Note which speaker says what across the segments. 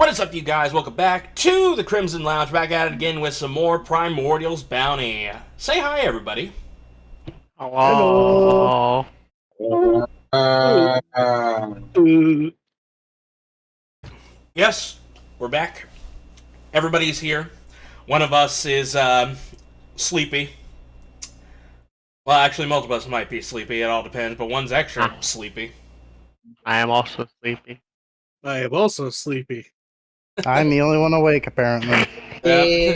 Speaker 1: What is up, you guys? Welcome back to the Crimson Lounge. Back at it again with some more Primordials bounty. Say hi, everybody.
Speaker 2: Hello.
Speaker 1: Yes, we're back. Everybody's here. One of us is sleepy. Well, actually, multiple of us might be sleepy. It all depends, but one's extra sleepy.
Speaker 2: I am also sleepy.
Speaker 3: I am also sleepy.
Speaker 4: I'm the only one awake, apparently.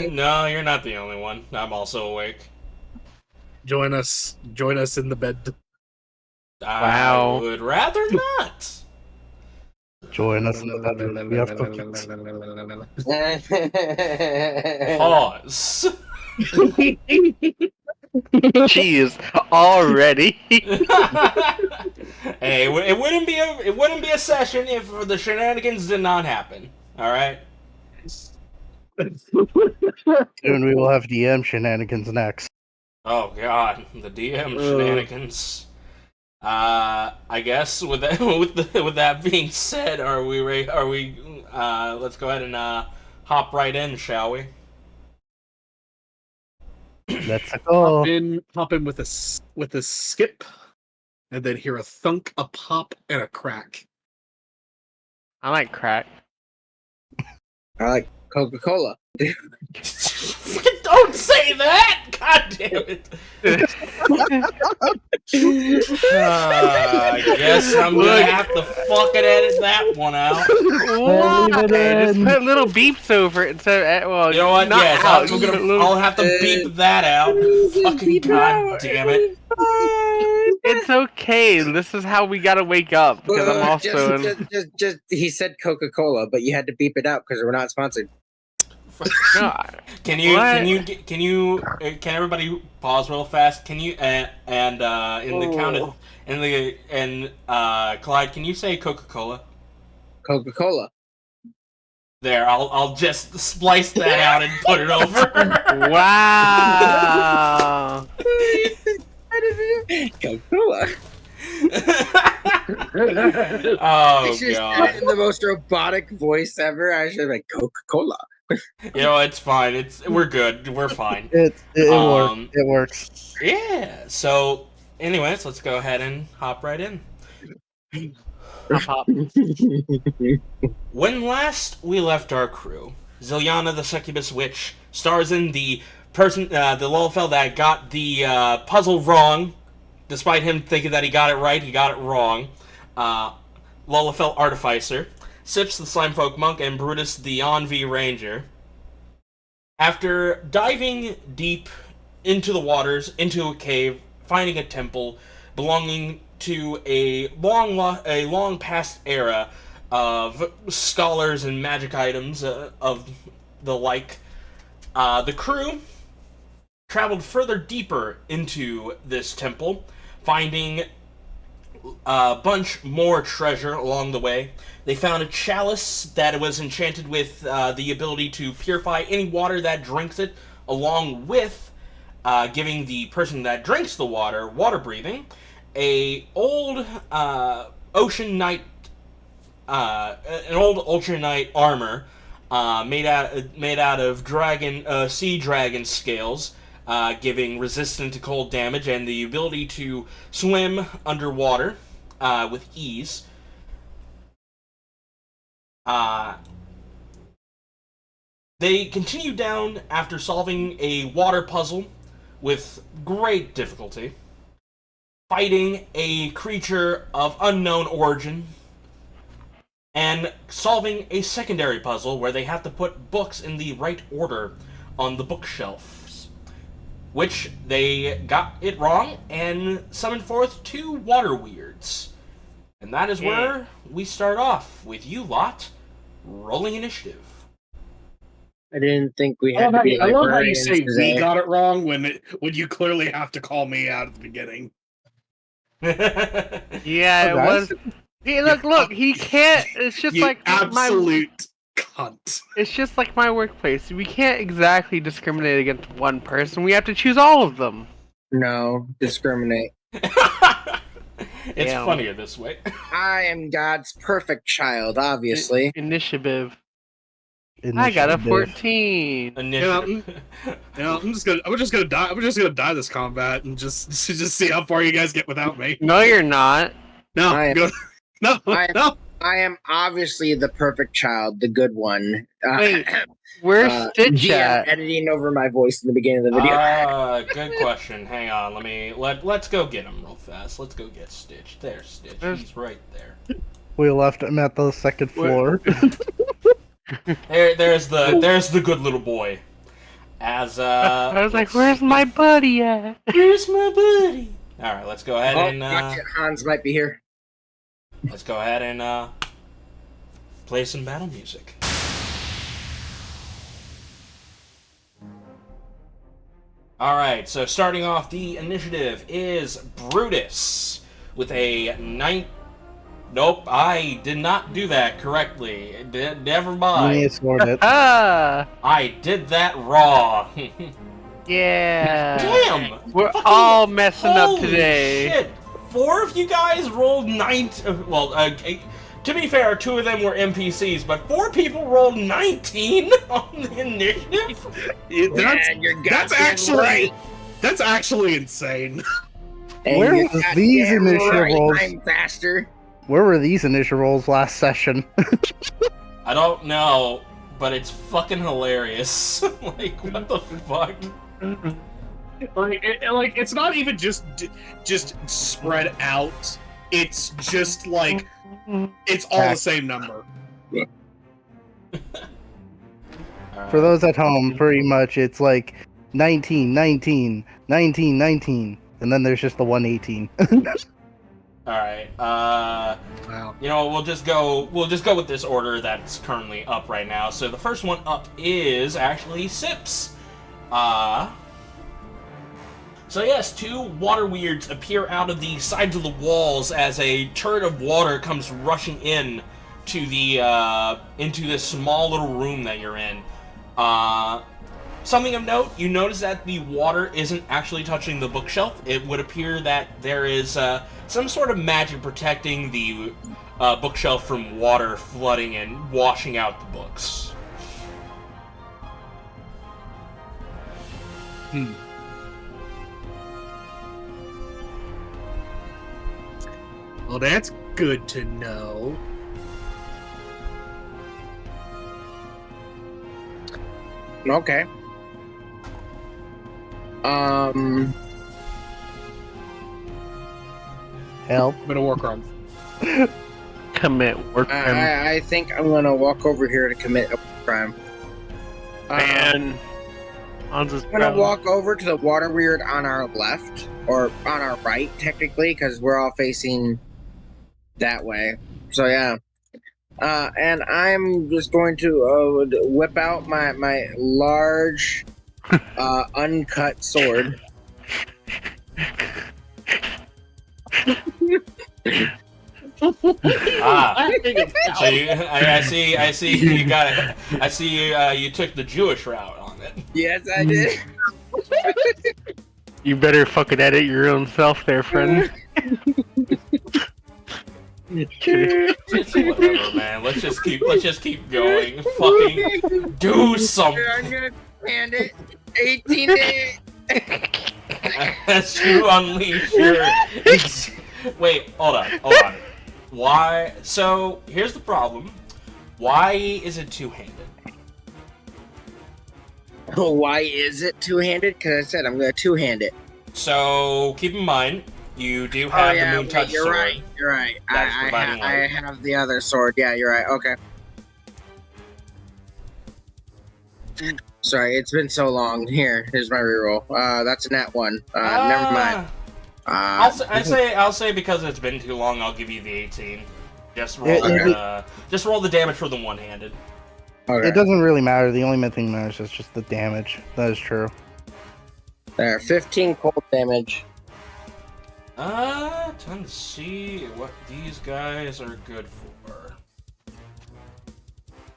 Speaker 1: No, you're not the only one. I'm also awake.
Speaker 3: Join us in the bed.
Speaker 2: Wow.
Speaker 1: I would rather not.
Speaker 4: Join us in the bedroom. We have cookies.
Speaker 1: Pause.
Speaker 2: Jeez, already.
Speaker 1: Hey, it wouldn't be a session if the shenanigans did not happen. All right.
Speaker 4: Soon we will have DM shenanigans next.
Speaker 1: Oh God, the DM shenanigans. I guess with that with that being said, are we ready? Let's go ahead and hop right in, shall we?
Speaker 4: Let's go.
Speaker 3: Hop in with a skip, and then hear a thunk, a pop, and a crack.
Speaker 2: I like crack.
Speaker 5: I like Coca-Cola.
Speaker 1: Don't say that! God damn it! I guess I'm gonna have to fucking edit that one out.
Speaker 2: Why?
Speaker 4: Leave it
Speaker 2: Just
Speaker 4: in.
Speaker 2: put little beeps over it instead of, well,
Speaker 1: You know what?
Speaker 2: not
Speaker 1: Yes,
Speaker 2: out.
Speaker 1: I'll have to beep that out. Fucking god damn it!
Speaker 2: It's okay. This is how we gotta wake up because I'm also
Speaker 5: Just he said Coca-Cola, but you had to beep it out because we're not sponsored.
Speaker 1: Can everybody pause real fast? Can you in the count of Clyde? Can you say Coca-Cola?
Speaker 5: Coca-Cola.
Speaker 1: There, I'll just splice that out and put it over.
Speaker 2: Wow.
Speaker 5: Coca-Cola.
Speaker 1: Oh
Speaker 5: I should have
Speaker 1: God!
Speaker 5: said it in the most robotic voice ever. I should have been Coca-Cola.
Speaker 1: You know, it's fine. We're good. We're fine.
Speaker 4: It works. It works.
Speaker 1: Yeah. So, anyways, let's go ahead and hop right in.
Speaker 2: Hop.
Speaker 1: When last we left our crew, Zilyana the Succubus witch, Starzin the person, the Lalafell that got the puzzle wrong, despite him thinking that he got it right, he got it wrong. Lalafell Artificer, Sips the Slimefolk monk, and Brutus the Envie ranger. After diving deep into the waters, into a cave, finding a temple belonging to a long past era of scholars and magic items of the like, the crew traveled further deeper into this temple, finding a bunch more treasure along the way. They found a chalice that was enchanted with the ability to purify any water that drinks it, along with giving the person that drinks the water breathing. An old ocean knight armor made out of sea dragon scales, giving resistance to cold damage and the ability to swim underwater with ease. They continue down after solving a water puzzle with great difficulty, fighting a creature of unknown origin, and solving a secondary puzzle where they have to put books in the right order on the bookshelves, which they got it wrong and summoned forth two water weirds. And that is where we start off with you lot rolling initiative.
Speaker 5: I didn't think we had to be
Speaker 3: I love how you
Speaker 5: librarians
Speaker 3: say
Speaker 5: today.
Speaker 3: we got it wrong when you clearly have to call me out at the beginning.
Speaker 2: Yeah, it
Speaker 4: guys.
Speaker 2: was. Hey, look, he can't. It's just
Speaker 3: You
Speaker 2: like
Speaker 3: absolute cunt.
Speaker 2: It's just like my workplace. We can't exactly discriminate against one person. We have to choose all of them.
Speaker 5: No, discriminate.
Speaker 1: It's
Speaker 2: Damn.
Speaker 1: funnier this way.
Speaker 5: I am God's perfect child, obviously.
Speaker 2: Initiative. I got a
Speaker 4: initiative.
Speaker 2: 14.
Speaker 1: Initiative.
Speaker 3: I'm just gonna die. I'm just gonna die this combat and just see how far you guys get without me.
Speaker 2: No, you're not.
Speaker 3: No,
Speaker 5: I am-
Speaker 3: go- no,
Speaker 5: I-
Speaker 3: no.
Speaker 5: I am obviously the perfect child, the good one.
Speaker 2: Wait, where's Stitch
Speaker 5: GM
Speaker 2: at?
Speaker 5: editing over my voice in the beginning of the video.
Speaker 1: Good question. Hang on, let's go get him real fast. Let's go get Stitch. There's Stitch. He's right there.
Speaker 4: We left him at the second floor.
Speaker 1: There's the good little boy. As
Speaker 2: I was like, where's my buddy at?
Speaker 1: where's my buddy? All right, let's go ahead and
Speaker 5: Gotcha. Hans might be here.
Speaker 1: let's go ahead and play some battle music. Alright, so starting off the initiative is Brutus with a 9. Nope, I did not do that correctly. Never
Speaker 4: We
Speaker 1: mind.
Speaker 4: scored it.
Speaker 2: Ah,
Speaker 1: I did that wrong.
Speaker 2: yeah.
Speaker 1: Damn!
Speaker 2: We're
Speaker 1: Fucking
Speaker 2: all messing up
Speaker 1: holy
Speaker 2: today.
Speaker 1: Shit. 4 of you guys rolled 19. Well, to be fair, 2 of them were NPCs, but 4 people rolled 19 on the initiative.
Speaker 3: That's actually insane.
Speaker 5: And
Speaker 4: Where
Speaker 5: you're
Speaker 4: was these
Speaker 5: goddamn
Speaker 4: initials?
Speaker 5: right, I'm faster.
Speaker 4: Where were these initial rolls last session?
Speaker 1: I don't know, but it's fucking hilarious. Like, what the fuck?
Speaker 3: Like it's not even just spread out. It's just like it's all the same number.
Speaker 4: For those at home, pretty much it's like 19, 19, 19, 19, and then there's just the 118.
Speaker 1: Alright,
Speaker 3: Wow.
Speaker 1: you know, we'll just go with this order that's currently up right now. So the first one up is actually Sips. So yes, 2 water weirds appear out of the sides of the walls as a turret of water comes rushing in to the into this small little room that you're in. Something of note, you notice that the water isn't actually touching the bookshelf. It would appear that there is some sort of magic protecting the bookshelf from water flooding and washing out the books.
Speaker 3: Well, that's good to know.
Speaker 5: Okay.
Speaker 4: Help.
Speaker 3: I'm gonna work on.
Speaker 2: Commit war crime.
Speaker 5: I think I'm gonna walk over here to commit a crime.
Speaker 2: Man. Hans is
Speaker 5: I'm gonna
Speaker 2: proud.
Speaker 5: walk over to the water weird on our left, or on our right, technically, because we're all facing that way. So yeah. And I'm just going to whip out my large, uncut sword.
Speaker 1: Ah, so I see you got it. I see you took the Jewish route on it.
Speaker 5: Yes, I did.
Speaker 2: You better fucking edit your own self there, friend.
Speaker 1: It's whatever, man. Let's just keep going. Fucking do something.
Speaker 5: I'm gonna hand it 18 days.
Speaker 1: As you unleash your. Wait, hold on. Why? So here's the problem. Why is it two-handed?
Speaker 5: Why is it two-handed? Because I said I'm gonna two-hand it.
Speaker 1: So keep in mind, you do have the Moon Touch
Speaker 5: you're
Speaker 1: sword.
Speaker 5: right. You're right.
Speaker 1: That is providing
Speaker 5: I
Speaker 1: light.
Speaker 5: have the other sword. Yeah, you're right. Okay. Sorry, it's been so long. Here's my reroll. That's a nat 1. Never mind.
Speaker 1: I'll say because it's been too long, I'll give you the 18. Just roll the damage for the one-handed.
Speaker 5: Okay.
Speaker 4: It doesn't really matter. The only thing that matters is just the damage. That is true.
Speaker 5: There, 15 cold damage.
Speaker 1: Time to see what these guys are good for.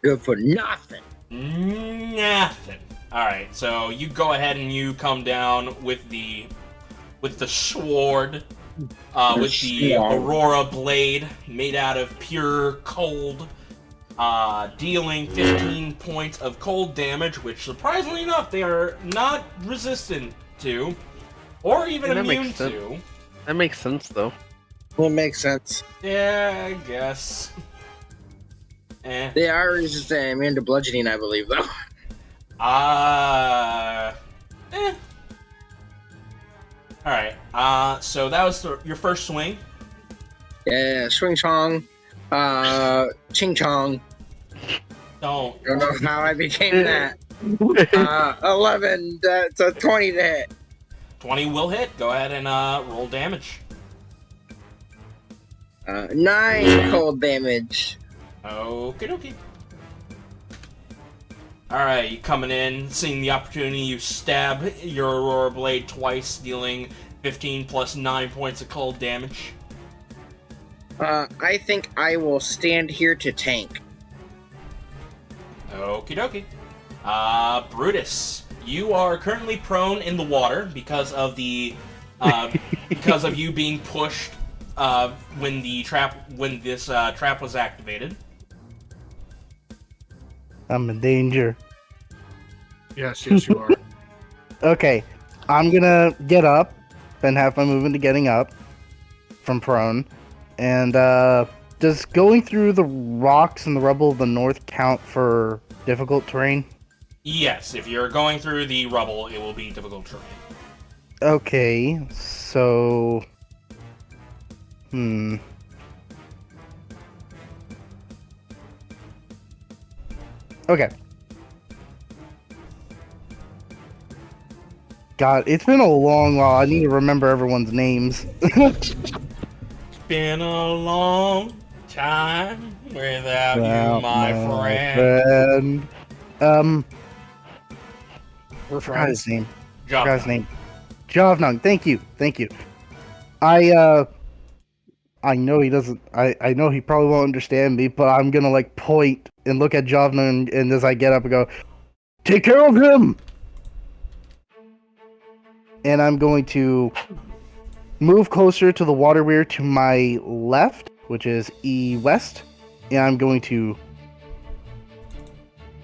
Speaker 5: Good for nothing.
Speaker 1: Nothing. Alright, so you go ahead and you come down with the sword, with the Aurora blade made out of pure cold. dealing 15 points of cold damage, which surprisingly enough, they are not resistant to, or even
Speaker 2: Yeah, that
Speaker 1: immune
Speaker 2: makes sense.
Speaker 1: to.
Speaker 2: That makes sense, though.
Speaker 5: Well, it makes sense.
Speaker 1: Yeah, I guess. Eh.
Speaker 5: They are resistant and immune to bludgeoning, I believe, though.
Speaker 1: Alright, so that was your first swing.
Speaker 5: Yeah, swing chong, ching chong.
Speaker 1: Don't.
Speaker 5: Don't know how I became that. 11. That's a 20 to hit.
Speaker 1: 20 will hit. Go ahead and roll damage.
Speaker 5: 9 cold damage.
Speaker 1: Okie dokie. Alright, you coming in, seeing the opportunity, you stab your Aurora Blade twice, dealing 15 plus 9 points of cold damage.
Speaker 5: I think I will stand here to tank.
Speaker 1: Okie dokie. Brutus, you are currently prone in the water because of the because of you being pushed when this trap was activated.
Speaker 4: I'm in danger.
Speaker 3: Yes, you are.
Speaker 4: Okay, I'm gonna get up, spend half my movement to getting up from prone, and does going through the rocks and the rubble of the north count for difficult terrain?
Speaker 1: Yes, if you're going through the rubble, it will be difficult terrain.
Speaker 4: Okay, so... Okay. God, it's been a long while. I need to remember everyone's names.
Speaker 1: It's been a long time without you, my friend.
Speaker 3: We're
Speaker 4: Forgot his
Speaker 3: friends.
Speaker 4: name.
Speaker 1: Job
Speaker 4: Forgot his
Speaker 1: done.
Speaker 4: name. Javnung. Thank you. I know he doesn't. I know he probably won't understand me, but I'm gonna like point and look at Javnung, and as I get up and go, "Take care of him!" And I'm going to move closer to the water weir to my left, which is west, and I'm going to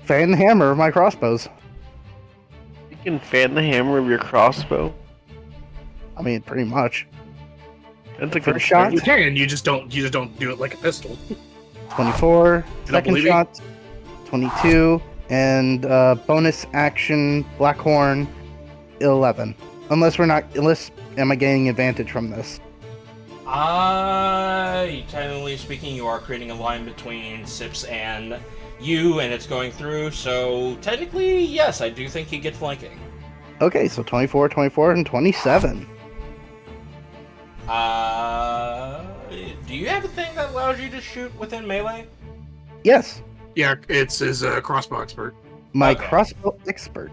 Speaker 4: fan the hammer of my crossbows.
Speaker 2: You can fan the hammer of your crossbow.
Speaker 4: I mean, pretty much.
Speaker 2: That's a good
Speaker 4: First shot.
Speaker 3: You can. You just don't do it like a pistol.
Speaker 4: 24,
Speaker 3: don't
Speaker 4: second
Speaker 3: believe me?
Speaker 4: shot, 22, and bonus action, Blackhorn, 11. Unless am I gaining advantage from this?
Speaker 1: Technically speaking, you are creating a line between Sips and you, and it's going through, so technically, yes, I do think you get flanking.
Speaker 4: Okay, so 24, 24, and 27.
Speaker 1: Do you have a thing that allows you to shoot within melee?
Speaker 4: Yes,
Speaker 3: Yeah, it's his crossbow expert.
Speaker 4: my
Speaker 1: Okay.
Speaker 4: crossbow expert.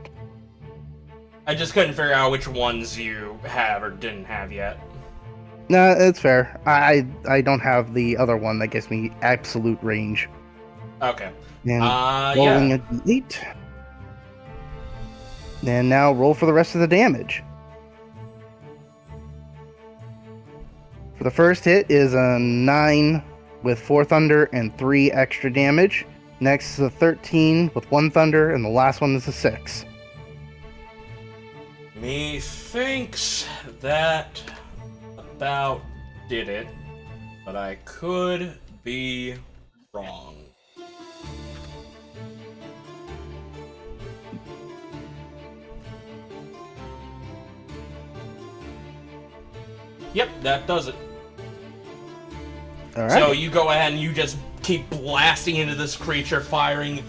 Speaker 1: I just couldn't figure out which ones you have or didn't have yet.
Speaker 4: No, it's fair. I don't have the other one that gives me absolute range.
Speaker 1: Okay.
Speaker 4: And rolling
Speaker 1: Yeah.
Speaker 4: a d8. And now roll for the rest of the damage. For the first hit is a 9 with 4 thunder and 3 extra damage. Next is a 13 with 1 thunder, and the last one is a 6.
Speaker 1: Methinks that about did it, but I could be wrong. Yep, that does it.
Speaker 4: All right.
Speaker 1: So you go ahead and you just keep blasting into this creature, firing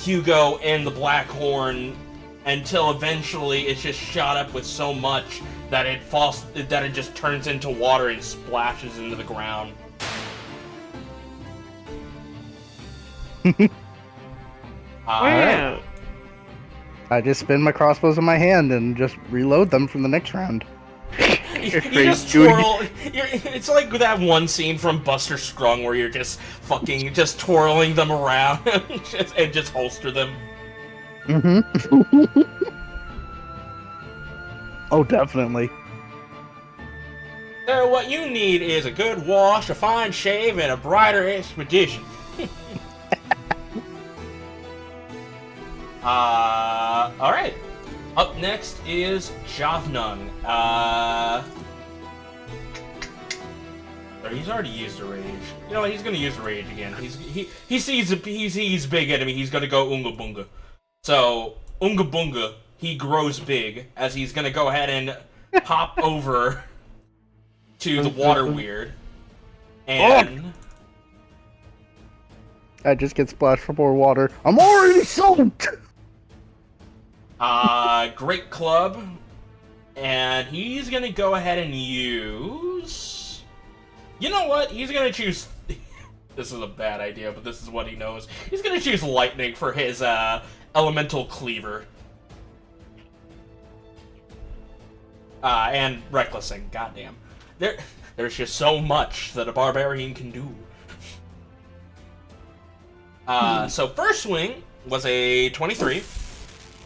Speaker 1: Hugo and the Black Horn until eventually it's just shot up with so much that it just turns into water and splashes into the ground.
Speaker 2: Yeah.
Speaker 4: I just spin my crossbows in my hand and just reload them from the next round.
Speaker 1: You
Speaker 2: Crazy
Speaker 1: just
Speaker 2: dude.
Speaker 1: twirl. It's like that one scene from Buster Scruggs where you're just just twirling them around and just holster them.
Speaker 4: Mm-hmm. Oh, definitely.
Speaker 1: So what you need is a good wash, a fine shave, and a brighter expedition. Alright. Up next is Javnung. He's already used a rage. You know what? He's gonna use a rage again. He sees big enemy. He's gonna go Unga Bunga. So Unga Bunga, he grows big as he's gonna go ahead and hop over to the water weird, and
Speaker 4: I just get splashed for more water. I'm already soaked.
Speaker 1: Great Club, and he's gonna go ahead and use. You know what? He's gonna choose. This is a bad idea, but this is what he knows. He's gonna choose Lightning for his Elemental Cleaver. And Recklessing. Goddamn. There's just so much that a Barbarian can do. So first swing was a 23,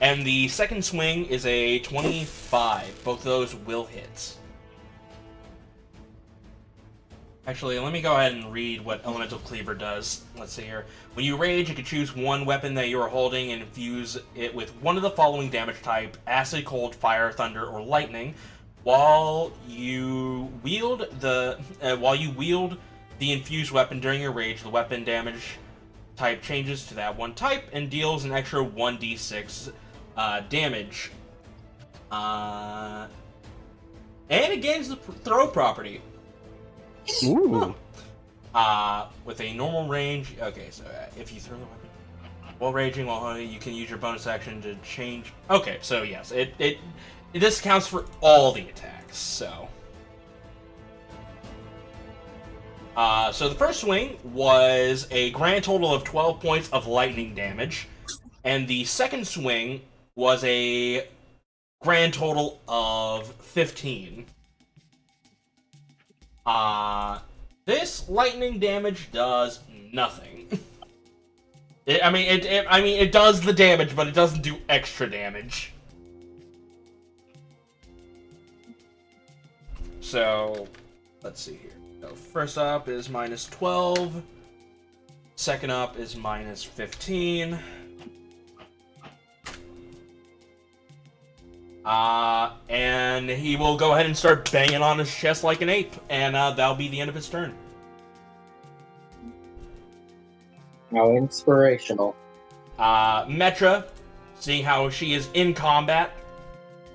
Speaker 1: and the second swing is a 25. Both of those will hit. Actually, let me go ahead and read what Elemental Cleaver does. Let's see here. When you rage, you can choose one weapon that you are holding and infuse it with one of the following damage type: Acid, Cold, Fire, Thunder, or Lightning. While you wield the infused weapon during your rage, the weapon damage type changes to that one type and deals an extra 1d6 damage. And it gains the throw property.
Speaker 4: Ooh.
Speaker 1: With a normal range. Okay, so if you throw the weapon while raging, you can use your bonus action to change. Okay, so yes, this counts for all the attacks. So the first swing was a grand total of 12 points of lightning damage, and the second swing was a grand total of 15. This lightning damage does nothing. It does the damage, but it doesn't do extra damage. So, let's see here. So, first up is minus 12. Second up is minus 15. And he will go ahead and start banging on his chest like an ape, and that'll be the end of his turn.
Speaker 5: How inspirational.
Speaker 1: Metra, seeing how she is in combat,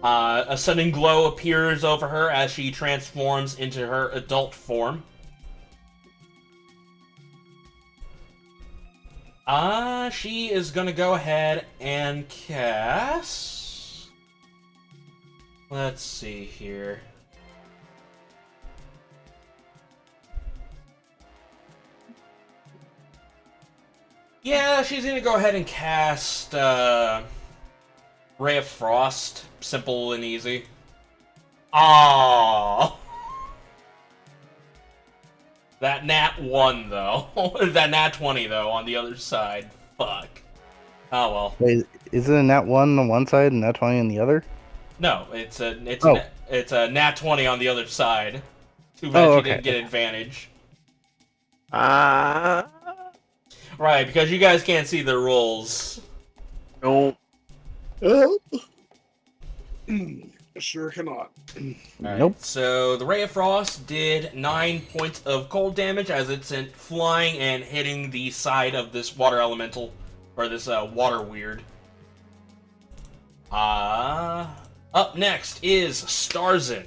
Speaker 1: a sudden glow appears over her as she transforms into her adult form. She is gonna go ahead and cast... Let's see here. Yeah, she's gonna go ahead and cast Ray of Frost. Simple and easy. Aww. That nat 1 though. That nat 20 though on the other side. Fuck. Oh well.
Speaker 4: Wait, is it a nat 1 on one side and nat 20 on the other?
Speaker 1: No, it's a nat 20 on the other side. Too bad you didn't get advantage. Right, because you guys can't see the rolls.
Speaker 2: No.
Speaker 3: Sure cannot.
Speaker 1: Right,
Speaker 4: nope.
Speaker 1: So the Ray of Frost did 9 points of cold damage as it sent flying and hitting the side of this water elemental, or this water weird. Up next is Starzin.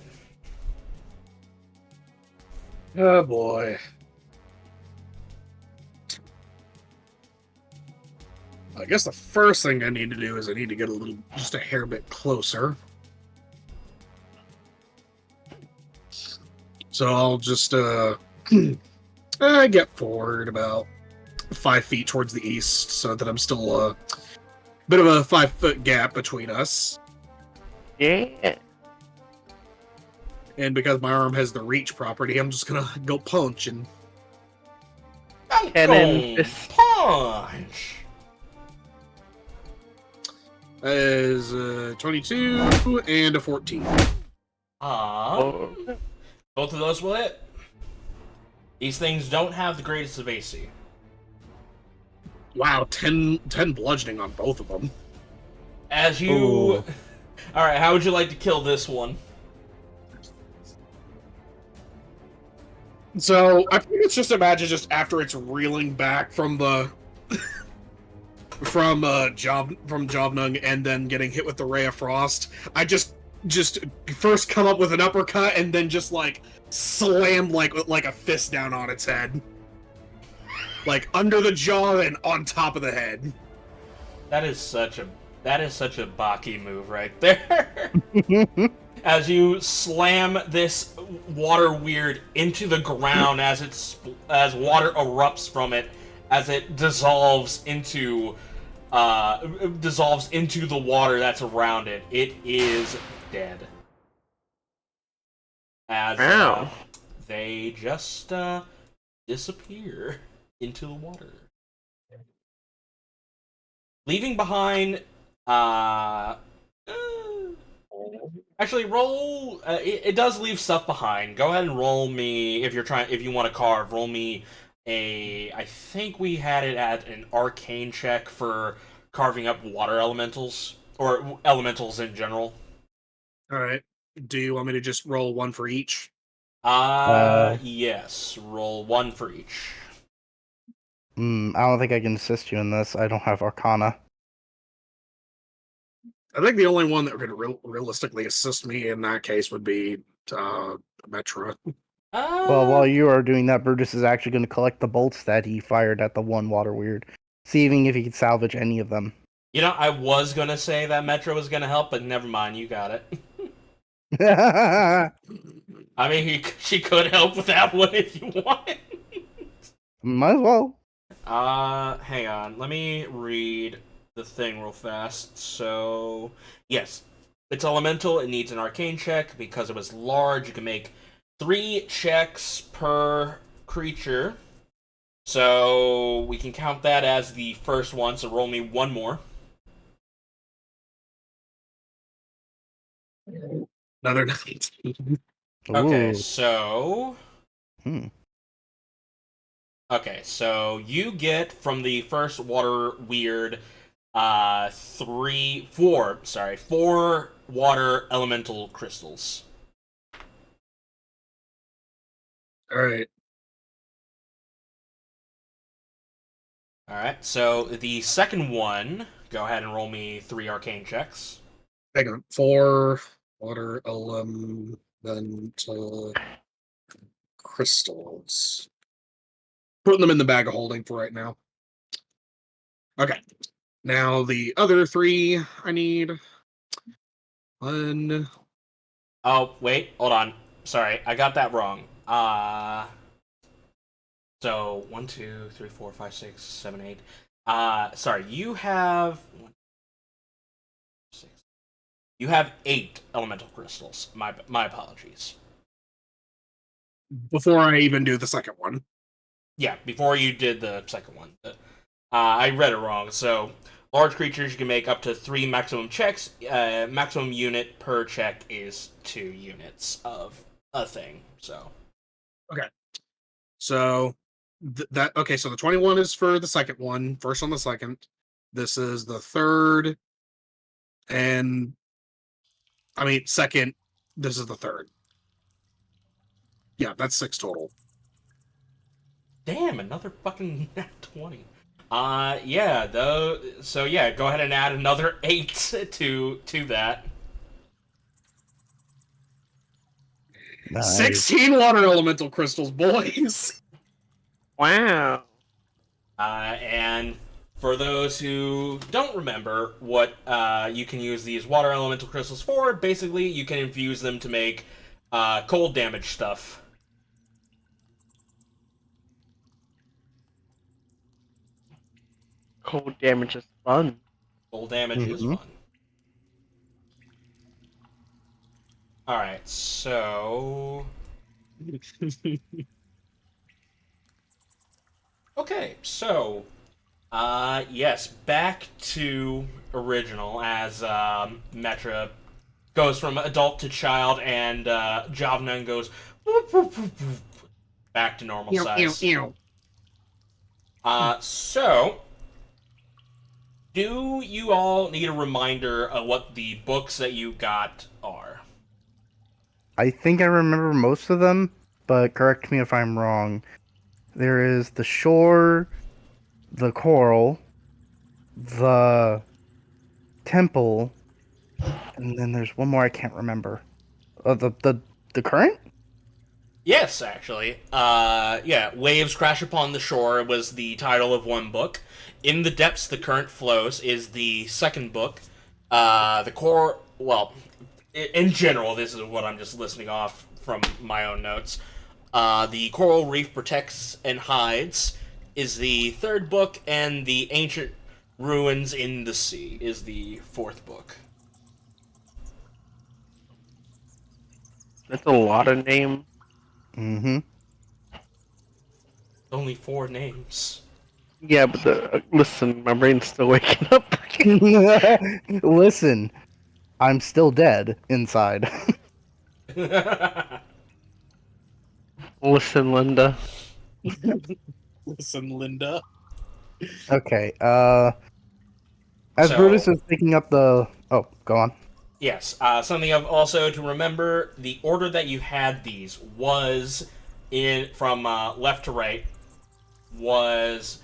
Speaker 3: Oh boy. I guess the first thing I need to do is I need to get just a hair bit closer. So I'll just get forward about 5 feet towards the east so that I'm still a bit of a 5-foot gap between us.
Speaker 2: Yeah.
Speaker 3: And because my arm has the reach property, I'm just gonna go punch and
Speaker 2: Cannon fist.
Speaker 1: Punch!
Speaker 3: that is 22 and a 14.
Speaker 1: Both of those will hit. These things don't have the greatest of AC.
Speaker 3: Wow, 10 bludgeoning on both of them.
Speaker 1: As you...
Speaker 4: Ooh.
Speaker 1: Alright, how would you like to kill this one?
Speaker 3: So I think it's just imagine just after it's reeling back from the from Jovnung and then getting hit with the Ray of Frost. I just first come up with an uppercut and then just like slam like a fist down on its head, like under the jaw and on top of the head.
Speaker 1: That is such a Baki move right there. As you slam this water weird into the ground as water erupts from it, as it dissolves into the water that's around it. It is dead. As they just disappear into the water, leaving behind. Actually, roll. It does leave stuff behind. Go ahead and roll me if you want to carve. Roll me a. I think we had it at an arcane check for carving up water elementals or elementals in general.
Speaker 3: All right. Do you want me to just roll one for each?
Speaker 1: Yes. Roll one for each.
Speaker 4: I don't think I can assist you in this. I don't have Arcana.
Speaker 3: I think the only one that could realistically assist me in that case would be Metra.
Speaker 4: Well, while you are doing that, Brutus is actually going to collect the bolts that he fired at the one water weird, seeing if he can salvage any of them.
Speaker 1: You know, I was gonna say that Metro was gonna help, but never mind. You got it. I mean, she could help with that one if you want.
Speaker 4: Might as well.
Speaker 1: Hang on. Let me read the thing real fast. So, yes. It's elemental. It needs an arcane check. Because it was large, you can make 3 checks per creature. So, we can count that as the first one. So, roll me one more.
Speaker 3: Another 19.
Speaker 1: Okay,
Speaker 4: Ooh.
Speaker 1: so... Okay, so you get from the first water weird 4 water elemental crystals.
Speaker 3: Alright.
Speaker 1: Alright, so the second one, go ahead and roll me 3 arcane checks.
Speaker 3: Hang on. 4 water elemental crystals. Putting them in the bag of holding for right now. Okay. Now the other 3 I need. 1.
Speaker 1: Oh, wait, hold on. Sorry, I got that wrong. So 1, 2, 3, 4, 5, 6, 7, 8. Sorry, you have 6. You have 8 elemental crystals. My apologies.
Speaker 3: Before I even do the second one.
Speaker 1: Yeah, before you did the second one. I read it wrong. So, large creatures, you can make up to 3 maximum checks. Maximum unit per check is 2 units of a thing. So.
Speaker 3: Okay. So, okay, so the 21 is for the second one. First on the second. This is the third. And, I mean, second. This is the third. Yeah, that's 6 total.
Speaker 1: Damn, another fucking nat 20. Yeah, though. So yeah, go ahead and add another 8 to that.
Speaker 4: Nice.
Speaker 3: 16 water elemental crystals, boys.
Speaker 2: Wow.
Speaker 1: And for those who don't remember what you can use these water elemental crystals for, basically you can infuse them to make cold damage stuff.
Speaker 2: Cold damage is fun.
Speaker 1: Cold damage is fun. Alright, so... Okay, so... yes, back to original as Metra goes from adult to child and Jovnun goes back to normal size. So... Do you all need a reminder of what the books that you got are?
Speaker 4: I think I remember most of them, but correct me if I'm wrong. There is the shore, the coral, the temple, and then there's one more I can't remember. The current?
Speaker 1: Yes, actually. Yeah, Waves Crash Upon the Shore was the title of one book. In the Depths, the Current Flows is the second book. The core, well, in general, this is what I'm just listening off from my own notes. The Coral Reef Protects and Hides is the third book, and the Ancient Ruins in the Sea is the fourth book.
Speaker 2: That's a lot of name.
Speaker 4: Mm-hmm.
Speaker 1: Only 4 names.
Speaker 2: Yeah, but listen, my brain's still waking up.
Speaker 4: Listen, I'm still dead inside.
Speaker 2: Listen, Linda.
Speaker 3: Listen, Linda.
Speaker 4: Okay, as
Speaker 1: So-
Speaker 4: Brutus is picking up the... Oh, go on.
Speaker 1: Yes, something of also to remember, the order that you had these was from left to right was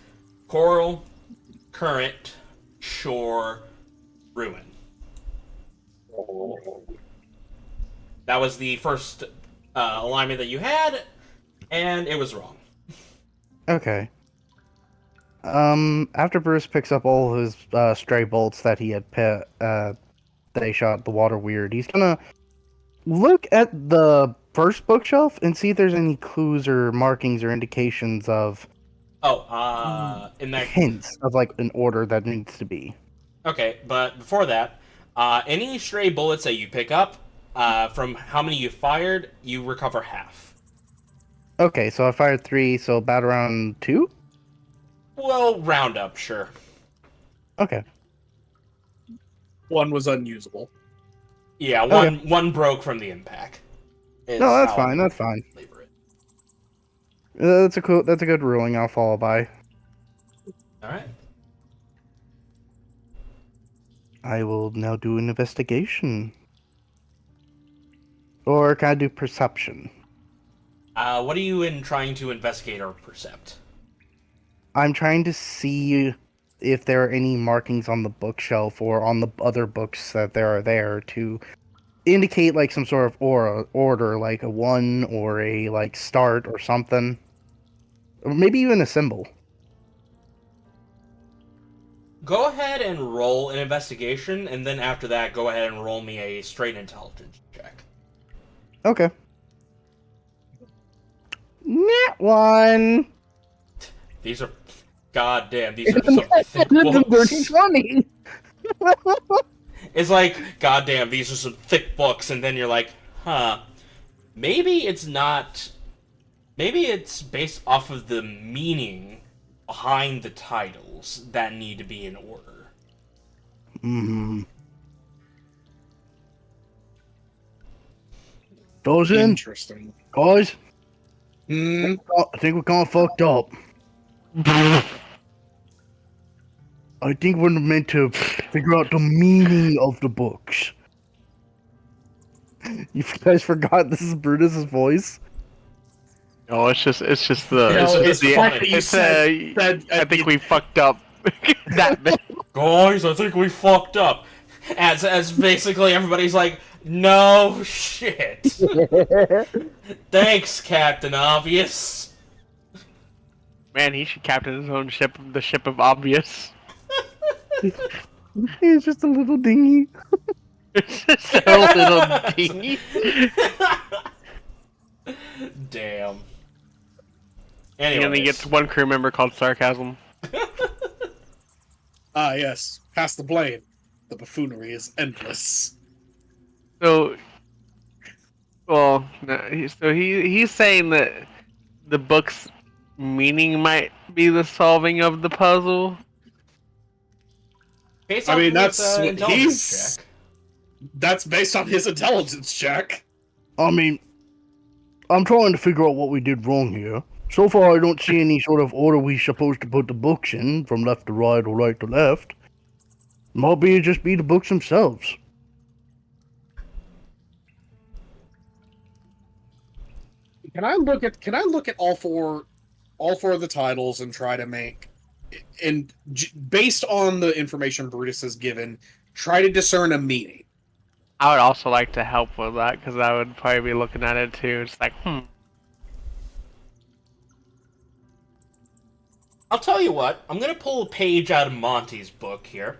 Speaker 1: Coral, Current, Shore, Ruin. That was the first alignment that you had, and it was wrong.
Speaker 4: Okay. After Bruce picks up all his stray bolts that he had that he shot at the water weird, he's gonna look at the first bookshelf and see if there's any clues or markings or indications of
Speaker 1: In that
Speaker 4: hints of like an order that needs to be.
Speaker 1: Okay, but before that, any stray bullets that you pick up, from how many you fired, you recover half.
Speaker 4: Okay, so I fired 3, so about around 2?
Speaker 1: Well, round up, sure.
Speaker 4: Okay.
Speaker 3: One was unusable.
Speaker 1: Yeah,
Speaker 4: Okay.
Speaker 1: one broke from the impact. is
Speaker 4: No, that's
Speaker 1: how
Speaker 4: fine,
Speaker 1: I
Speaker 4: that's fine.
Speaker 1: labor it.
Speaker 4: That's a good ruling I'll follow by.
Speaker 1: Alright.
Speaker 4: I will now do an investigation. Or can I do perception?
Speaker 1: What are you trying to investigate or percept?
Speaker 4: I'm trying to see if there are any markings on the bookshelf or on the other books that there are there to indicate like some sort of order, like a 1 or a like start or something. Or maybe even a symbol.
Speaker 1: Go ahead and roll an investigation, and then after that, go ahead and roll me a straight intelligence check.
Speaker 4: Okay. Net 1.
Speaker 1: These are... Goddamn, these are some thick books.
Speaker 4: 20.
Speaker 1: It's like, goddamn, these are some thick books, and then you're like, huh, maybe it's not... Maybe it's based off of the meaning behind the titles that need to be in order.
Speaker 4: Mm-hmm. Starzin,
Speaker 3: Interesting.
Speaker 4: guys,
Speaker 3: Hmm.
Speaker 4: I think we're kind of fucked up. I think we're meant to figure out the meaning of the books. You guys forgot this is Brutus's voice?
Speaker 2: No, it's just the.
Speaker 1: It's
Speaker 2: the
Speaker 1: funny.
Speaker 2: I think we fucked up. That bit.
Speaker 1: Guys, I think we fucked up. As basically everybody's like, no shit. Thanks, Captain Obvious.
Speaker 2: Man, he should captain his own ship, the ship of Obvious.
Speaker 4: He's just a little dinghy.
Speaker 2: It's just a little dinghy.
Speaker 1: Damn.
Speaker 2: He
Speaker 1: Anyways.
Speaker 2: only gets one crew member called Sarcasm.
Speaker 3: Ah, yes. Pass the blame. The buffoonery is endless.
Speaker 2: So, well, no, he's saying that the book's meaning might be the solving of the puzzle.
Speaker 1: Based
Speaker 3: I
Speaker 1: off
Speaker 3: mean,
Speaker 1: of
Speaker 3: that's
Speaker 1: this,
Speaker 3: what
Speaker 1: intelligence
Speaker 3: he's-
Speaker 1: check.
Speaker 3: That's based on his intelligence check.
Speaker 4: I mean, I'm trying to figure out what we did wrong here. So far, I don't see any sort of order we're supposed to put the books in, from left to right or right to left. Maybe it just be the books themselves.
Speaker 3: Can I look at all four of the titles and try to make, and based on the information Brutus has given, try to discern a meaning?
Speaker 2: I would also like to help with that because I would probably be looking at it too. It's like,
Speaker 1: I'll tell you what. I'm gonna pull a page out of Monty's book here.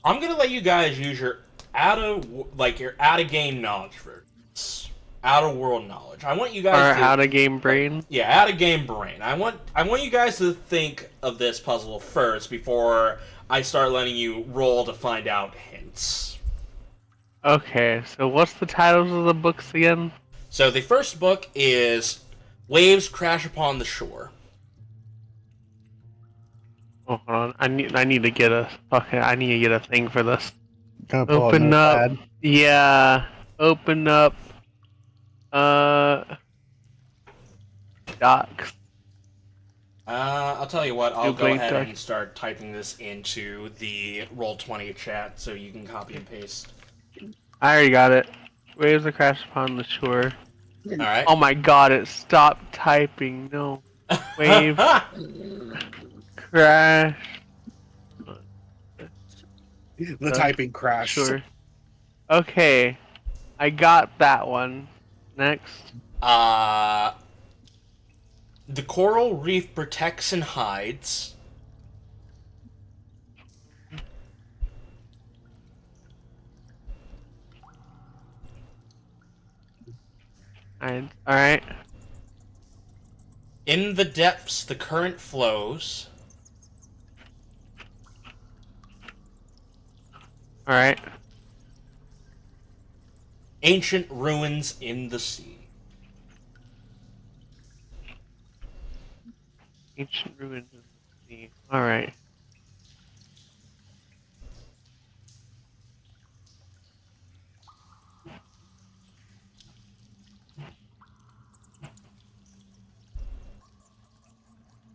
Speaker 1: I'm gonna let you guys use your out of game knowledge for this. Out of world knowledge. I want you guys
Speaker 2: or out of game brain.
Speaker 1: Yeah, out of game brain. I want you guys to think of this puzzle first before I start letting you roll to find out hints.
Speaker 2: Okay, so what's the titles of the books again?
Speaker 1: So the first book is Waves Crash Upon the Shore.
Speaker 2: Oh, hold on. I need to get a thing for this.
Speaker 4: Gonna pull out
Speaker 2: Open up.
Speaker 4: Notepad.
Speaker 2: Yeah. Open up. Docs.
Speaker 1: I'll tell you what, I'll go
Speaker 2: blank
Speaker 1: ahead
Speaker 2: doc.
Speaker 1: and start typing this into the Roll20 chat so you can copy and paste.
Speaker 2: I already got it. Waves that crash upon the shore.
Speaker 1: Alright.
Speaker 2: Oh my god, it stopped typing. No. Wave. Crash.
Speaker 3: The typing crash.
Speaker 2: Sure. Okay. I got that one. Next.
Speaker 1: The coral reef protects and hides.
Speaker 2: Alright.
Speaker 1: In the depths, the current flows.
Speaker 2: Alright.
Speaker 1: Ancient ruins in the sea.
Speaker 2: Ancient ruins of the sea. Alright.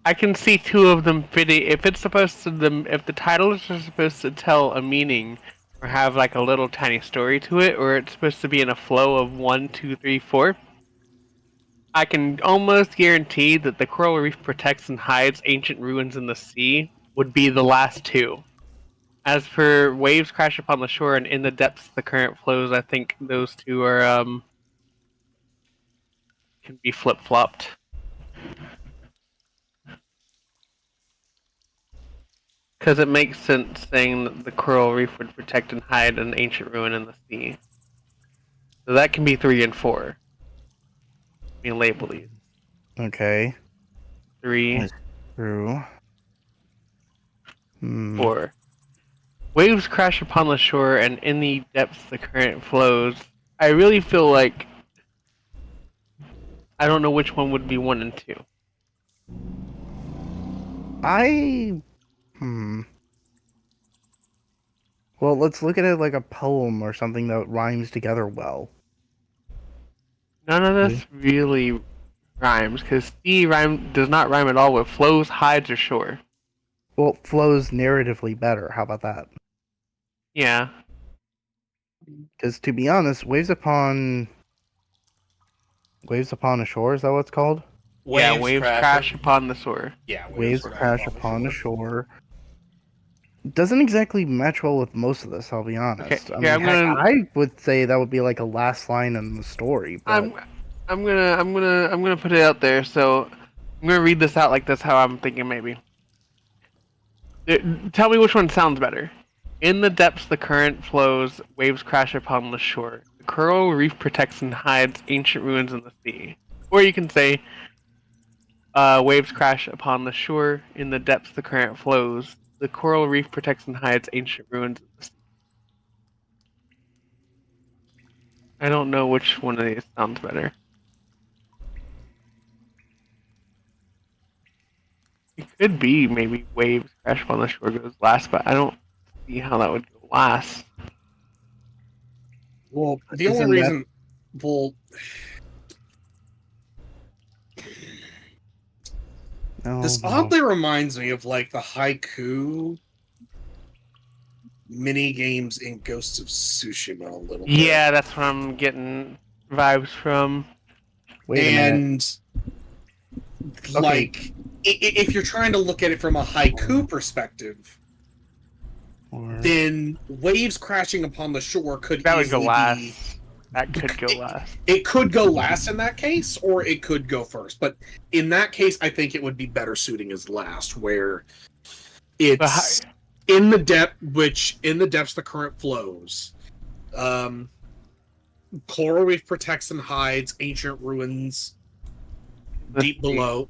Speaker 2: I can see two of them fitting. If it's supposed to, if the titles are supposed to tell a meaning or have like a little tiny story to it, or it's supposed to be in a flow of 1, 2, 3, 4, I can almost guarantee that the coral reef protects and hides ancient ruins in the sea would be the last two. As for waves crash upon the shore and in the depths the current flows, I think those two are can be flip-flopped. Because it makes sense saying that the coral reef would protect and hide an ancient ruin in the sea. So that can be 3 and 4. Let me label these.
Speaker 4: Okay.
Speaker 2: 3,
Speaker 4: True.
Speaker 2: 4. Waves crash upon the shore and in the depths the current flows. I really feel like I don't know which one would be 1 and 2.
Speaker 4: Well, let's look at it like a poem or something that rhymes together well.
Speaker 2: None of this really rhymes, because sea does not rhyme at all with flows, hides, or shore.
Speaker 4: Well, it flows narratively better. How about that?
Speaker 2: Yeah.
Speaker 4: Because to be honest, waves upon a shore, is that what it's called?
Speaker 2: Waves crash upon the shore.
Speaker 1: Yeah,
Speaker 4: Waves crash upon the shore. Doesn't exactly match well with most of this, I'll be honest.
Speaker 2: Okay, yeah,
Speaker 4: I would say that would be like a last line in the story. But...
Speaker 2: I'm gonna put it out there. So I'm gonna read this out like that's how I'm thinking maybe. Tell me which one sounds better. In the depths, the current flows. Waves crash upon the shore. The coral reef protects and hides ancient ruins in the sea. Or you can say, waves crash upon the shore. In the depths, the current flows. The coral reef protects and hides ancient ruins in the sea. I don't know which one of these sounds better. It could be maybe waves crash upon the shore goes last, but I don't see how that would go last.
Speaker 3: Well, the only reason, this oddly reminds me of like the haiku mini games in Ghosts of Tsushima a little bit.
Speaker 2: Yeah, that's what I'm getting vibes from.
Speaker 4: Wait a minute.
Speaker 3: And like, if you're trying to look at it from a haiku perspective, then waves crashing upon the shore could
Speaker 2: That would
Speaker 3: easily
Speaker 2: go last.
Speaker 3: be.
Speaker 2: That could go last.
Speaker 3: It could go last in that case, or it could go first. But in that case, I think it would be better suiting as last, where it's in the depth, which in the depths the current flows. Coral reef protects and hides ancient ruins deep below,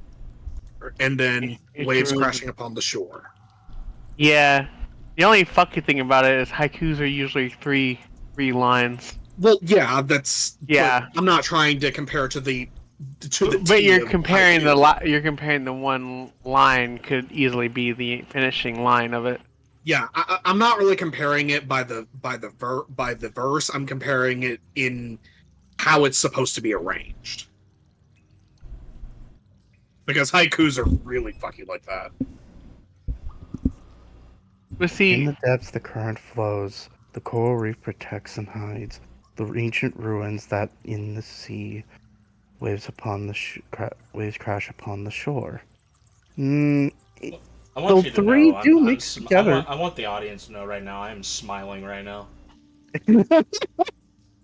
Speaker 3: and then waves crashing upon the shore.
Speaker 2: Yeah. The only fucking thing about it is haikus are usually three lines.
Speaker 3: Well, yeah, that's.
Speaker 2: Yeah.
Speaker 3: I'm not trying to compare to the.
Speaker 2: But you're comparing you're comparing the one line could easily be the finishing line of it.
Speaker 3: Yeah, I'm not really comparing it by the verse. I'm comparing it in how it's supposed to be arranged. Because haikus are really fucking like that.
Speaker 2: Let's see.
Speaker 4: In the depths, the current flows. The coral reef protects and hides the ancient ruins that in the sea waves crash upon the shore.
Speaker 1: I want
Speaker 4: So
Speaker 1: you to
Speaker 4: three
Speaker 1: know,
Speaker 4: do
Speaker 1: I'm
Speaker 4: mix together.
Speaker 1: I want the audience to know right now. I am smiling right now.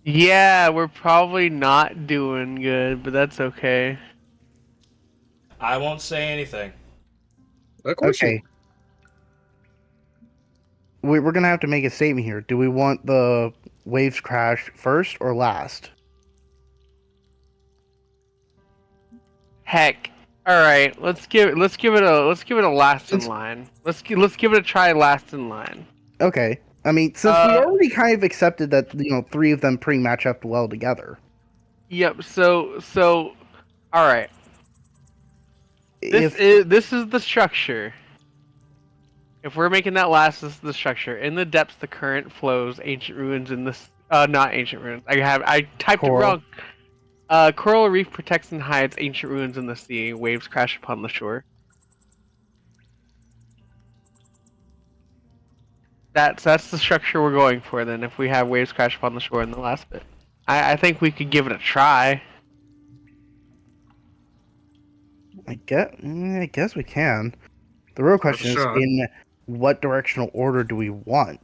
Speaker 2: Yeah, we're probably not doing good, but that's okay.
Speaker 1: I won't say anything.
Speaker 3: Of course
Speaker 4: Okay. We're gonna have to make a statement here. Do we want the waves crash first or last?
Speaker 2: Heck. All right, let's give it a last in line. Let's give it a try last in line.
Speaker 4: Okay. I mean, since we already kind of accepted that three of them pretty match up well together.
Speaker 2: Yep. So all right. This is the structure. If we're making that last, this is the structure. In the depths, the current flows. Ancient ruins in this. Not ancient ruins. I typed it wrong. Coral reef protects and hides ancient ruins in the sea. Waves crash upon the shore. That's the structure we're going for then. If we have waves crash upon the shore in the last bit, I think we could give it a try.
Speaker 4: I guess we can. The real question is, in what directional order do we want?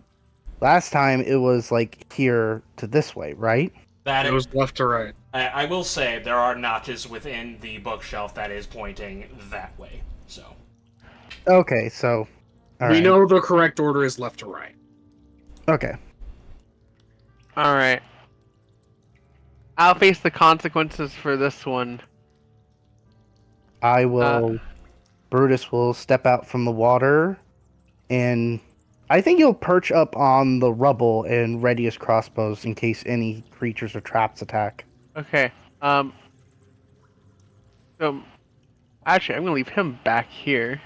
Speaker 4: Last time it was like here to this way, right?
Speaker 1: That
Speaker 3: it was left to right.
Speaker 1: I will say there are notches within the bookshelf that is pointing that way. So.
Speaker 4: Okay, so.
Speaker 3: We know the correct order is left to right.
Speaker 4: Okay.
Speaker 2: All right. I'll face the consequences for this one.
Speaker 4: I will. Brutus will step out from the water, and I think he'll perch up on the rubble and ready his crossbows in case any creatures or traps attack.
Speaker 2: Okay. So, actually, I'm gonna leave him back here.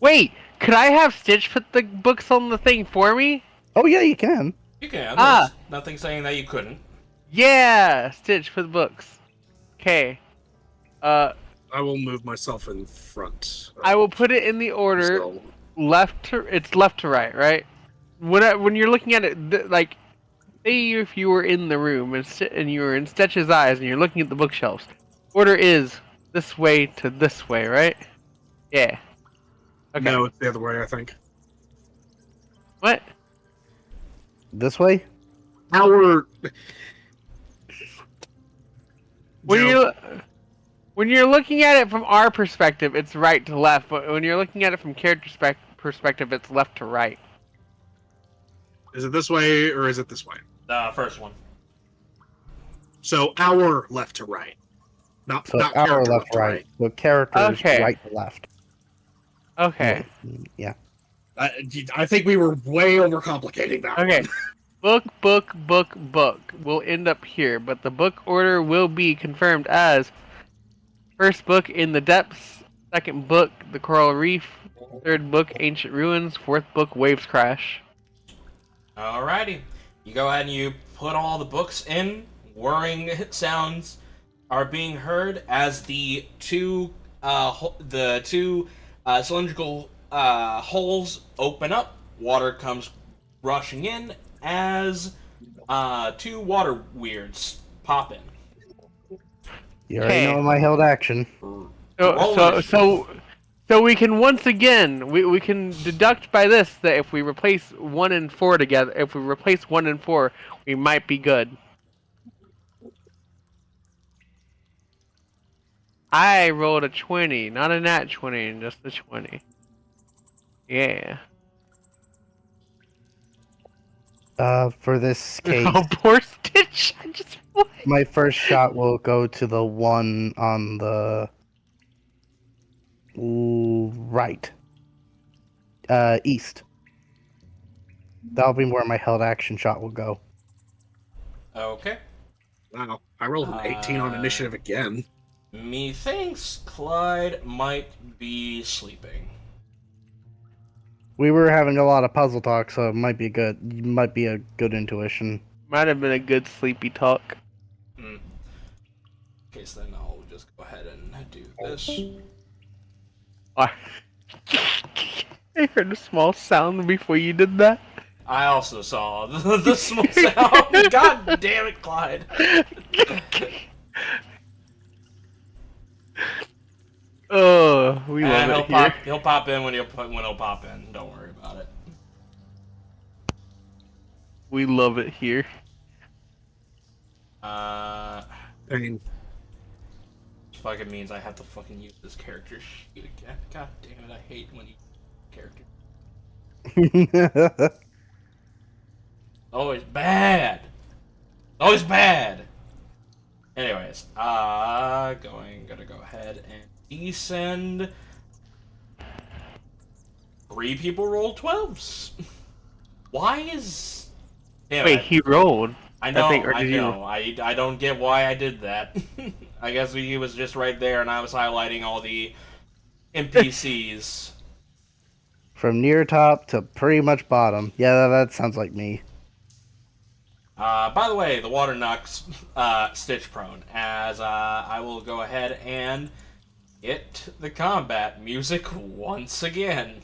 Speaker 2: Wait, could I have Stitch put the books on the thing for me?
Speaker 4: Oh yeah, you can.
Speaker 1: You can. There's nothing saying that you couldn't.
Speaker 2: Yeah, Stitch put the books. Okay.
Speaker 3: I will move myself in front.
Speaker 2: I will put it in the order it's left to right, right? When you're looking at it, like, say if you were in the room and you were in Stitch's eyes and you're looking at the bookshelves, order is this way to this way, right? Yeah. Okay.
Speaker 3: No, it's the other way, I think.
Speaker 2: What?
Speaker 4: This way?
Speaker 2: When you're looking at it from our perspective, it's right to left, but when you're looking at it from character perspective, it's left to right.
Speaker 3: Is it this way or is it this way?
Speaker 1: The first one.
Speaker 3: So our left to right. Not
Speaker 4: our left to right. So characters right to left.
Speaker 2: Okay.
Speaker 4: Yeah.
Speaker 3: I think we were way overcomplicating that.
Speaker 2: Okay. Book will end up here, but the book order will be confirmed as first book In the Depths, second book The Coral Reef, third book Ancient Ruins, fourth book Waves Crash.
Speaker 1: Alrighty. You go ahead and you put all the books in. Whirring sounds are being heard as the two cylindrical holes open up. Water comes rushing in as two water weirds pop in.
Speaker 4: You already know my held action.
Speaker 2: So we can once again we can deduct by this that if we replace 1 and 4 together, if we replace 1 and 4, we might be good. I rolled a 20, not a nat 20, just a 20. Yeah.
Speaker 4: For this case,
Speaker 2: Oh, poor Stitch. I just
Speaker 4: my first shot will go to the one on the right, east. That'll be where my held action shot will go.
Speaker 1: Okay.
Speaker 3: Wow, I rolled an 18 on initiative again.
Speaker 1: Methinks Clyde might be sleeping.
Speaker 4: We were having a lot of puzzle talk, so it might be a good intuition.
Speaker 2: might have been a good sleepy talk.
Speaker 1: Okay, so then I'll just go ahead and do this.
Speaker 2: I heard a small sound before you did that.
Speaker 1: I also saw the small sound. God damn it, Clyde.
Speaker 2: Oh, we love it here.
Speaker 1: He'll pop in when he'll pop in. Don't worry about it.
Speaker 2: We love it here.
Speaker 3: Pain.
Speaker 1: Fucking means I have to fucking use this character sheet again. God damn it, I hate when you character. Always bad. Always bad. Anyways, gonna go ahead and descend. 3 people roll 12s. Why is? Damn,
Speaker 2: Wait, he rolled.
Speaker 1: I know.
Speaker 2: You...
Speaker 1: I don't get why I did that. I guess he was just right there, and I was highlighting all the NPCs.
Speaker 4: From near top to pretty much bottom. Yeah, that sounds like me.
Speaker 1: By the way, the water knocks Stitch prone, as I will go ahead and hit the combat music once again.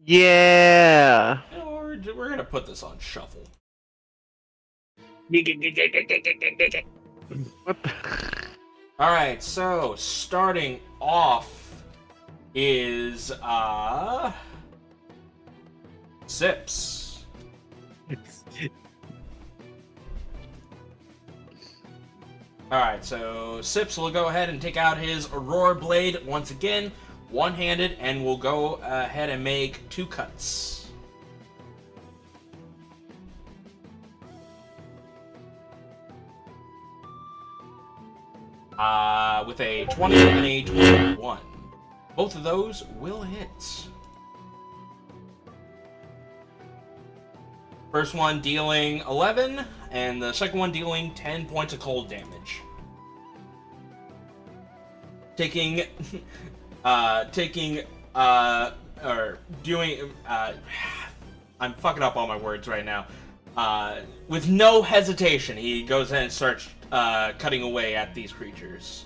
Speaker 2: Yeah.
Speaker 1: We're gonna put this on shuffle.
Speaker 2: What the?
Speaker 1: Alright, so starting off is Sips. Alright, so Sips will go ahead and take out his Aurora Blade once again, one-handed, and will go ahead and make 2 cuts. With a 20 and a 21. Both of those will hit. First one dealing 11, and the second one dealing 10 points of cold damage. Taking, I'm fucking up all my words right now. With no hesitation, he goes in and starts cutting away at these creatures.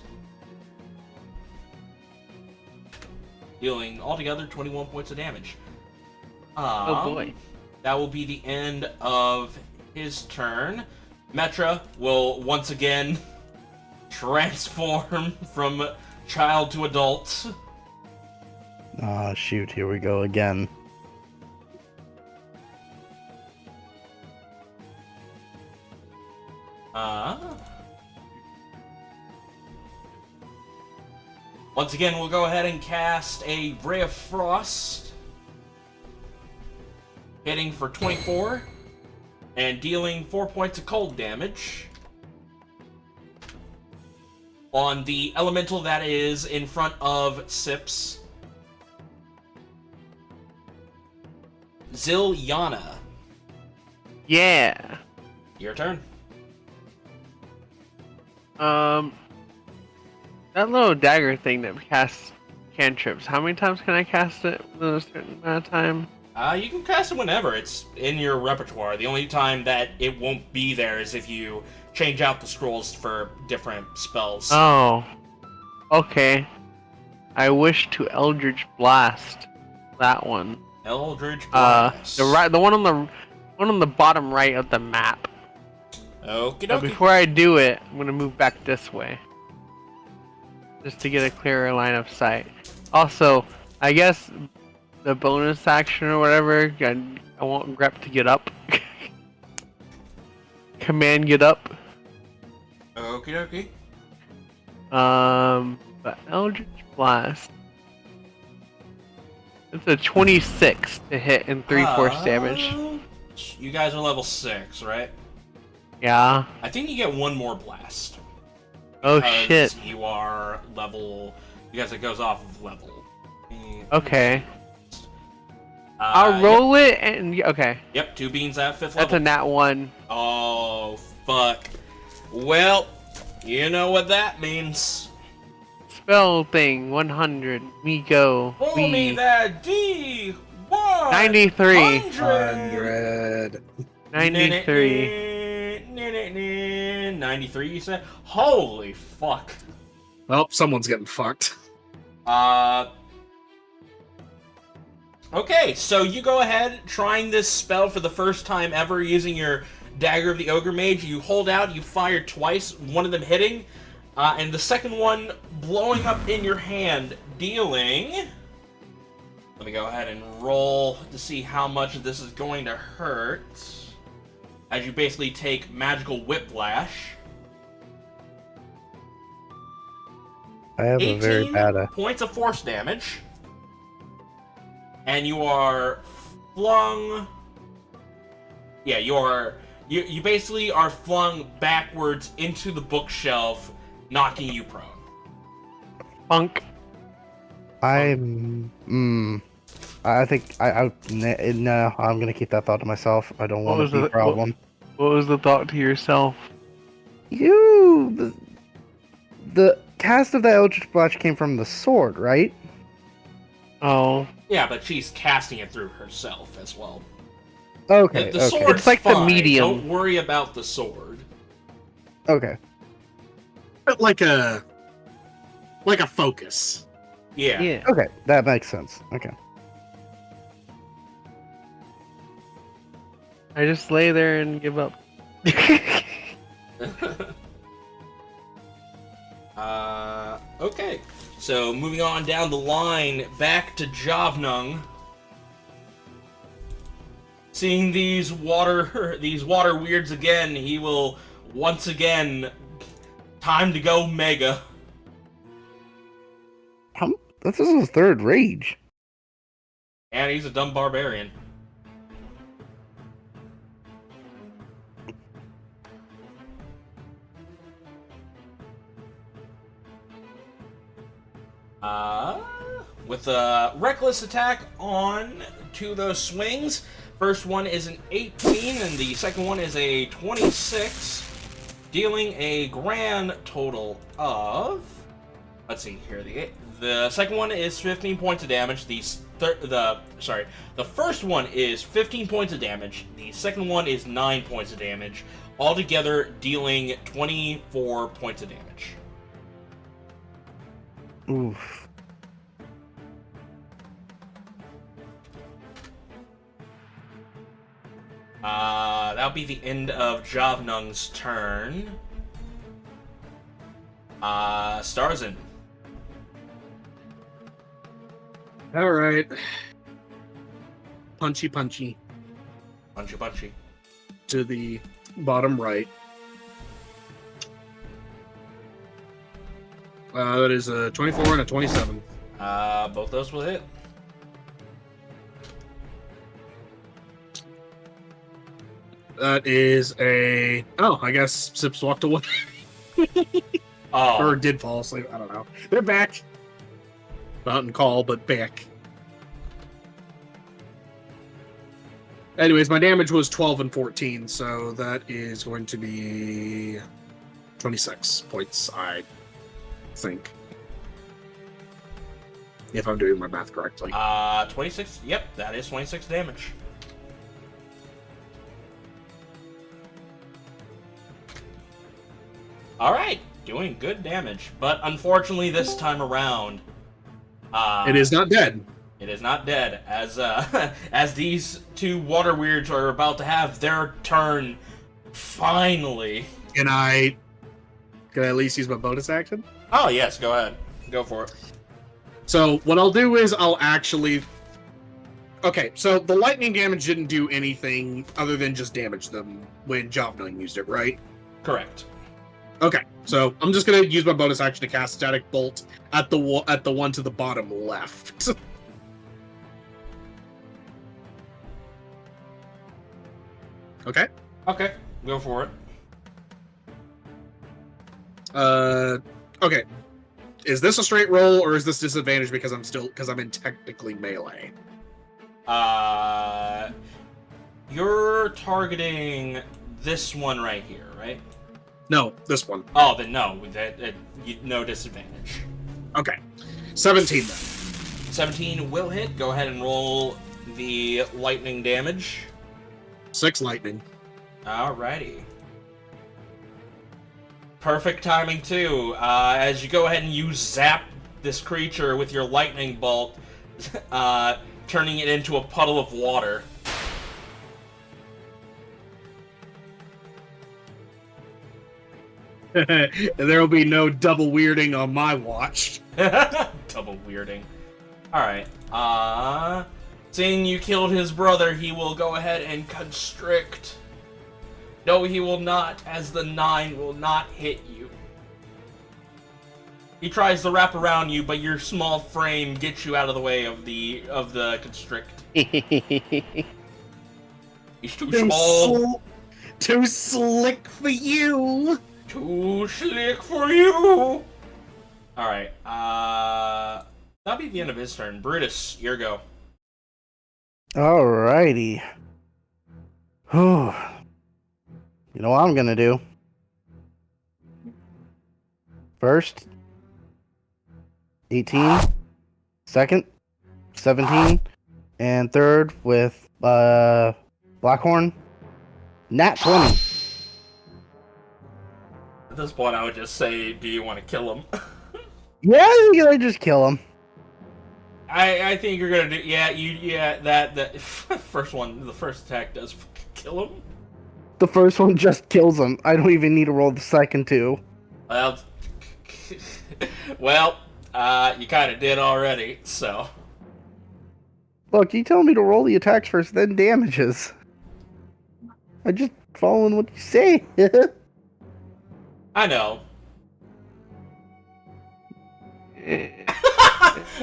Speaker 1: Dealing altogether 21 points of damage.
Speaker 2: Oh boy.
Speaker 1: That will be the end of his turn. Metra will once again transform from child to adult.
Speaker 4: Ah, shoot, here we go again.
Speaker 1: Once again, we'll go ahead and cast a Ray of Frost. Hitting for 24. And dealing 4 points of cold damage. On the elemental that is in front of Sips. Zilyana.
Speaker 2: Yeah.
Speaker 1: Your turn.
Speaker 2: That little dagger thing that casts cantrips, how many times can I cast it within a certain amount of time?
Speaker 1: You can cast it whenever. It's in your repertoire. The only time that it won't be there is if you change out the scrolls for different spells.
Speaker 2: Oh. Okay. I wish to Eldritch Blast that one.
Speaker 1: Eldritch Blast.
Speaker 2: The one on One on the bottom right of the map.
Speaker 1: Okie
Speaker 2: But
Speaker 1: dokie.
Speaker 2: before I do it, I'm gonna move back this way. Just to get a clearer line of sight. Also, I guess the bonus action or whatever, I want Grep to get up. Command get up.
Speaker 1: Okie dokie.
Speaker 2: But Eldritch Blast. It's a 26 to hit and 3 force damage.
Speaker 1: You guys are level 6, right?
Speaker 2: Yeah.
Speaker 1: I think you get one more blast.
Speaker 2: Oh
Speaker 1: because
Speaker 2: shit.
Speaker 1: You are level. Because it goes off of level.
Speaker 2: Okay. I'll roll it and okay.
Speaker 1: Yep, 2 beans at 5th level.
Speaker 2: That's a nat 1.
Speaker 1: Oh, fuck. Well, you know what that means.
Speaker 2: Spell thing 100. We go.
Speaker 1: Roll me that D1.
Speaker 2: 93.
Speaker 3: 100.
Speaker 2: 93.
Speaker 1: 93, you said? Holy fuck.
Speaker 3: Well, someone's getting fucked.
Speaker 1: Okay, so you go ahead, trying this spell for the first time ever using your Dagger of the Ogre Mage. You hold out, you fire twice, one of them hitting, and the second one blowing up in your hand, dealing... Let me go ahead and roll to see how much this is going to hurt. As you basically take magical whiplash.
Speaker 4: I have a very
Speaker 1: 18
Speaker 4: bad.
Speaker 1: points of force damage. And you are flung... Yeah, you basically are flung backwards into the bookshelf, knocking you prone.
Speaker 2: Funk.
Speaker 4: I think no. I'm gonna keep that thought to myself. I don't want to be a problem.
Speaker 2: What was the thought to yourself?
Speaker 4: The cast of the Eldritch Blast came from the sword, right?
Speaker 2: Oh.
Speaker 1: Yeah, but she's casting it through herself as well.
Speaker 4: Okay.
Speaker 1: The
Speaker 4: okay.
Speaker 1: sword's
Speaker 2: It's like the
Speaker 1: fine.
Speaker 2: medium.
Speaker 1: Don't worry about the sword.
Speaker 4: Okay.
Speaker 3: But like a focus.
Speaker 1: Yeah.
Speaker 2: Yeah.
Speaker 4: Okay. That makes sense. Okay.
Speaker 2: I just lay there and give up.
Speaker 1: Okay. So moving on down the line, back to Javnung. Seeing these water weirds again, he will once again time to go mega.
Speaker 4: This is his third rage.
Speaker 1: And he's a dumb barbarian. With a reckless attack on 2 of those swings. First one is an 18, and the second one is a 26, dealing a grand total of... Let's see here. The second one is 15 points of damage. The first one is 15 points of damage. The second one is 9 points of damage. Altogether, dealing 24 points of damage.
Speaker 4: Oof.
Speaker 1: That'll be the end of Javnung's turn. Starzin.
Speaker 3: Alright. Punchy punchy.
Speaker 1: Punchy punchy.
Speaker 3: To the bottom right. That is a 24 and a 27.
Speaker 1: Both those will hit.
Speaker 3: That is a... Oh, I guess Sips walked away.
Speaker 1: Oh.
Speaker 3: Or did fall asleep. I don't know. They're back. Not in call, but back. Anyways, my damage was 12 and 14, so that is going to be 26 points, I think. If I'm doing my math correctly.
Speaker 1: 26. Yep, that is 26 damage. Alright, doing good damage. But unfortunately, this time around...
Speaker 3: it is not dead.
Speaker 1: It is not dead, as as these two water weirds are about to have their turn. Finally.
Speaker 3: Can I at least use my bonus action?
Speaker 1: Oh yes, go ahead. Go for it.
Speaker 3: So what I'll do is I'll actually. Okay, so the lightning damage didn't do anything other than just damage them when Javelin used it, right?
Speaker 1: Correct.
Speaker 3: Okay, so I'm just gonna use my bonus action to cast Static Bolt at the one to the bottom left. Okay.
Speaker 1: Okay, go for it.
Speaker 3: Okay. Is this a straight roll or is this disadvantage because I'm in technically melee?
Speaker 1: You're targeting this one right here, right?
Speaker 3: No, this one.
Speaker 1: Oh, then no. No disadvantage.
Speaker 3: Okay. 17 then.
Speaker 1: 17 will hit. Go ahead and roll the lightning damage.
Speaker 3: 6 lightning.
Speaker 1: Alrighty. Perfect timing, too. As you go ahead and you zap this creature with your lightning bolt, turning it into a puddle of water.
Speaker 3: There will be no double weirding on my watch.
Speaker 1: Double weirding. Alright. Seeing you killed his brother, he will go ahead and constrict. No, he will not, as the 9 will not hit you. He tries to wrap around you, but your small frame gets you out of the way of the constrict. He's too small.
Speaker 3: Too slick for you.
Speaker 1: Too slick for you. Alright, that'll be the end of his turn. Brutus, your go.
Speaker 4: Alrighty. Whew. You know what I'm gonna do? First, 18. Second, 17. And third with Blackhorn. Nat 20.
Speaker 1: At this point, I would just say, do you want to kill him?
Speaker 4: Yeah, you're gonna just kill him.
Speaker 1: I think you're gonna do, that first one, the first attack does kill him.
Speaker 4: The first one just kills him. I don't even need to roll the second two.
Speaker 1: Well, you kind of did already, so.
Speaker 4: Look, you tell me to roll the attacks first, then damages. I just following what you say.
Speaker 1: I know.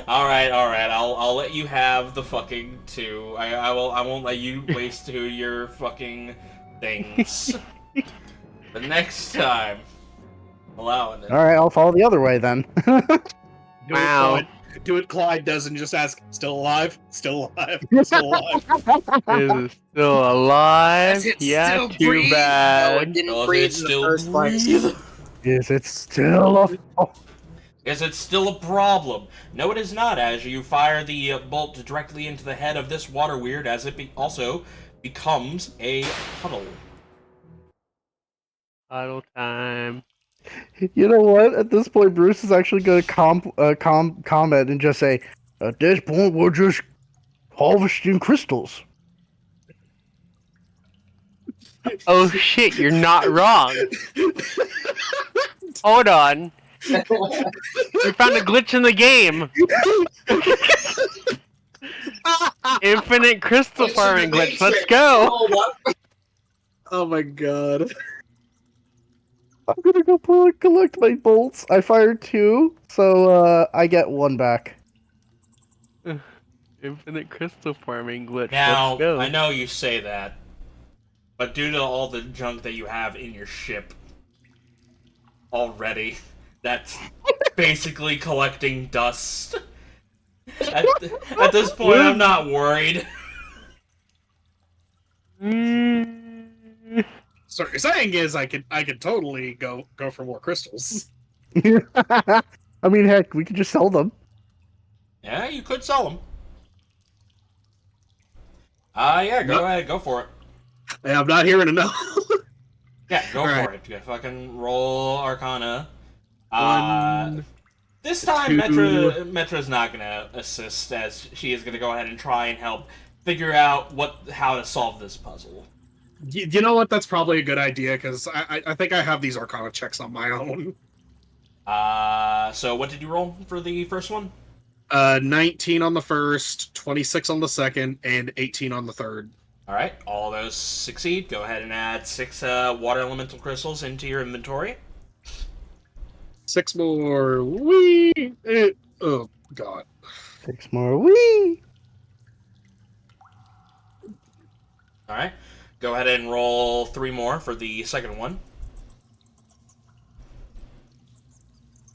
Speaker 1: all right. I'll let you have the fucking 2. I won't let you waste 2 your fucking things. The next time, allowing it.
Speaker 4: All right, I'll follow the other way then.
Speaker 2: Wow.
Speaker 3: Do what Clyde does and just ask, still alive? Still alive? Still alive?
Speaker 2: Is it still alive?
Speaker 5: Does it
Speaker 2: Yeah,
Speaker 5: still
Speaker 2: too
Speaker 5: breathe? No,
Speaker 2: bad.
Speaker 5: it didn't
Speaker 1: Does
Speaker 5: breathe
Speaker 1: it
Speaker 5: in the
Speaker 1: still
Speaker 5: first place.
Speaker 1: breathe?
Speaker 4: Is it still a... Oh,
Speaker 1: Is it still a problem? No, it is not, as you fire the bolt directly into the head of this water weird, as it also becomes a puddle.
Speaker 2: Idle time.
Speaker 4: you know what? At this point, Bruce is actually going to comment and just say, at this point, we're just harvesting crystals.
Speaker 2: Oh shit, you're not wrong. Hold on. We found a glitch in the game. Infinite crystal farming glitch. Let's go.
Speaker 3: Oh my god.
Speaker 4: I'm going to go collect my bolts. I fired 2, so I get 1 back.
Speaker 2: Infinite crystal farming glitch.
Speaker 1: Now,
Speaker 2: Let's go.
Speaker 1: I know you say that, but due to all the junk that you have in your ship already, that's basically collecting dust. At this point, I'm not worried.
Speaker 3: So what you're saying is I could totally go for more crystals.
Speaker 4: I mean, heck, we could just sell them.
Speaker 1: Yeah, you could sell them. Yeah, go ahead, go for it.
Speaker 3: Yeah, I'm not hearing enough.
Speaker 1: Yeah, go
Speaker 3: All
Speaker 1: for
Speaker 3: right.
Speaker 1: it. You fucking roll Arcana.
Speaker 3: 1,
Speaker 1: This time, Metra's not going to assist, as she is going to go ahead and try and help figure out how to solve this puzzle.
Speaker 3: You know what? That's probably a good idea, because I think I have these Arcana checks on my own.
Speaker 1: So what did you roll for the first one?
Speaker 3: 19 on the first, 26 on the second, and 18 on the third.
Speaker 1: All right, all those succeed. Go ahead and add 6 water elemental crystals into your inventory.
Speaker 3: 6 more. Wee! Oh, God.
Speaker 4: 6 more. Wee!
Speaker 1: All right, go ahead and roll 3 more for the second one.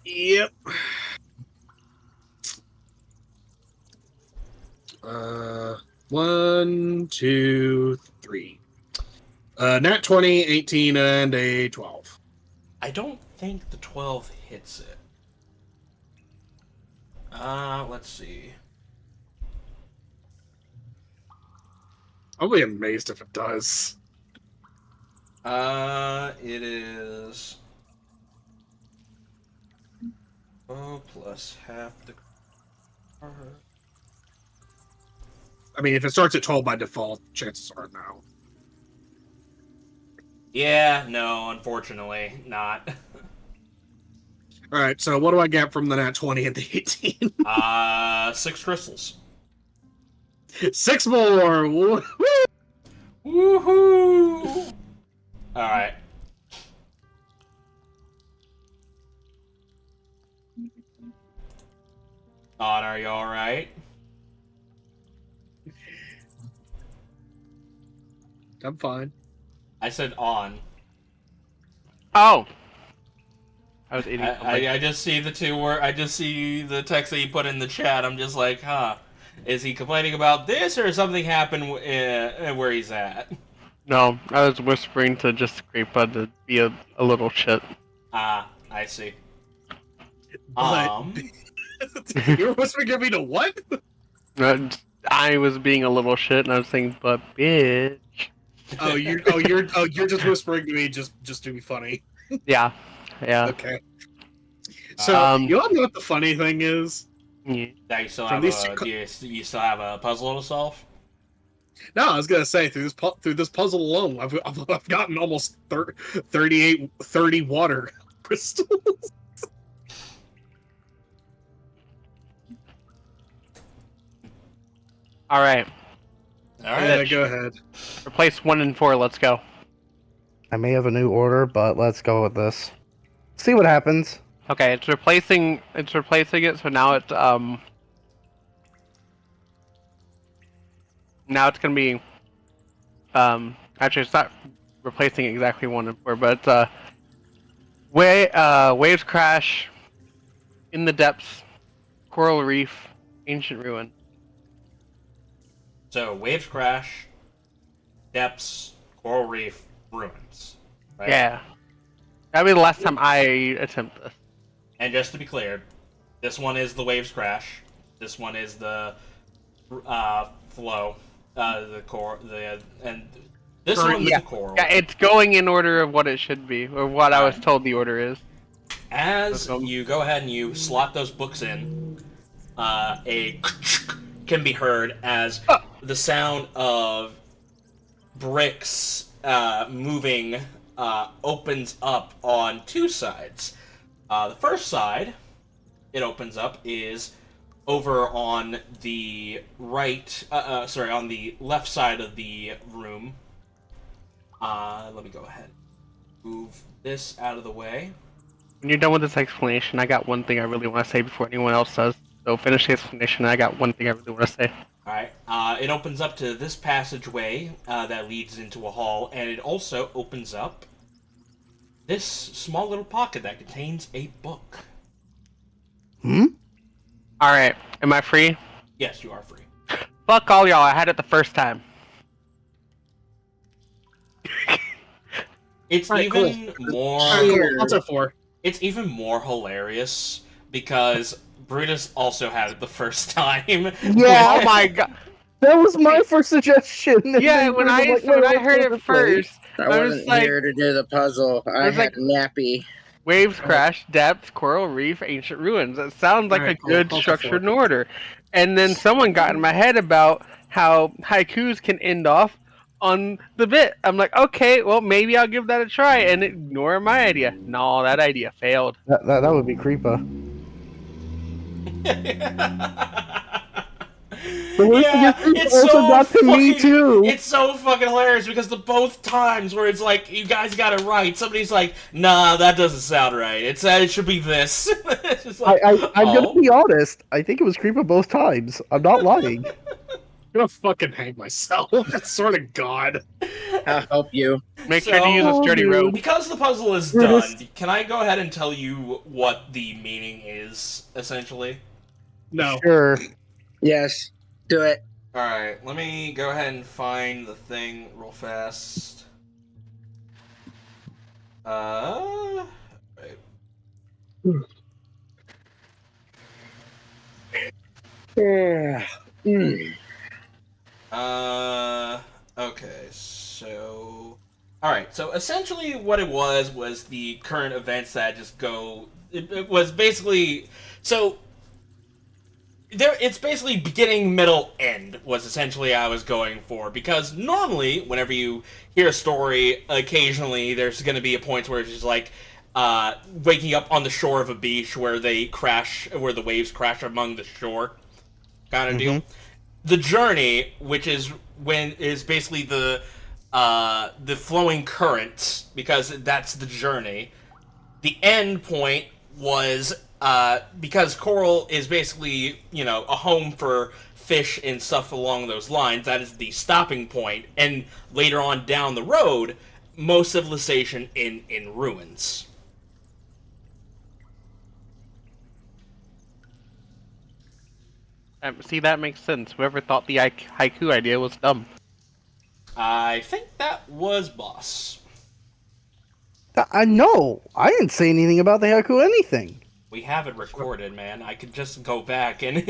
Speaker 3: Yep. 1, 2, 3. Nat 20, 18, and a 12.
Speaker 1: I don't think the 12 hits it. Let's see.
Speaker 3: I'll be amazed if it does.
Speaker 1: It is... Oh, plus half the...
Speaker 3: I mean, if it starts at 12 by default, chances are no.
Speaker 1: Yeah, no, unfortunately, not.
Speaker 3: Alright, so what do I get from the nat 20 and the 18?
Speaker 1: 6 crystals.
Speaker 3: 6 more! Woo!
Speaker 1: Woohoo! Alright. On, are you alright?
Speaker 3: I'm fine.
Speaker 1: I said on.
Speaker 2: Oh. I was eating.
Speaker 1: I just see I just see the text that you put in the chat. I'm just like, huh. Is he complaining about this, or something happened where he's at?
Speaker 2: No, I was whispering to just Creepah to be a little shit.
Speaker 1: Ah, I see.
Speaker 3: You're whispering at me to what?
Speaker 2: I was being a little shit, and I was saying, "But bitch."
Speaker 3: You're just whispering to me just to be funny.
Speaker 2: Yeah.
Speaker 3: Okay. So you know what the funny thing is?
Speaker 2: Yeah.
Speaker 1: Now you still have do you still have a puzzle to solve?
Speaker 3: No, I was gonna say through this puzzle alone, I've gotten almost 30 water crystals.
Speaker 2: All right.
Speaker 1: All right.
Speaker 3: Yeah, go ahead.
Speaker 2: Replace 1 and 4. Let's go.
Speaker 4: I may have a new order, but let's go with this. See what happens.
Speaker 2: Okay, it's replacing it, so now it's gonna be actually it's not replacing exactly 1 and 4, but waves crash, in the depths, coral reef, ancient ruin.
Speaker 1: So waves crash, depths, coral reef, ruins. Right?
Speaker 2: Yeah. That'll be the last time I attempt this.
Speaker 1: And just to be clear, this one is the waves crash. This one is the flow, the core, and this one's the coral.
Speaker 2: Yeah, it's going in order of what it should be, or what I was told the order is.
Speaker 1: As you go ahead and you slot those books in, a can be heard as the sound of bricks moving opens up on 2 sides. The first side it opens up is over on the right, on the left side of the room. Let me go ahead and move this out of the way.
Speaker 2: When you're done with this explanation, I got one thing I really want to say before anyone else does. So finish the explanation, I got one thing I really want to say.
Speaker 1: Alright, it opens up to this passageway that leads into a hall, and it also opens up this small little pocket that contains a book.
Speaker 2: Alright, am I free?
Speaker 1: Yes, you are free.
Speaker 2: Fuck all y'all, I had it the first time.
Speaker 1: It's
Speaker 3: Alright,
Speaker 1: even more...
Speaker 3: What's it for?
Speaker 1: It's even more hilarious because Brutus also had it the first time.
Speaker 4: Yeah.
Speaker 2: Oh my god.
Speaker 4: That was my first suggestion. and
Speaker 2: Yeah,
Speaker 4: then
Speaker 2: when
Speaker 4: we were
Speaker 2: I
Speaker 4: like,
Speaker 2: when I
Speaker 4: "Wait,
Speaker 2: heard
Speaker 4: wait,
Speaker 2: it
Speaker 4: wait."
Speaker 2: first,
Speaker 5: I
Speaker 2: I was
Speaker 5: wasn't
Speaker 2: like,
Speaker 5: here to do the puzzle. I
Speaker 2: was
Speaker 5: had nappy.
Speaker 2: Waves crash, depths, coral reef, ancient ruins. That sounds like
Speaker 3: Alright,
Speaker 2: a good
Speaker 3: I'll
Speaker 2: structured
Speaker 3: afford
Speaker 2: order. And then someone got in my head about how haikus can end off on the bit. I'm like, okay, well maybe I'll give that a try and ignore my idea. No, that idea failed.
Speaker 4: That would be Creepah.
Speaker 1: Yeah, it's
Speaker 4: also
Speaker 1: so
Speaker 4: got to me
Speaker 1: fucking,
Speaker 4: too.
Speaker 1: it's so fucking hilarious because the both times where it's like you guys got it right, somebody's like, "Nah, that doesn't sound right. It should be this." It's just like,
Speaker 4: I'm gonna
Speaker 1: oh.
Speaker 4: be honest. I think it was Creepah both times. I'm not lying.
Speaker 3: I'm gonna fucking hang myself. I swear to God.
Speaker 5: I'll help you.
Speaker 2: Make sure to use a sturdy rope.
Speaker 1: Because the puzzle is
Speaker 4: Brutus.
Speaker 1: done, can I go ahead and tell you what the meaning is, essentially?
Speaker 3: No.
Speaker 4: Sure.
Speaker 5: Yes, do it.
Speaker 1: Alright, let me go ahead and find the thing real fast. Right.
Speaker 5: Yeah. Mm.
Speaker 1: Okay, so... Alright, so essentially what it was the current events that just go... It was basically... So... It's basically beginning, middle, end was essentially I was going for, because normally, whenever you hear a story, occasionally there's going to be a point where it's just like, waking up on the shore of a beach where the waves crash among the shore, kind of deal. The journey, which is basically the flowing current, because that's the journey. The end point was, because coral is basically, a home for fish and stuff along those lines, that is the stopping point, and later on down the road, most civilization in ruins.
Speaker 2: See, that makes sense. Whoever thought the haiku idea was dumb.
Speaker 1: I think that was Boss.
Speaker 4: I know. I didn't say anything about the haiku anything.
Speaker 1: We have it recorded, man. I could just go back and...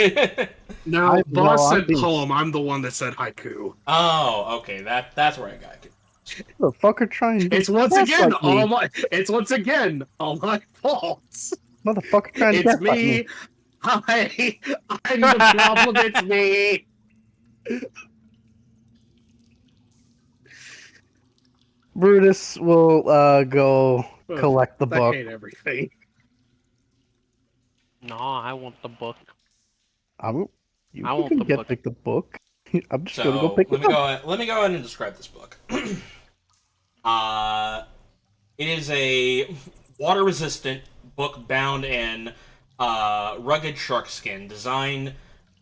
Speaker 3: No, Boss
Speaker 4: I'm
Speaker 3: said
Speaker 4: being-
Speaker 3: poem. I'm the one that said haiku.
Speaker 1: Oh, okay. That's where I got it.
Speaker 4: What the fuck are trying to
Speaker 3: It's once
Speaker 4: gaslight
Speaker 3: again
Speaker 4: me?
Speaker 3: all my fault.
Speaker 4: Motherfucker trying to
Speaker 3: It's
Speaker 4: gaslight
Speaker 3: me. I'm the problem. It's me.
Speaker 4: Brutus will go collect the
Speaker 3: I
Speaker 4: book.
Speaker 3: hate everything.
Speaker 2: No, I want the book.
Speaker 4: You
Speaker 2: I want
Speaker 4: can
Speaker 2: the
Speaker 4: get
Speaker 2: book.
Speaker 4: Pick the book. I'm just
Speaker 1: So
Speaker 4: gonna go pick
Speaker 1: let
Speaker 4: it
Speaker 1: me
Speaker 4: up.
Speaker 1: let me go ahead and describe this book. It is a water-resistant book bound in rugged shark skin, designed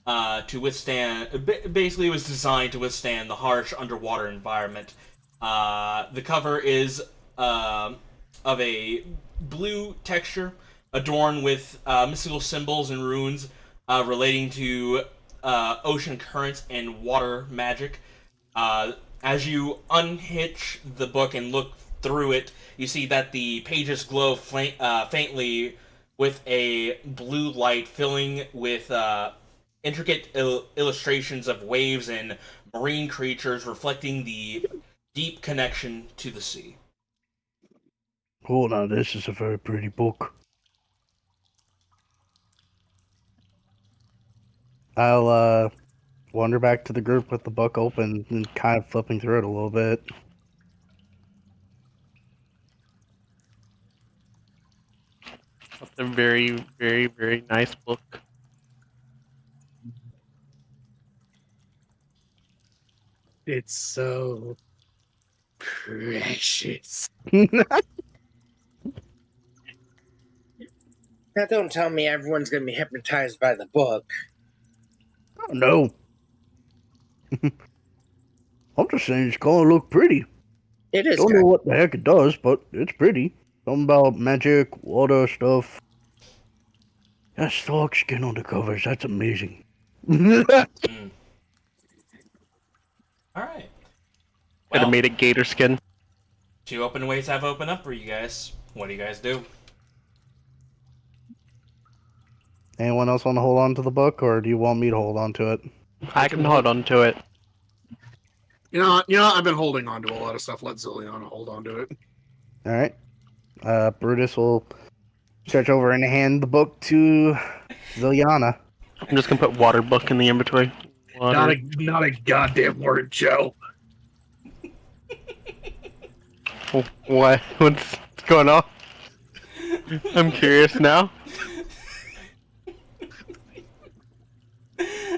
Speaker 1: to withstand. Basically, it was designed to withstand the harsh underwater environment. The cover is of a blue texture, adorned with mystical symbols and runes relating to ocean currents and water magic. As you unhitch the book and look through it, you see that the pages glow faintly with a blue light, filling with intricate illustrations of waves and marine creatures, reflecting the deep connection to the sea.
Speaker 4: Oh, now this is a very pretty book. I'll wander back to the group with the book open and kind of flipping through it a little bit.
Speaker 2: It's a very, very, very nice book.
Speaker 3: It's so precious.
Speaker 5: Now, don't tell me everyone's gonna be hypnotized by the book.
Speaker 4: Oh, no. I'm just saying it's gonna look pretty.
Speaker 5: It is
Speaker 4: Don't
Speaker 5: good.
Speaker 4: know what the heck it does, but it's pretty. Something about magic, water stuff. That stork skin on the covers, that's amazing.
Speaker 1: Mm. Alright.
Speaker 2: Could have made a gator skin.
Speaker 1: 2 open ways have opened up for you guys. What do you guys do?
Speaker 4: Anyone else want to hold on to the book, or do you want me to hold on to it?
Speaker 2: I can hold on to it.
Speaker 3: You know, I've been holding on to a lot of stuff. Let Zilyana hold on to it.
Speaker 4: Alright. Brutus will Stretch over and hand the book to Zilyana.
Speaker 2: I'm just gonna put water book in the inventory. Water.
Speaker 3: Not a goddamn word, Joe.
Speaker 2: What? What's going on? I'm curious now.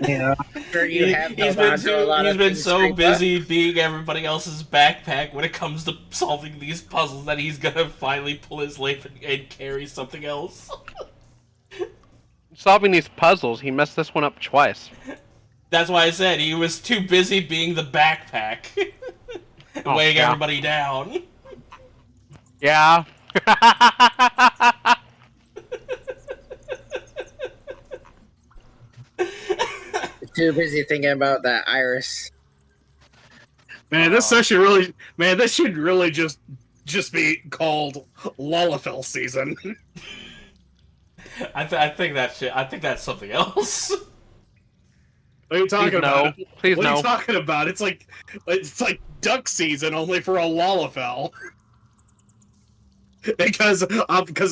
Speaker 4: Yeah.
Speaker 5: Sure you have
Speaker 1: He's been so busy being everybody else's backpack when it comes to solving these puzzles that he's gonna finally pull his life and carry something else.
Speaker 2: Solving these puzzles, he messed this one up twice.
Speaker 1: That's why I said he was too busy being the backpack.
Speaker 2: Oh,
Speaker 1: weighing
Speaker 2: yeah.
Speaker 1: everybody down.
Speaker 2: Yeah.
Speaker 5: Too busy thinking about that iris.
Speaker 3: Man, this session really, this should really just be called Lalafell season.
Speaker 1: I think that's something else.
Speaker 3: What are you talking
Speaker 2: Please
Speaker 3: about?
Speaker 2: no. Please
Speaker 3: What are
Speaker 2: no.
Speaker 3: you talking about? It's like duck season only for a Lalafell. because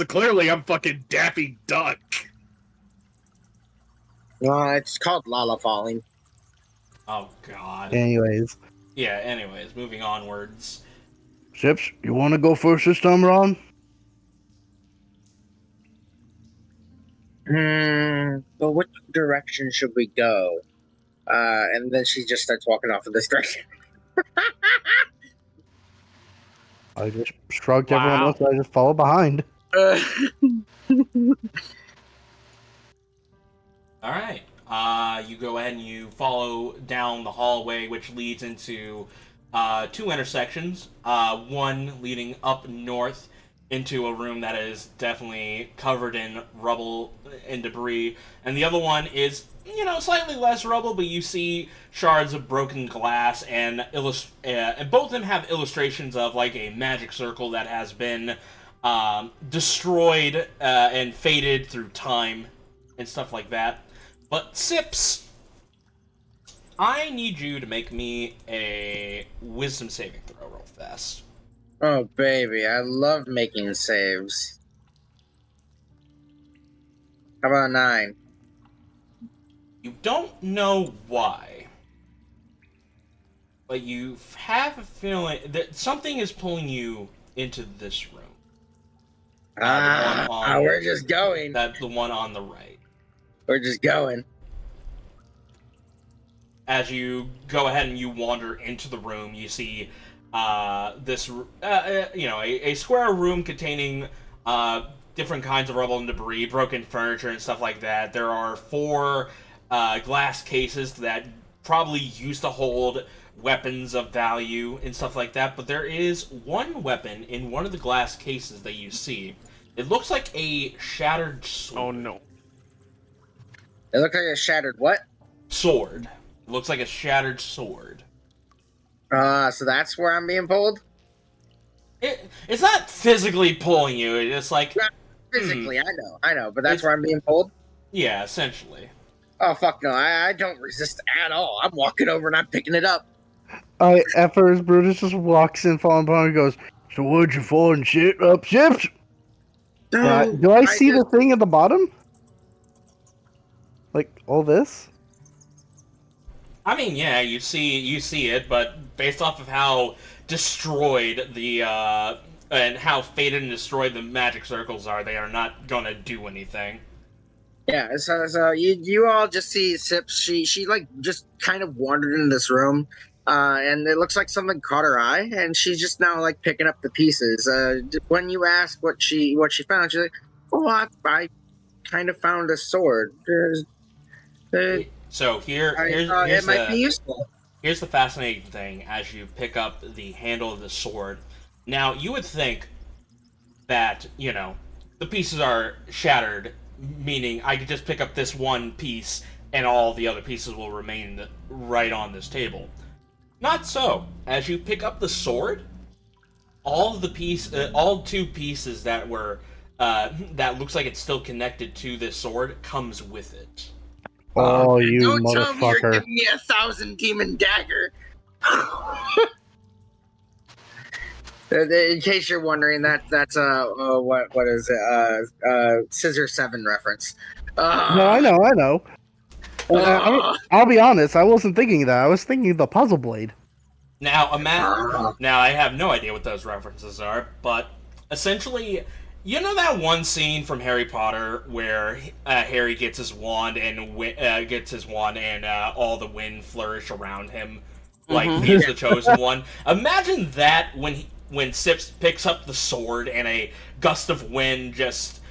Speaker 3: clearly I'm fucking Daffy Duck.
Speaker 5: Well, it's called Lalafalling.
Speaker 1: Oh God.
Speaker 4: Anyways,
Speaker 1: Yeah. Anyways, moving onwards.
Speaker 4: Sips, you want to go first this time, Ron?
Speaker 5: But which direction should we go? And then she just starts walking off in this direction.
Speaker 4: I just shrugged
Speaker 2: Wow.
Speaker 4: everyone else. I just follow behind.
Speaker 1: All right. You go ahead and you follow down the hallway, which leads into two intersections. One leading up north into a room that is definitely covered in rubble and debris, and the other one is, slightly less rubble, but you see shards of broken glass, and and both of them have illustrations of like a magic circle that has been destroyed and faded through time and stuff like that. But Sips, I need you to make me a wisdom saving throw real fast.
Speaker 5: Oh, baby, I love making saves. How about 9?
Speaker 1: You don't know why, but you have a feeling that something is pulling you into this room.
Speaker 5: We're just going.
Speaker 1: That the one on the right.
Speaker 5: We're just going.
Speaker 1: As you go ahead and you wander into the room, you see this, a square room containing different kinds of rubble and debris, broken furniture, and stuff like that. There are 4 glass cases that probably used to hold weapons of value and stuff like that, but there is one weapon in one of the glass cases that you see. It looks like a shattered sword.
Speaker 2: Oh no.
Speaker 5: It looks like a shattered what?
Speaker 1: Sword. It looks like a shattered sword.
Speaker 5: So that's where I'm being pulled?
Speaker 1: It's not physically pulling you, it's like...
Speaker 5: Not physically, I know, but that's where I'm being pulled?
Speaker 1: Yeah, essentially.
Speaker 5: Oh, fuck no, I don't resist at all. I'm walking over and I'm picking it up.
Speaker 4: At first, Brutus just walks in, falling behind, and goes, "So what'd you find shit up, Sips?" Do I see the thing at the bottom? Like, all this?
Speaker 1: I mean, yeah, you see it, but based off of how destroyed the and how faded and destroyed the magic circles are, they are not gonna do anything.
Speaker 5: Yeah, so you all just see Sips. She like just kind of wandered into this room, and it looks like something caught her eye, and she's just now like picking up the pieces. When you ask what she found, she's like, "Oh, I kind of found a sword."
Speaker 1: So here's
Speaker 5: it might be useful.
Speaker 1: Here's the fascinating thing as you pick up the handle of the sword. Now, you would think that, the pieces are shattered, meaning I could just pick up this one piece and all the other pieces will remain right on this table. Not so. As you pick up the sword, all 2 pieces that were that looks like it's still connected to this sword comes with it.
Speaker 4: Oh, you
Speaker 5: Don't tell me you're
Speaker 4: motherfucker.
Speaker 5: giving me a 1,000 demon dagger. In case you're wondering, that's what is it? Scissor 7 reference.
Speaker 4: No, I know. I'll be honest. I wasn't thinking that. I was thinking the puzzle blade.
Speaker 1: Now, now I have no idea what those references are, but essentially, you know that one scene from Harry Potter where Harry gets his wand and all the wind flourish around him, like he's the chosen one. Imagine that when Sips picks up the sword and a gust of wind just,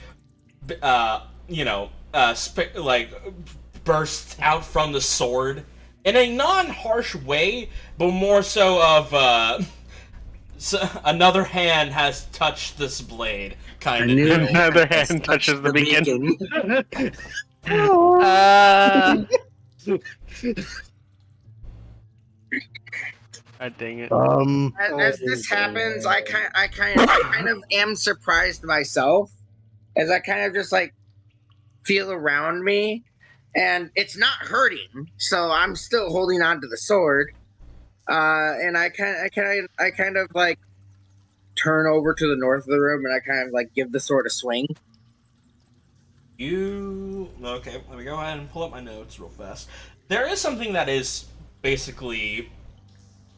Speaker 1: bursts out from the sword in a non-harsh way, but more so of another hand has touched this blade, kind of.
Speaker 2: Another hand touches the beacon. God dang it.
Speaker 5: As this happens, I kind of am surprised myself, as I kind of just like feel around me, and it's not hurting, so I'm still holding on to the sword. And I kind of like turn over to the north of the room, and I kind of like give the sword a swing.
Speaker 1: Okay, let me go ahead and pull up my notes real fast. There is something that is basically...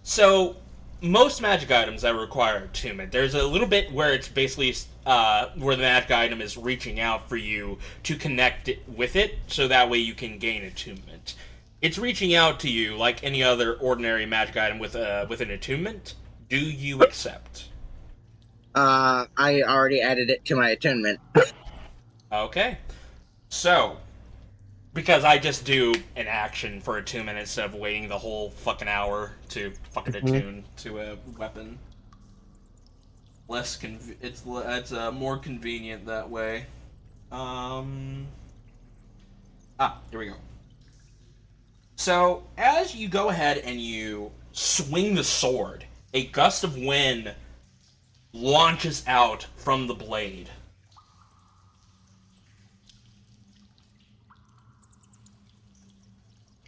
Speaker 1: So, most magic items that require attunement, there's a little bit where it's basically where the magic item is reaching out for you to connect it with it, so that way you can gain attunement. It's reaching out to you like any other ordinary magic item with an attunement. Do you accept?
Speaker 5: I already added it to my attunement.
Speaker 1: Okay. So, because I just do an action for attunement instead of waiting the whole fucking hour to fucking attune to a weapon. It's more convenient that way. Here we go. So, as you go ahead and you swing the sword, a gust of wind launches out from the blade.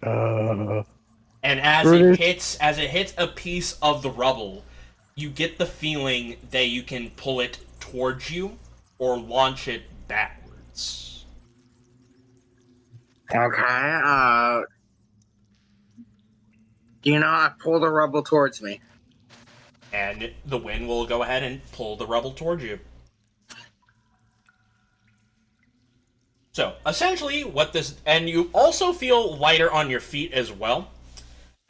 Speaker 1: And as
Speaker 4: Brutus.
Speaker 1: it hits a piece of the rubble, you get the feeling that you can pull it towards you or launch it backwards.
Speaker 5: Okay, I pull the rubble towards me.
Speaker 1: And the wind will go ahead and pull the rubble towards you. So, essentially, and you also feel lighter on your feet as well,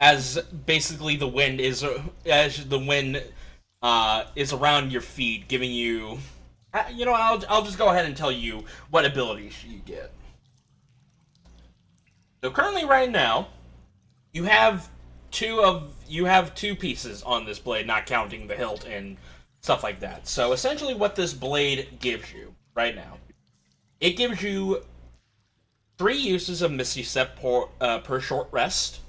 Speaker 1: as basically the wind is around your feet, giving you, I'll just go ahead and tell you what abilities you get. So currently, right now, you have two pieces on this blade, not counting the hilt and stuff like that. So essentially, what this blade gives you right now. It gives you 3 uses of Misty Step per short rest.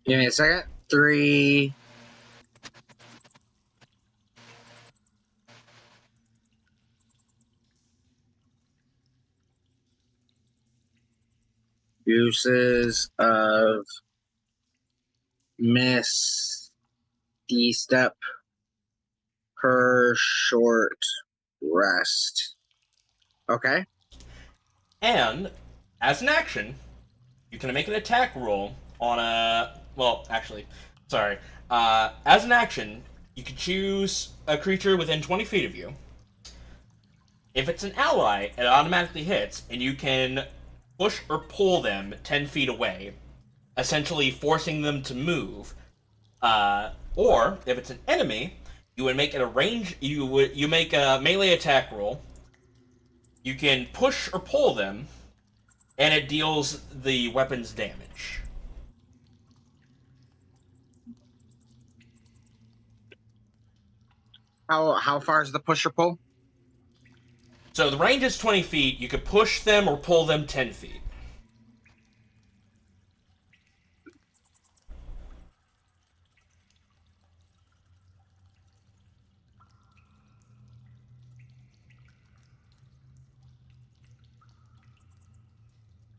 Speaker 5: Give me a second. 3. Uses of Misty Step per short rest. Okay.
Speaker 1: And, as an action, you can make an attack roll on a... Well, actually, sorry. As an action, you can choose a creature within 20 feet of you. If it's an ally, it automatically hits, and you can push or pull them 10 feet away, essentially forcing them to move. Or, if it's an enemy, you would make it a range... You make a melee attack roll. You can push or pull them, and it deals the weapon's damage.
Speaker 5: How far is the push or pull?
Speaker 1: So the range is 20 feet. You could push them or pull them 10 feet.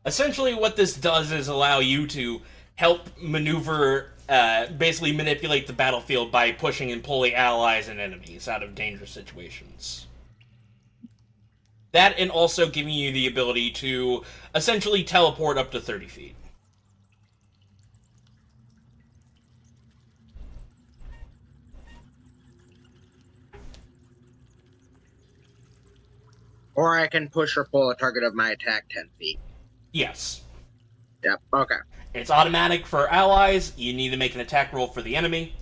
Speaker 1: Essentially, what this does is allow you to help maneuver basically manipulate the battlefield by pushing and pulling allies and enemies out of dangerous situations. That and also giving you the ability to essentially teleport up to 30 feet.
Speaker 5: Or I can push or pull a target of my attack 10 feet.
Speaker 1: Yes.
Speaker 5: Yep, okay.
Speaker 1: It's automatic for allies. You need to make an attack roll for the enemy,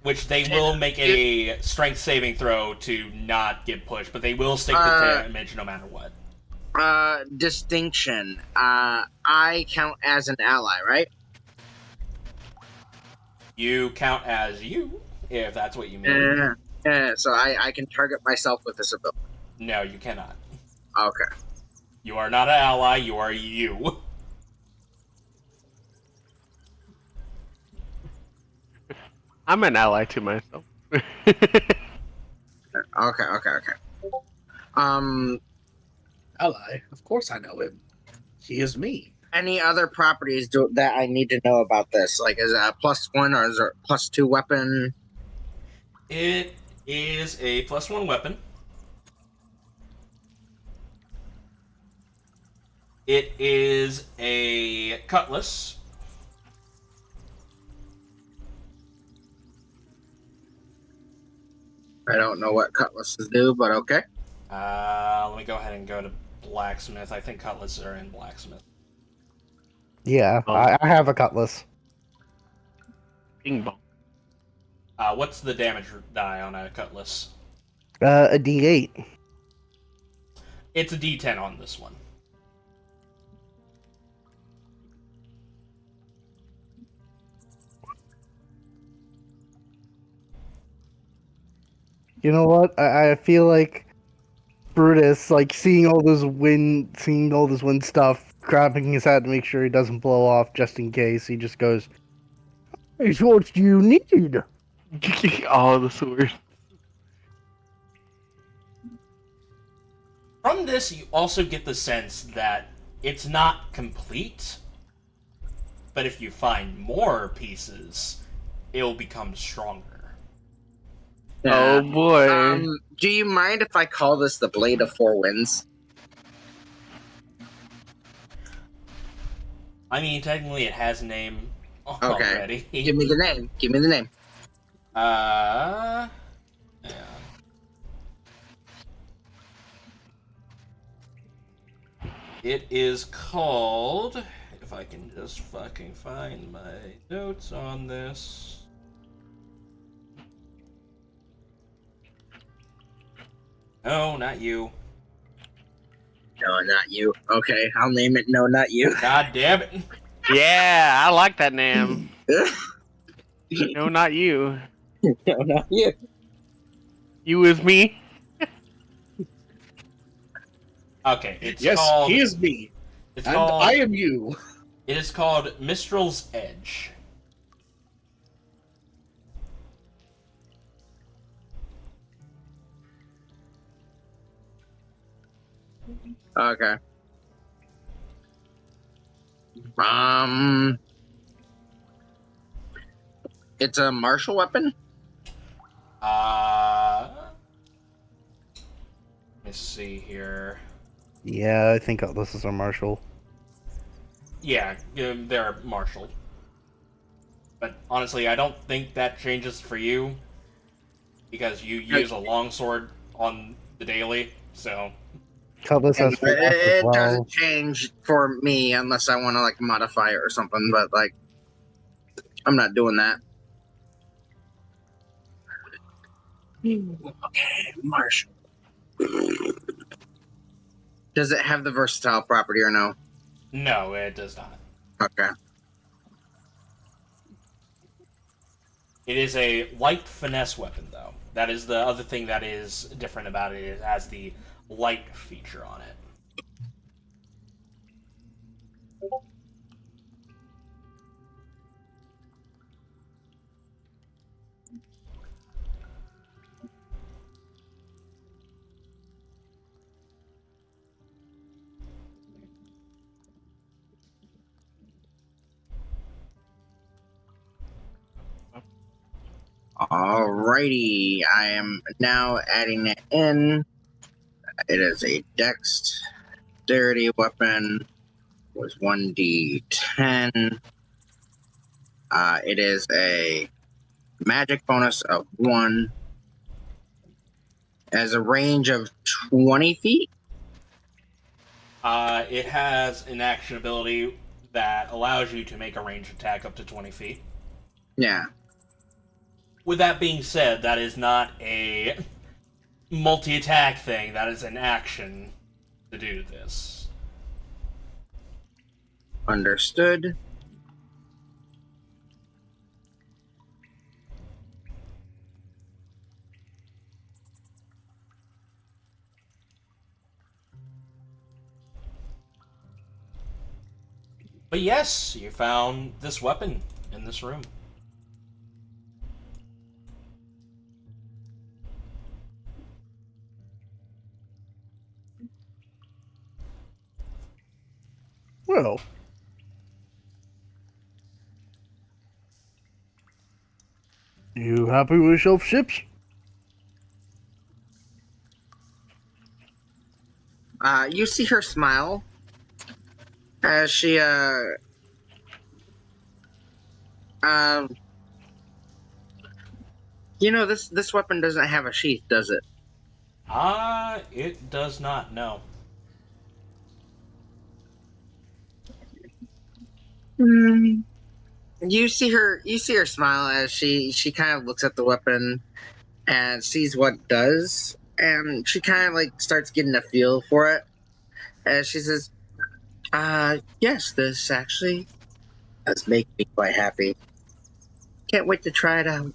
Speaker 1: which they will make a strength saving throw to not get pushed, but they will stick the damage no matter what.
Speaker 5: Distinction. I count as an ally, right?
Speaker 1: You count as you, if that's what you mean.
Speaker 5: So I can target myself with this ability.
Speaker 1: No, you cannot.
Speaker 5: Okay.
Speaker 1: You are not an ally, you are you.
Speaker 2: I'm an ally to myself.
Speaker 5: Okay.
Speaker 3: Ally, of course I know him. He is me.
Speaker 5: Any other properties that I need to know about this? Like, is it a +1 or is it a +2 weapon?
Speaker 1: It is a +1 weapon. It is a cutlass.
Speaker 5: I don't know what cutlasses do, but okay.
Speaker 1: Let me go ahead and go to blacksmith. I think cutlasses are in blacksmith.
Speaker 4: Yeah,
Speaker 2: Oh.
Speaker 4: I have a cutlass.
Speaker 2: Bing bong.
Speaker 1: What's the damage die on a cutlass?
Speaker 4: A D8.
Speaker 1: It's a D10 on this one.
Speaker 4: You know what? I feel like Brutus, like seeing all this wind stuff, grabbing his hat to make sure he doesn't blow off, just in case. He just goes, "It's what you need."
Speaker 2: Oh, the sword.
Speaker 1: From this, you also get the sense that it's not complete, but if you find more pieces, it'll become stronger.
Speaker 2: Oh boy.
Speaker 5: Do you mind if I call this the Blade of Four Winds?
Speaker 1: I mean, technically it has a name already.
Speaker 5: Give me the name. Give me the name.
Speaker 1: Yeah. It is called, if I can just fucking find my notes on this. No, not you.
Speaker 5: No, not you. Okay, I'll name it No, Not You.
Speaker 1: God damn it.
Speaker 2: Yeah, I like that name. No, not you.
Speaker 5: No, Not You.
Speaker 2: You is me.
Speaker 1: Okay, it's
Speaker 3: Yes,
Speaker 1: called...
Speaker 3: he is me.
Speaker 1: It's
Speaker 3: And
Speaker 1: called...
Speaker 3: I am you.
Speaker 1: It is called Mistral's Edge.
Speaker 5: Okay. It's a martial weapon?
Speaker 1: Let me see here.
Speaker 4: Yeah, I think cutlasses are martial.
Speaker 1: Yeah, they're martial. But honestly, I don't think that changes for you, because you use a longsword on the daily, so...
Speaker 4: Cutlass has finesse as
Speaker 5: It
Speaker 4: well.
Speaker 5: doesn't change for me unless I want to like modify it or something, but like I'm not doing that. Okay, martial. Does it have the versatile property or no?
Speaker 1: No, it does not.
Speaker 5: Okay.
Speaker 1: It is a light finesse weapon, though. That is the other thing that is different about it. It has the light feature on it.
Speaker 5: Alrighty, I am now adding it in. It is a dexterity weapon. Was 1d10. It is a magic bonus of 1. Has a range of 20 feet.
Speaker 1: It has an action ability that allows you to make a ranged attack up to 20 feet.
Speaker 5: Yeah.
Speaker 1: With that being said, that is not a multi-attack thing. That is an action to do this.
Speaker 5: Understood.
Speaker 1: But yes, you found this weapon in this room.
Speaker 4: Well, you happy with yourself, Sips?
Speaker 5: You see her smile as she you know, this weapon doesn't have a sheath, does it?
Speaker 1: It does not, no.
Speaker 5: You see her smile as she kind of looks at the weapon and sees what it does, and she kind of like starts getting a feel for it as she says, yes, this actually does make me quite happy. Can't wait to try it out.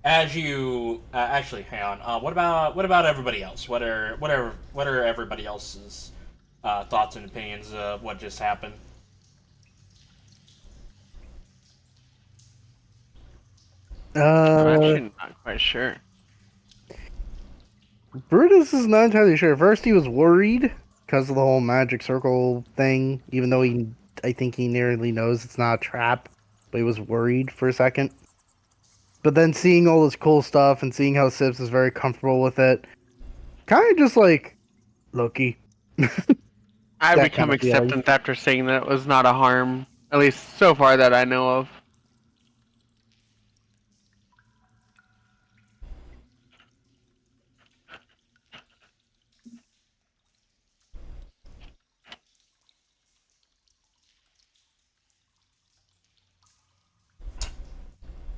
Speaker 1: As you actually, hang on. What about everybody else? What are everybody else's thoughts and opinions of what just happened?
Speaker 2: I'm actually not quite sure.
Speaker 4: Brutus is not entirely sure. At first, he was worried because of the whole magic circle thing, even though I think he nearly knows it's not a trap, but he was worried for a second. But then seeing all this cool stuff and seeing how Sips is very comfortable with it, kind of just like, Loki.
Speaker 2: I've
Speaker 4: That
Speaker 2: become
Speaker 4: kind of feeling.
Speaker 2: acceptant after saying that it was not a harm, at least so far that I know of.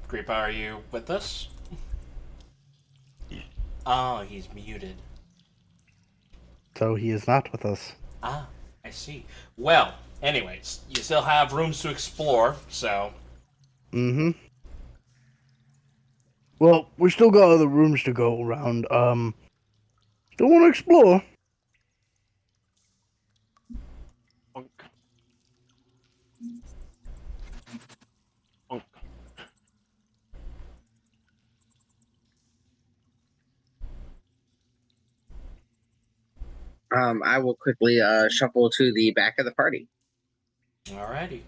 Speaker 1: Creepah, are you with us? Oh, he's muted.
Speaker 4: So he is not with us.
Speaker 1: Ah, I see. Well, anyways, you still have rooms to explore, so...
Speaker 4: Mm-hmm. Well, we still got other rooms to go around. Still want to explore.
Speaker 2: Bonk. Bonk.
Speaker 5: I will quickly shuffle to the back of the party.
Speaker 1: Alrighty.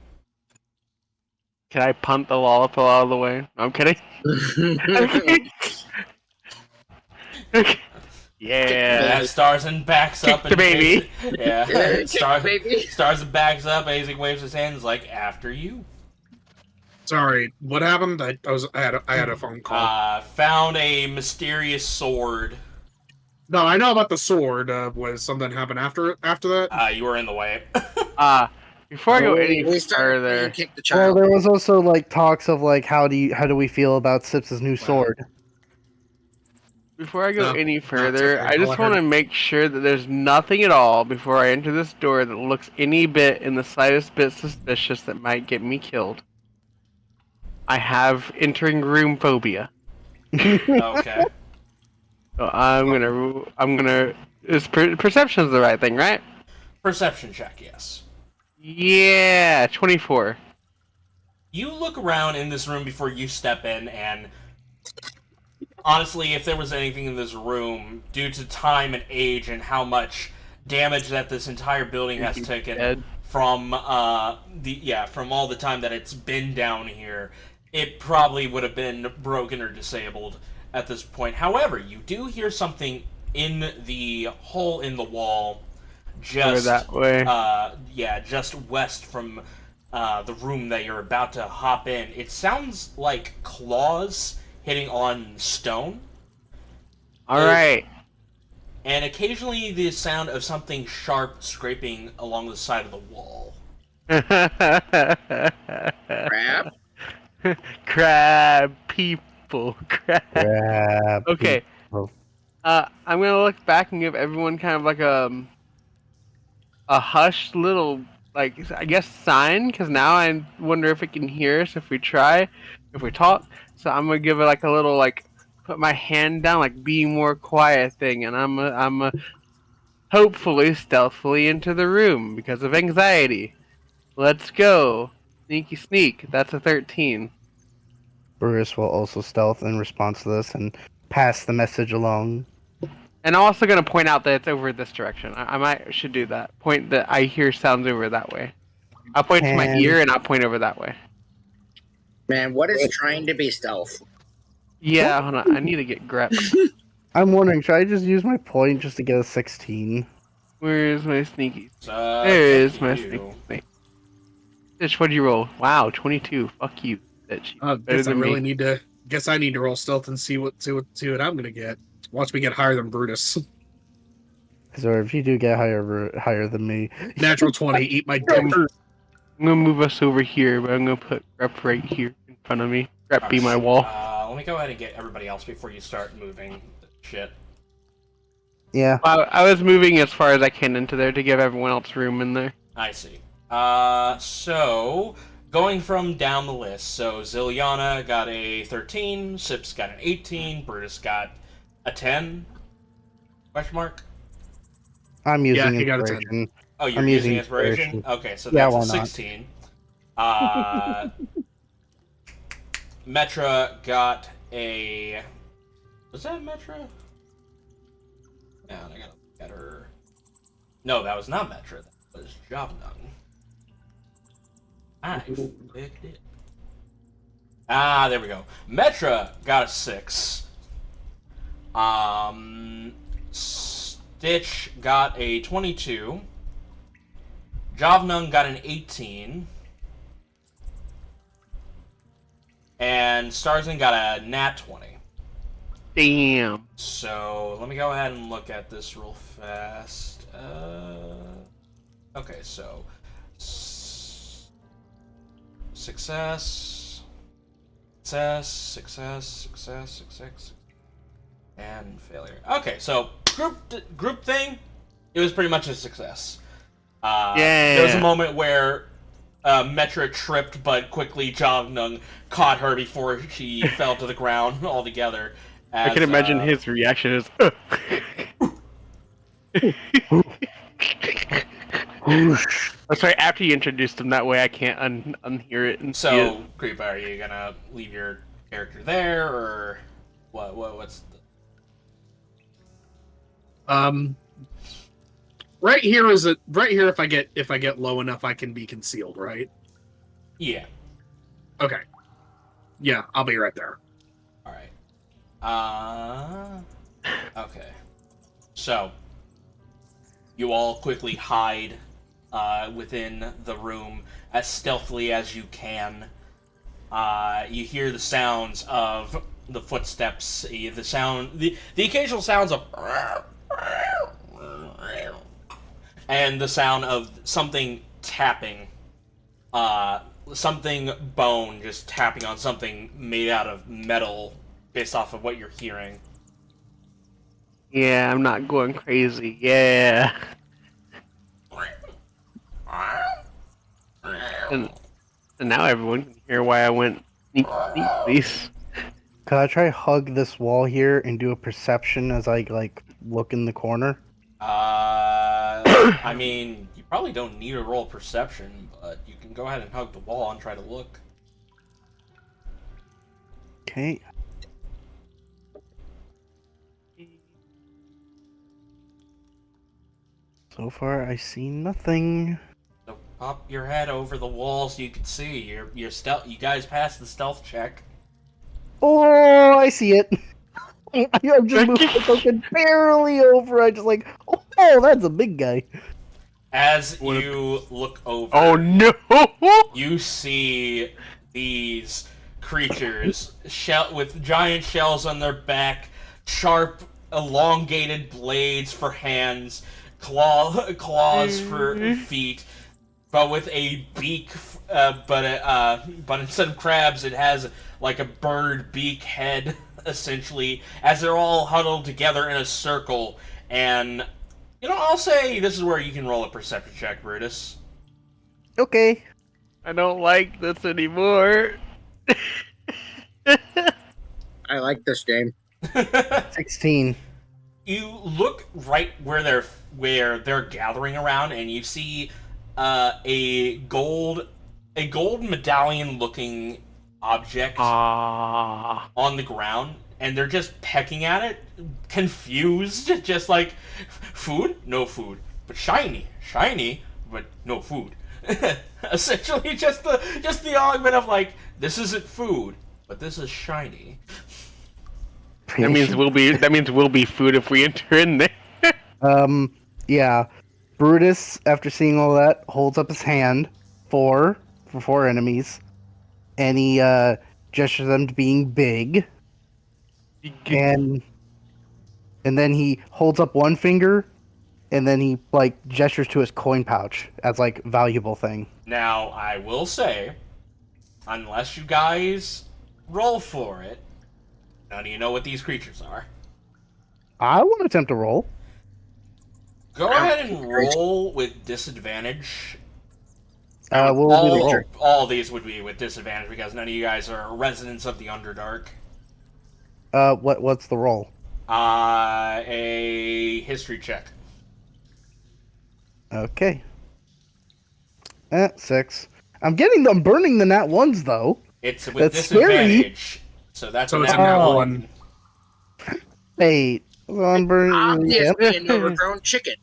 Speaker 2: Can I punt the Lalafell out of the way? I'm kidding. Yeah.
Speaker 1: Starzin backs up
Speaker 2: Kick the baby.
Speaker 1: Yeah.
Speaker 5: Baby.
Speaker 1: Starzin backs up, Azing waves his hands like, after you.
Speaker 3: Sorry, what happened? I had a phone call.
Speaker 1: Found a mysterious sword.
Speaker 3: No, I know about the sword. Was something happen after that?
Speaker 1: You were in the way.
Speaker 2: Before I go any
Speaker 5: We started
Speaker 2: further,
Speaker 5: to kick the
Speaker 4: Well,
Speaker 5: child.
Speaker 4: there was also like talks of like how do we feel about Sips' new sword?
Speaker 2: before I go
Speaker 3: No,
Speaker 2: any
Speaker 3: it's
Speaker 2: further,
Speaker 3: okay.
Speaker 2: I
Speaker 3: Go
Speaker 2: just
Speaker 3: ahead.
Speaker 2: want to make sure that there's nothing at all before I enter this door that looks any bit in the slightest bit suspicious that might get me killed. I have entering room phobia.
Speaker 1: Okay.
Speaker 2: So I'm gonna. Perception's the right thing, right?
Speaker 1: Perception check, yes.
Speaker 2: Yeah, 24.
Speaker 1: You look around in this room before you step in, and honestly, if there was anything in this room, due to time and age and how much damage that this entire building has taken,
Speaker 2: Dead.
Speaker 1: from from all the time that it's been down here, it probably would have been broken or disabled at this point. However, you do hear something in the hole in the wall,
Speaker 2: Over
Speaker 1: just
Speaker 2: that way.
Speaker 1: just west from the room that you're about to hop in. It sounds like claws hitting on stone.
Speaker 2: Alright.
Speaker 1: And occasionally the sound of something sharp scraping along the side of the wall.
Speaker 5: Crap.
Speaker 2: Crab people. Crab.
Speaker 4: Crap.
Speaker 2: Okay.
Speaker 4: people.
Speaker 2: I'm gonna look back and give everyone kind of like a hushed little, like, I guess, sign, because now I wonder if it can hear us if we try, if we talk. So I'm gonna give it like a little, like, put my hand down, like, be more quiet thing, and I'm hopefully stealthily into the room because of anxiety. Let's go. Sneaky sneak. That's a 13.
Speaker 4: Brutus will also stealth in response to this and pass the message along.
Speaker 2: And I'm also gonna point out that it's over this direction. I should do that. Point that I hear sounds over that way. I'll point to my
Speaker 4: Can-
Speaker 2: ear and I'll point over that way.
Speaker 5: Man, what is trying to be stealth?
Speaker 2: Yeah, hold on. I need to get grep.
Speaker 4: I'm wondering, should I just use my point just to get a 16?
Speaker 2: Where is my sneaky?
Speaker 1: So,
Speaker 2: There is
Speaker 1: thank
Speaker 2: my
Speaker 1: you.
Speaker 2: sneaky snake. Bitch, what'd you roll? Wow, 22. Fuck you, bitch. Better
Speaker 3: Guess I
Speaker 2: than
Speaker 3: really
Speaker 2: me.
Speaker 3: need to. Guess I need to roll stealth and see what I'm gonna get. Watch me get higher than Brutus.
Speaker 4: So if you do get higher than me,
Speaker 3: Natural 20. Eat my dick.
Speaker 2: I'm gonna move us over here, but I'm gonna put grep right here in front of me. Grep be my wall.
Speaker 1: Let me go ahead and get everybody else before you start moving shit.
Speaker 4: yeah.
Speaker 2: I was moving as far as I can into there to give everyone else room in there.
Speaker 1: I see. So going from down the list, so Zilyana got a 13, Sips got an 18, Brutus got a 10? Question mark?
Speaker 4: I'm using
Speaker 3: he got a 10.
Speaker 4: inspiration.
Speaker 1: Oh, you're
Speaker 4: I'm
Speaker 1: using
Speaker 4: using
Speaker 1: inspiration?
Speaker 4: inspiration.
Speaker 1: Okay, so
Speaker 4: Yeah,
Speaker 1: that's a
Speaker 4: why not?
Speaker 1: 16. Metra got a... Was that Metra? Yeah, I gotta look at her. No, that was not Metra. That was Jobnung. I picked it. There we go. Metra got a 6. Stitch got a 22. Jovnung got an 18. And Starzin got a nat 20.
Speaker 2: Damn.
Speaker 1: So, let me go ahead and look at this real fast. Okay, so... Success, and failure. Okay, so group thing, it was pretty much a success. There was a moment where Metra tripped, but quickly Jovnung caught her before she fell to the ground altogether.
Speaker 2: I can imagine his reaction is. That's right. After you introduced him that way, I can't unhear it and see it.
Speaker 1: So, Creepah, are you gonna leave your character there, or what's the...
Speaker 3: Right here is it. Right here, if I get low enough, I can be concealed, right?
Speaker 1: Yeah.
Speaker 3: Okay. Yeah, I'll be right there.
Speaker 1: All right. Okay. So, you all quickly hide within the room as stealthily as you can. You hear the sounds of the footsteps, the occasional sounds of, and the sound of something tapping, something bone just tapping on something made out of metal, based off of what you're hearing.
Speaker 2: Yeah, I'm not going crazy. Yeah. And now everyone can hear why I went sneak, please.
Speaker 4: Could I try hug this wall here and do a perception as I look in the corner?
Speaker 1: I mean, you probably don't need to roll perception, but you can go ahead and hug the wall and try to look.
Speaker 4: Okay. So far, I see nothing.
Speaker 1: So, Pop your head over the walls. You can see your stealth. You guys passed the stealth check.
Speaker 4: Oh, I see it. I'm just moving the token barely over. I just like, oh, that's a big guy.
Speaker 1: As you look over,
Speaker 2: Oh no!
Speaker 1: you see these creatures with giant shells on their back, sharp, elongated blades for hands, claws for feet, but with a beak. But instead of crabs, it has like a bird beak head, essentially. As they're all huddled together in a circle, and I'll say this is where you can roll a perception check, Brutus.
Speaker 4: Okay.
Speaker 2: I don't like this anymore.
Speaker 5: I like this game.
Speaker 4: 16.
Speaker 1: You look right where they're gathering around, and you see a gold medallion-looking object on the ground, and they're just pecking at it, confused, just like, food? No food. But shiny, but no food. Essentially, just the argument of like, this isn't food, but this is shiny.
Speaker 2: That means we'll be food if we enter in there.
Speaker 4: Yeah. Brutus, after seeing all that, holds up his hand for 4 enemies, and he gestures them to being big, and then he holds up one finger, and then he like gestures to his coin pouch as like valuable thing.
Speaker 1: Now, I will say, unless you guys roll for it, none of you know what these creatures are.
Speaker 4: I want to attempt to roll.
Speaker 1: Go ahead and roll with disadvantage.
Speaker 4: What will be the roll?
Speaker 1: All these would be with disadvantage because none of you guys are residents of the Underdark.
Speaker 4: What's the roll?
Speaker 1: A history check.
Speaker 4: Okay. 6. I'm burning the nat ones though.
Speaker 1: It's with
Speaker 4: That's
Speaker 1: disadvantage. So that's
Speaker 3: So
Speaker 1: a
Speaker 3: it's a
Speaker 1: nat
Speaker 3: nat
Speaker 1: one.
Speaker 3: 1.
Speaker 4: 8. So I'm burning.
Speaker 5: Obviously, an overgrown chicken.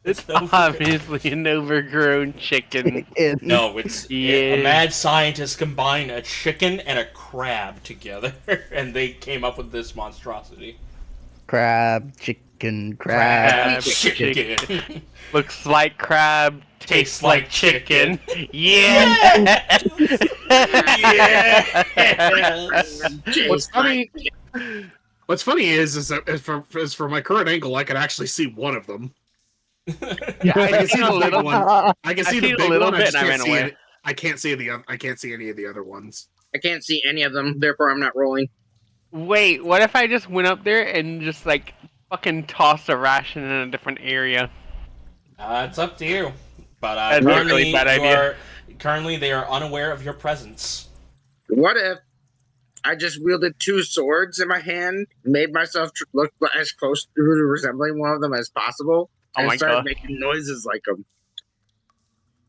Speaker 2: It's obviously an overgrown chicken.
Speaker 1: No, it's a mad scientist combined a chicken and a crab together, and they came up with this monstrosity.
Speaker 4: Crab, chicken, crab.
Speaker 1: Chicken.
Speaker 2: Looks like crab, tastes like chicken.
Speaker 1: Yeah.
Speaker 3: What's funny is that from my current angle, I can actually see one of them.
Speaker 2: Yeah,
Speaker 3: I can see the big one. I can see the big one. I can't see I can't see any of the other ones.
Speaker 5: I can't see any of them, therefore I'm not rolling.
Speaker 2: Wait, what if I just went up there and just like fucking tossed a ration in a different area?
Speaker 1: It's up to you. But
Speaker 2: That's a really bad idea.
Speaker 1: Currently, they are unaware of your presence.
Speaker 5: What if I just wielded 2 swords in my hand, made myself look as close to resembling one of them as possible, and started making noises like them?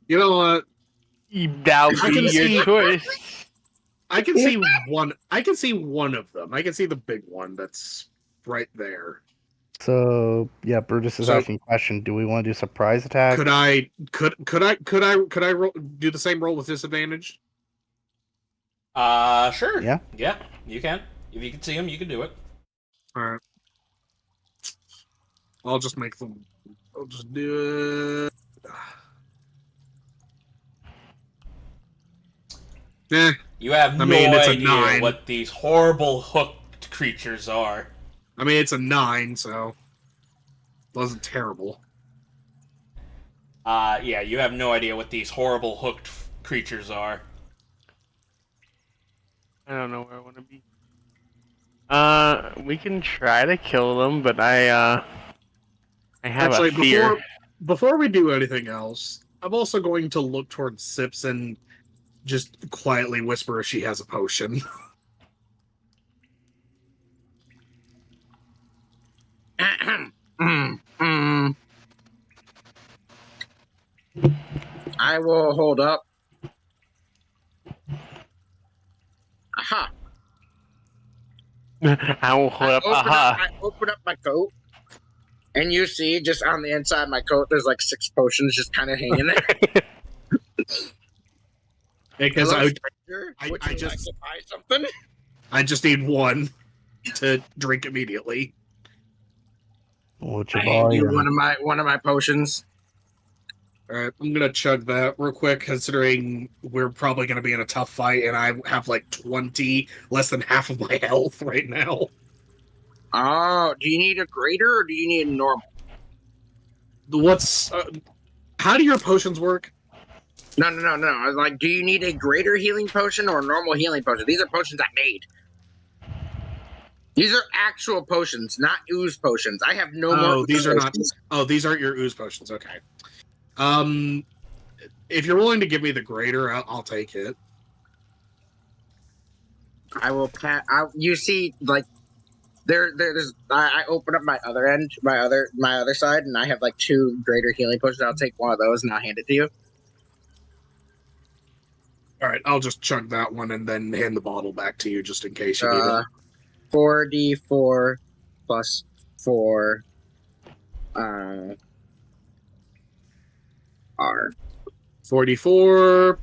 Speaker 3: You know what?
Speaker 2: That would be your choice.
Speaker 3: I can see one. I can see one of them. I can see the big one that's right there.
Speaker 4: So yeah, Brutus is asking a question. Do we want to do surprise attack?
Speaker 3: Could I do the same roll with disadvantage?
Speaker 1: Sure.
Speaker 4: Yeah.
Speaker 1: Yeah, you can. If you can see him, you can do it.
Speaker 3: All right. I'll just do it.
Speaker 1: You have no idea what these horrible hooked creatures are.
Speaker 3: I mean, it's a 9, so it wasn't terrible.
Speaker 1: Yeah, you have no idea what these horrible hooked creatures are.
Speaker 2: I don't know where I want to be. We can try to kill them, but I have a fear.
Speaker 3: Before we do anything else, I'm also going to look towards Sips and just quietly whisper if she has a potion.
Speaker 5: I will hold up. Aha!
Speaker 2: I will hold up. Aha!
Speaker 5: I open up my coat, and you see just on the inside of my coat, there's like 6 potions just kind of hanging there.
Speaker 3: Because
Speaker 5: Hello,
Speaker 3: I
Speaker 5: stranger.
Speaker 3: I-
Speaker 5: Would
Speaker 3: I
Speaker 5: you
Speaker 3: just-
Speaker 5: like to buy something?
Speaker 3: just need one to drink immediately.
Speaker 4: What
Speaker 5: I
Speaker 4: you
Speaker 5: hand you
Speaker 4: buying?
Speaker 5: one of my potions.
Speaker 3: All right, I'm gonna chug that real quick, considering we're probably gonna be in a tough fight, and I have like 20, less than half of my health right now.
Speaker 5: Oh, do you need a greater or do you need a normal?
Speaker 3: What's how do your potions work?
Speaker 5: No. I was like, do you need a greater healing potion or a normal healing potion? These are potions I made. These are actual potions, not ooze potions. I have no more.
Speaker 3: Oh, these
Speaker 5: ooze
Speaker 3: are not.
Speaker 5: potions.
Speaker 3: Oh, these aren't your ooze potions. Okay. If you're willing to give me the greater, I'll take it.
Speaker 5: I will pat. You see, like there's. I open up my other end, my other side, and I have like 2 greater healing potions. I'll take one of those and I'll hand it to you.
Speaker 3: All right, I'll just chug that one and then hand the bottle back to you just in case you need it.
Speaker 5: 4d4 plus 4 R.
Speaker 3: 44.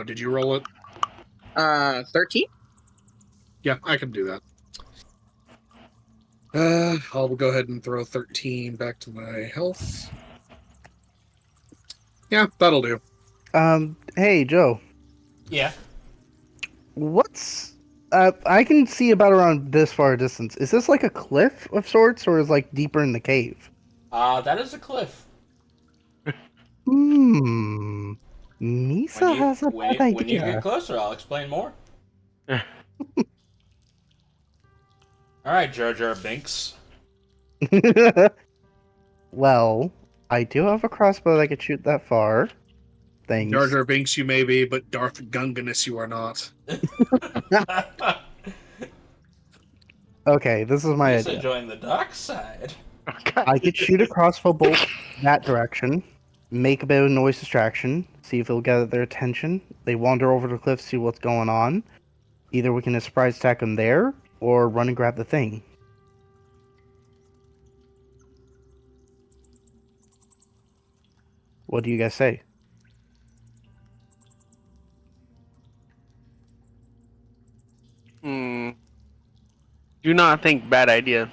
Speaker 3: Did you roll it?
Speaker 5: 13.
Speaker 3: Yeah, I can do that. I'll go ahead and throw 13 back to my health. Yeah, that'll do.
Speaker 4: Hey Joe,
Speaker 1: Yeah.
Speaker 4: what's I can see about around this far distance. Is this like a cliff of sorts, or is like deeper in the cave?
Speaker 1: That is a cliff.
Speaker 4: Misa has a bad
Speaker 1: When you get
Speaker 4: idea.
Speaker 1: closer, I'll explain more. All right, Jar Jar Binks.
Speaker 4: Well, I do have a crossbow that could shoot that far. Thanks.
Speaker 3: Jar Jar Binks you may be, but Darth Gunganus you are not.
Speaker 4: Okay, this is my
Speaker 1: Lisa
Speaker 4: idea.
Speaker 1: joined the dark side.
Speaker 4: I could shoot a crossbow bolt that direction, make a bit of noise distraction, see if it'll gather their attention. They wander over the cliff, see what's going on. Either we can surprise attack them there, or run and grab the thing. What do you guys say?
Speaker 2: Do not think bad idea.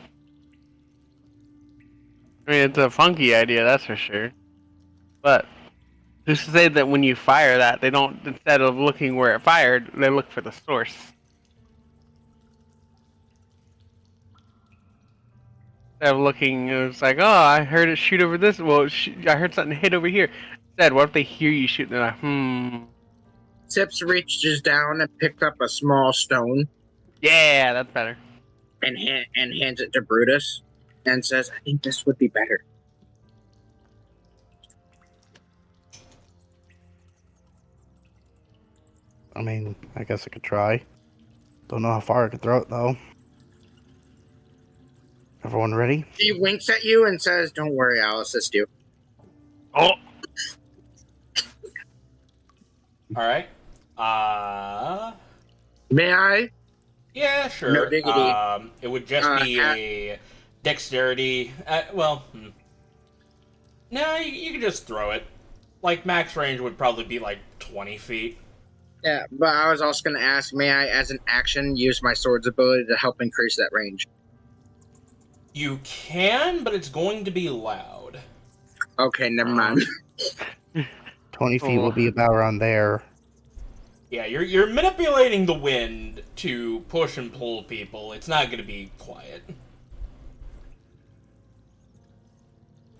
Speaker 2: I mean, it's a funky idea, that's for sure. But just to say that when you fire that, they don't, instead of looking where it fired, they look for the source. Instead of looking, it's like, oh, I heard it shoot over this. Well, I heard something hit over here. Instead, what if they hear you shoot? They're like,
Speaker 5: Sips reaches down and picks up a small stone
Speaker 2: yeah, that's better.
Speaker 5: and hands it to Brutus and says, "I think this would be better."
Speaker 4: I mean, I guess I could try. Don't know how far I could throw it, though. Everyone ready?
Speaker 5: He winks at you and says, "Don't worry, I'll assist you."
Speaker 2: Oh,
Speaker 1: All right.
Speaker 5: May I?
Speaker 1: Yeah, sure.
Speaker 5: No diggity.
Speaker 1: It would just be a dexterity. No, you can just throw it. Like, max range would probably be like 20 feet.
Speaker 5: Yeah, but I was also going to ask, may I, as an action, use my sword's ability to help increase that range?
Speaker 1: You can, but it's going to be loud.
Speaker 5: Okay, never mind.
Speaker 4: 20 feet will be about around there.
Speaker 1: Yeah, you're manipulating the wind to push and pull people. It's not going to be quiet.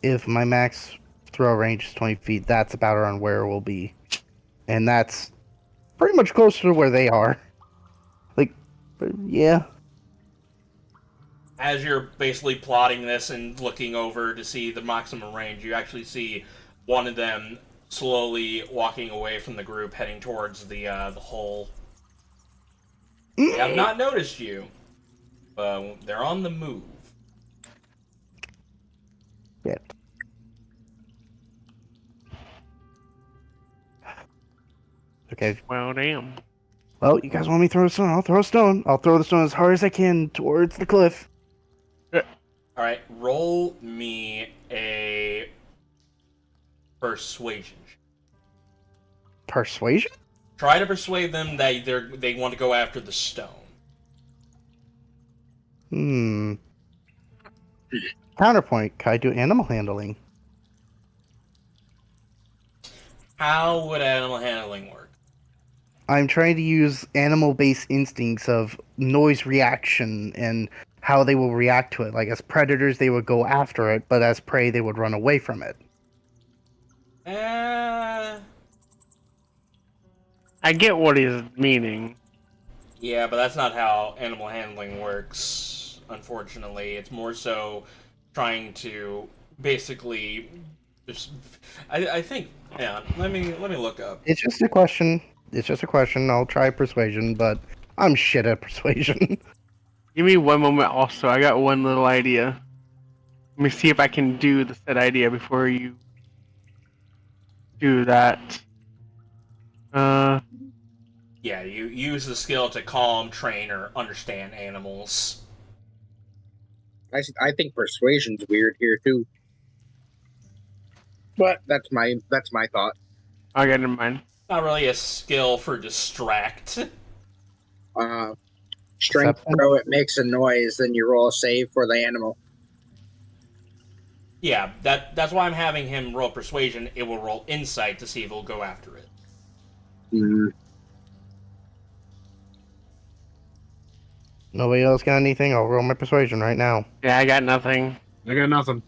Speaker 4: If my max throw range is 20 feet, that's about around where we'll be. And that's pretty much closer to where they are. Like, yeah.
Speaker 1: As you're basically plotting this and looking over to see the maximum range, you actually see one of them slowly walking away from the group, heading towards the hole. They have not noticed you. They're on the move.
Speaker 4: Yet. Okay.
Speaker 2: well, damn.
Speaker 4: Well, you guys want me to throw a stone? I'll throw a stone. I'll throw the stone as hard as I can towards the cliff.
Speaker 1: Alright, roll me a persuasion.
Speaker 4: Persuasion?
Speaker 1: Try to persuade them that they want to go after the stone.
Speaker 4: Counterpoint, can I do animal handling?
Speaker 1: How would animal handling work?
Speaker 4: I'm trying to use animal-based instincts of noise reaction and how they will react to it. Like, as predators, they would go after it, but as prey, they would run away from it.
Speaker 2: I get what he's meaning.
Speaker 1: Yeah, but that's not how animal handling works, unfortunately. It's more so trying to basically just... I think... Yeah, let me look up.
Speaker 4: It's just a question. I'll try persuasion, but I'm shit at persuasion.
Speaker 2: Give me one moment also. I got one little idea. Let me see if I can do the said idea before you do that.
Speaker 1: Yeah, you use the skill to calm, train, or understand animals.
Speaker 5: I think persuasion's weird here too. But that's my thought.
Speaker 2: I'll get in mind.
Speaker 1: Not really a skill for distract.
Speaker 5: Strength
Speaker 4: Perception?
Speaker 5: throw, it makes a noise, then you roll a save for the animal.
Speaker 1: Yeah, that's why I'm having him roll persuasion. It will roll insight to see if he'll go after it.
Speaker 4: Nobody else got anything? I'll roll my persuasion right now.
Speaker 2: Yeah, I got nothing.
Speaker 3: I got nothing.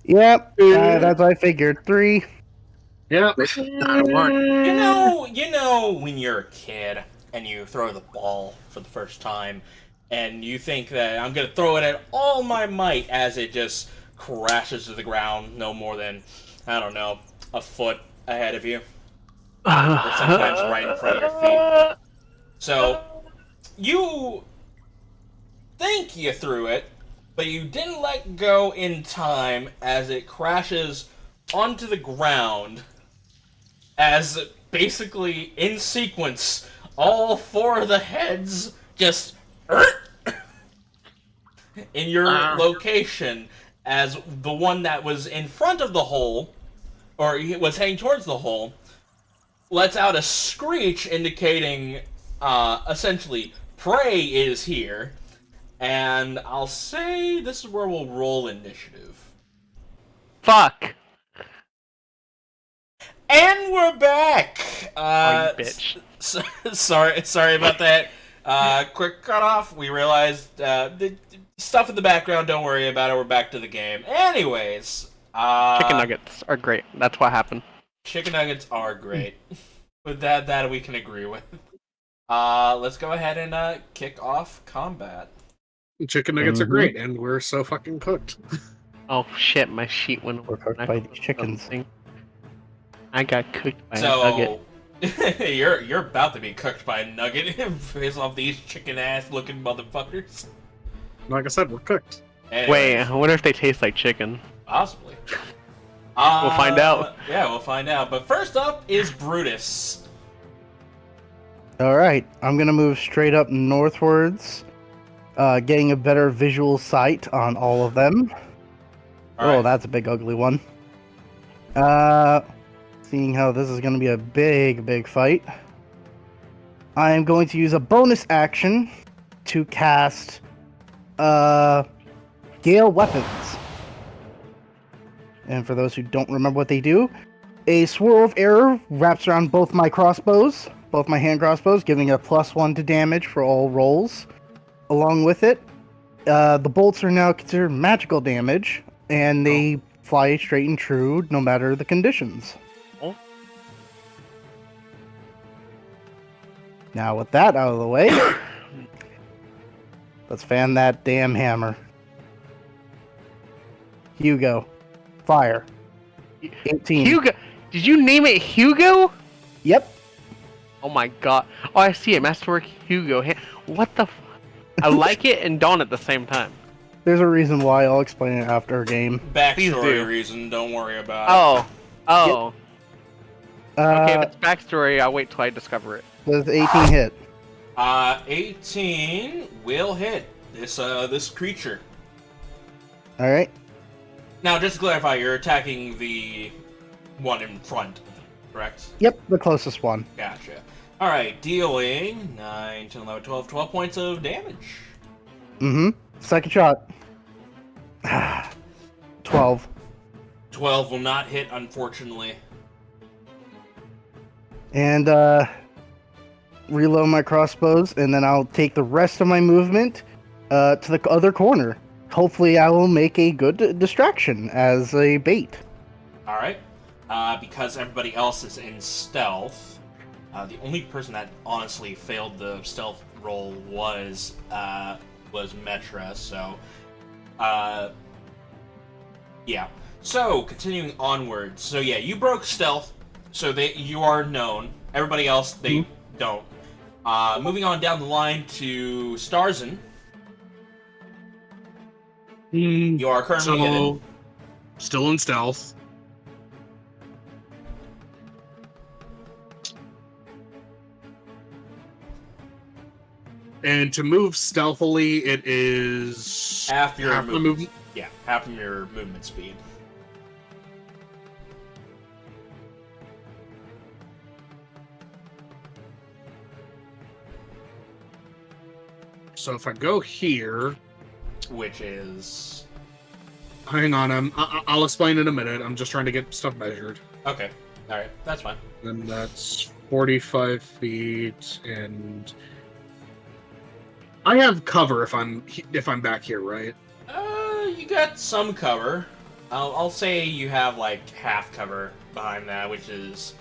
Speaker 4: Yep, that's what I figured. 3.
Speaker 3: Yeah.
Speaker 1: You know when you're a kid and you throw the ball for the first time, and you think that I'm gonna throw it at all my might as it just crashes to the ground no more than, I don't know, a foot ahead of you. Or sometimes right in front of your feet. So, you think you threw it, but you didn't let go in time as it crashes onto the ground, as basically in sequence, all 4 of the heads just in your location, as the one that was in front of the hole, or was heading towards the hole, lets out a screech indicating, essentially, prey is here. And I'll say this is where we'll roll initiative.
Speaker 2: Fuck!
Speaker 1: And we're back!
Speaker 2: Oh, you bitch.
Speaker 1: Sorry about that. Quick cutoff. We realized, the stuff in the background, don't worry about it. We're back to the game. Anyways,
Speaker 2: Chicken nuggets are great. That's what happened.
Speaker 1: Chicken nuggets are great. With that we can agree with. Let's go ahead and kick off combat.
Speaker 3: Chicken nuggets are great, and we're so fucking cooked.
Speaker 2: Oh shit, my sheet went
Speaker 4: We're cooked by these chickens.
Speaker 2: I got cooked by a nugget.
Speaker 1: you're about to be cooked by a nugget based off these chicken ass looking motherfuckers.
Speaker 3: Like I said, we're cooked.
Speaker 1: Anyways,
Speaker 2: Wait, I wonder if they taste like chicken.
Speaker 1: possibly.
Speaker 2: We'll find out.
Speaker 1: Yeah, we'll find out. But first up is Brutus.
Speaker 4: Alright, I'm gonna move straight up northwards, getting a better visual sight on all of them.
Speaker 1: All right.
Speaker 4: That's a big ugly one. Seeing how this is gonna be a big fight, I am going to use a bonus action to cast Gale Weapons. And for those who don't remember what they do, a swirl of air wraps around both my crossbows, both my hand crossbows, giving a +1 to damage for all rolls. Along with it, the bolts are now considered magical damage, and they fly straight and true no matter the conditions.
Speaker 2: Oh.
Speaker 4: Now with that out of the way, let's fan that damn hammer. Hugo. Fire. 18.
Speaker 2: Hugo! Did you name it Hugo?
Speaker 4: Yep.
Speaker 2: Oh my god. Oh, I see it. Masterwork Hugo. What the f... I like it and don't at the same time.
Speaker 4: There's a reason why. I'll explain it after a game.
Speaker 2: Please
Speaker 1: Backstory
Speaker 2: do.
Speaker 1: reason, don't worry about it.
Speaker 2: Oh. Okay, if
Speaker 4: Uh,
Speaker 2: it's backstory, I'll wait till I discover it.
Speaker 4: does 18 hit?
Speaker 1: 18 will hit this creature.
Speaker 4: Alright.
Speaker 1: Now, just to clarify, you're attacking the one in front of you, correct?
Speaker 4: Yep, the closest one.
Speaker 1: Gotcha. Alright, dealing 9, 10, 11, 12 points of damage.
Speaker 4: Mm-hmm. Second shot. 12.
Speaker 1: 12 will not hit, unfortunately.
Speaker 4: And reload my crossbows, and then I'll take the rest of my movement to the other corner. Hopefully I will make a good distraction as a bait.
Speaker 1: Alright. Because everybody else is in stealth, the only person that honestly failed the stealth roll was Metra, so yeah. So continuing onwards. So yeah, you broke stealth, so you are known. Everybody else they don't. Moving on down the line to Starzin. You are currently hidden.
Speaker 3: Still in stealth. And to move stealthily, it is
Speaker 1: half your
Speaker 3: the movement.
Speaker 1: Yeah, half of your movement speed.
Speaker 3: So if I go here,
Speaker 1: which is,
Speaker 3: hang on, I'll explain in a minute. I'm just trying to get stuff measured.
Speaker 1: Okay, all right, that's fine.
Speaker 3: And that's 45 feet, and I have cover if I'm back here, right?
Speaker 1: You got some cover. I'll say you have like half cover behind that, which is,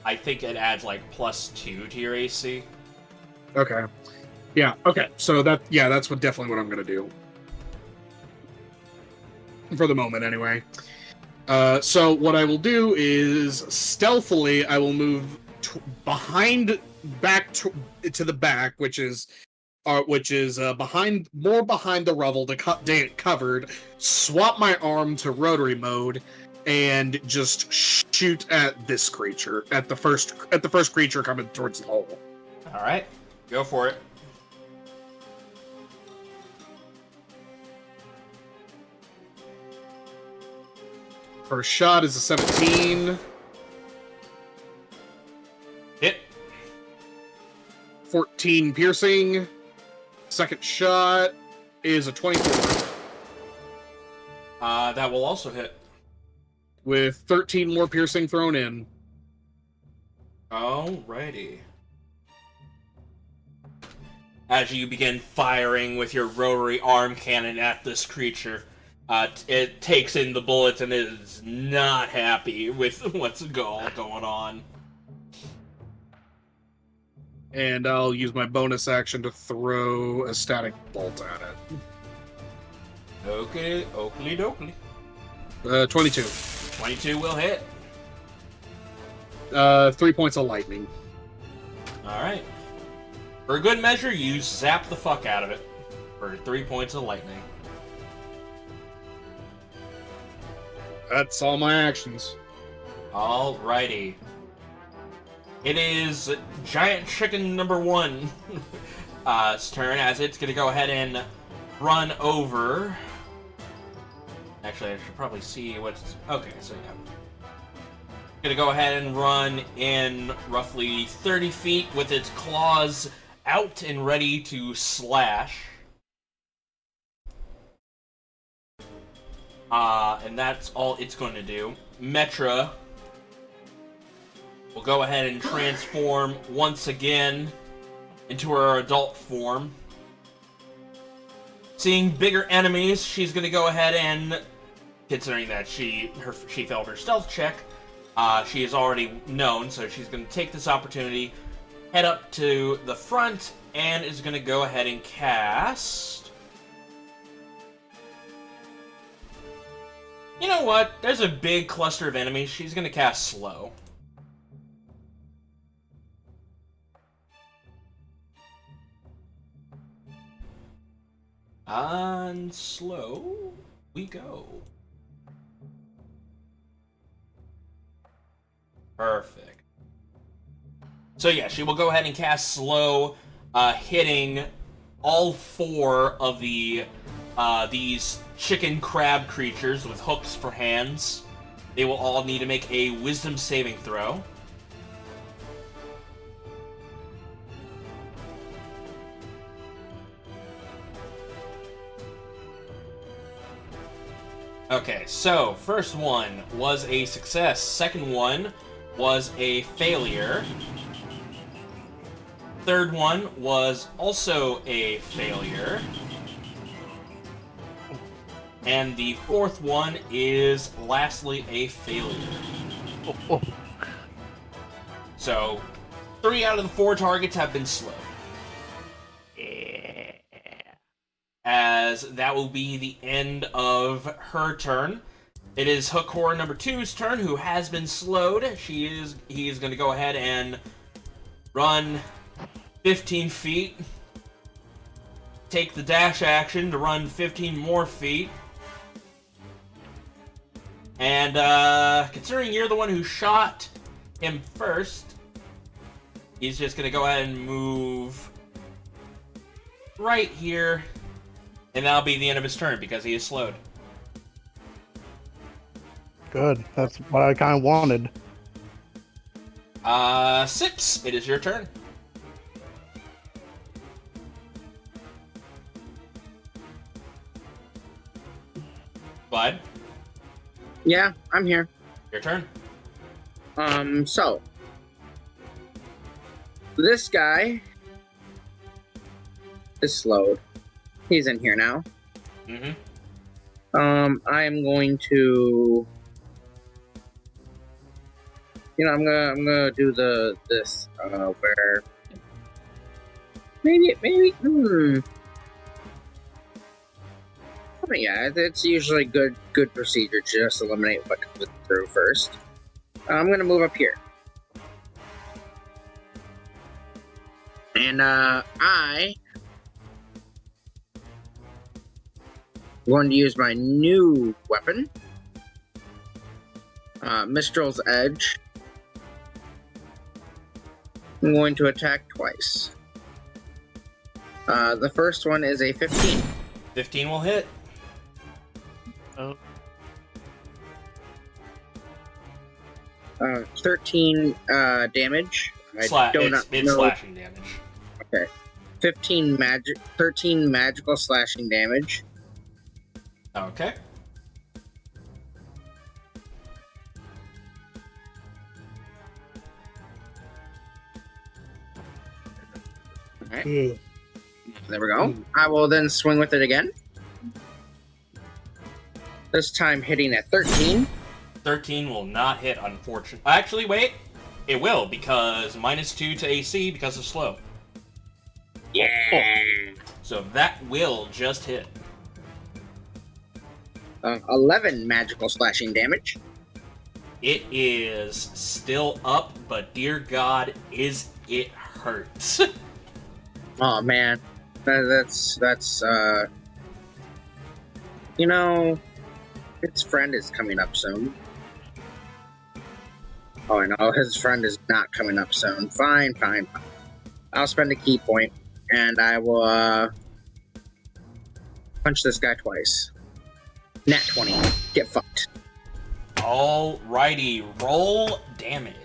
Speaker 1: I think it adds like +2 to your AC.
Speaker 3: Okay. Yeah. Okay. So that's definitely what I'm gonna do for the moment, anyway. So what I will do is stealthily I will move back to the back, which is behind the rubble to get covered, swap my arm to rotary mode, and just shoot at this creature, at the first creature coming towards the hole.
Speaker 1: All right, go for it.
Speaker 3: First shot is a 17.
Speaker 1: Hit.
Speaker 3: 14 piercing. Second shot is a 24.
Speaker 1: That will also hit.
Speaker 3: With 13 more piercing thrown in.
Speaker 1: Alrighty. As you begin firing with your rotary arm cannon at this creature, it takes in the bullets and is not happy with what's going on.
Speaker 3: And I'll use my bonus action to throw a static bolt at it.
Speaker 1: Okay, oakley dokley.
Speaker 3: 22.
Speaker 1: 22 will hit.
Speaker 3: 3 points of lightning.
Speaker 1: Alright. For a good measure, you zap the fuck out of it for 3 points of lightning.
Speaker 3: That's all my actions.
Speaker 1: Alrighty. It is Giant Chicken number 1's turn, as it's going to go ahead and run over. Actually, I should probably see what's... Okay, so yeah. Going to go ahead and run in roughly 30 feet with its claws out and ready to slash. And that's all it's going to do. Metra will go ahead and transform once again into her adult form. Seeing bigger enemies, she's going to go ahead and, considering that she failed her stealth check, she is already known, so she's going to take this opportunity, head up to the front, and is going to go ahead and cast... You know what? There's a big cluster of enemies. She's going to cast Slow. On Slow we go. Perfect. So yeah, she will go ahead and cast Slow, hitting all 4 of the these chicken crab creatures with hooks for hands. They will all need to make a wisdom saving throw. Okay, so first one was a success. Second one was a failure. Third one was also a failure. And the fourth one is lastly a failure.
Speaker 2: Oh.
Speaker 1: So, 3 out of the 4 targets have been slowed.
Speaker 2: Yeah.
Speaker 1: As that will be the end of her turn. It is Hook Horror number 2's turn, who has been slowed. He is going to go ahead and run 15 feet. Take the dash action to run 15 more feet. And considering you're the one who shot him first, he's just going to go ahead and move right here. And that'll be the end of his turn because he is slowed.
Speaker 4: Good. That's what I kind of wanted.
Speaker 1: Sips, it is your turn. Bud,
Speaker 5: Yeah, I'm here.
Speaker 1: your turn.
Speaker 5: So this guy is slowed. He's in here now.
Speaker 1: Mm-hmm.
Speaker 5: I am going to, I'm gonna do this where maybe. I mean, yeah, it's usually good procedure to just eliminate what comes through first. I'm gonna move up here, and I'm going to use my new weapon, Mistral's Edge. I'm going to attack twice. The first one is a 15.
Speaker 1: 15 will hit.
Speaker 2: Oh.
Speaker 5: 13 damage.
Speaker 1: It's
Speaker 5: know.
Speaker 1: slashing damage.
Speaker 5: Okay. 13 magical slashing damage.
Speaker 1: Okay.
Speaker 5: Alright. There we go. I will then swing with it again. This time hitting at 13.
Speaker 1: 13 will not hit, unfortunately. Actually, wait. It will, because -2 to AC because of slow.
Speaker 5: Yeah.
Speaker 1: So that will just hit.
Speaker 5: 11 magical slashing damage.
Speaker 1: It is still up, but dear God, it hurts.
Speaker 5: Oh man, that's its friend is coming up soon. Oh no, his friend is not coming up soon. Fine. I'll spend a key point, and I will punch this guy twice. Nat 20. Get fucked.
Speaker 1: Alrighty, roll damage.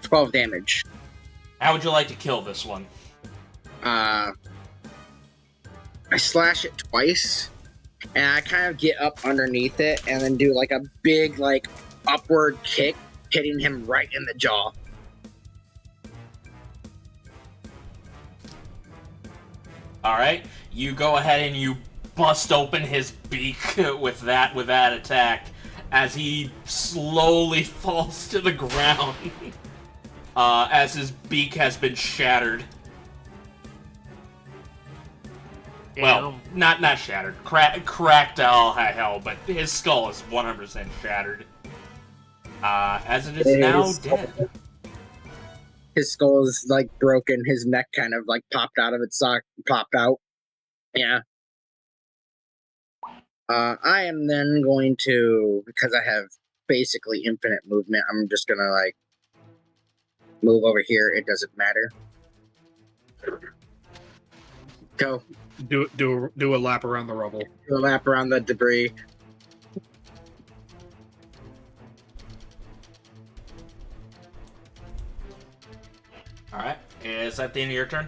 Speaker 5: 12 damage.
Speaker 1: How would you like to kill this one?
Speaker 5: I slash it twice, and I kind of get up underneath it, and then do like a big upward kick, hitting him right in the jaw.
Speaker 1: Alright, you go ahead and you bust open his beak with that attack as he slowly falls to the ground as his beak has been shattered. Well, not shattered. Cracked all hell, but his skull is 100% shattered. As it is now dead.
Speaker 5: His skull is broken. His neck kind of popped out of its sock. Popped out. Yeah. I am then going to, because I have basically infinite movement, I'm just gonna move over here. It doesn't matter. Go.
Speaker 3: Do a lap around the rubble.
Speaker 5: Do a lap around the debris.
Speaker 1: Is that the end of your turn?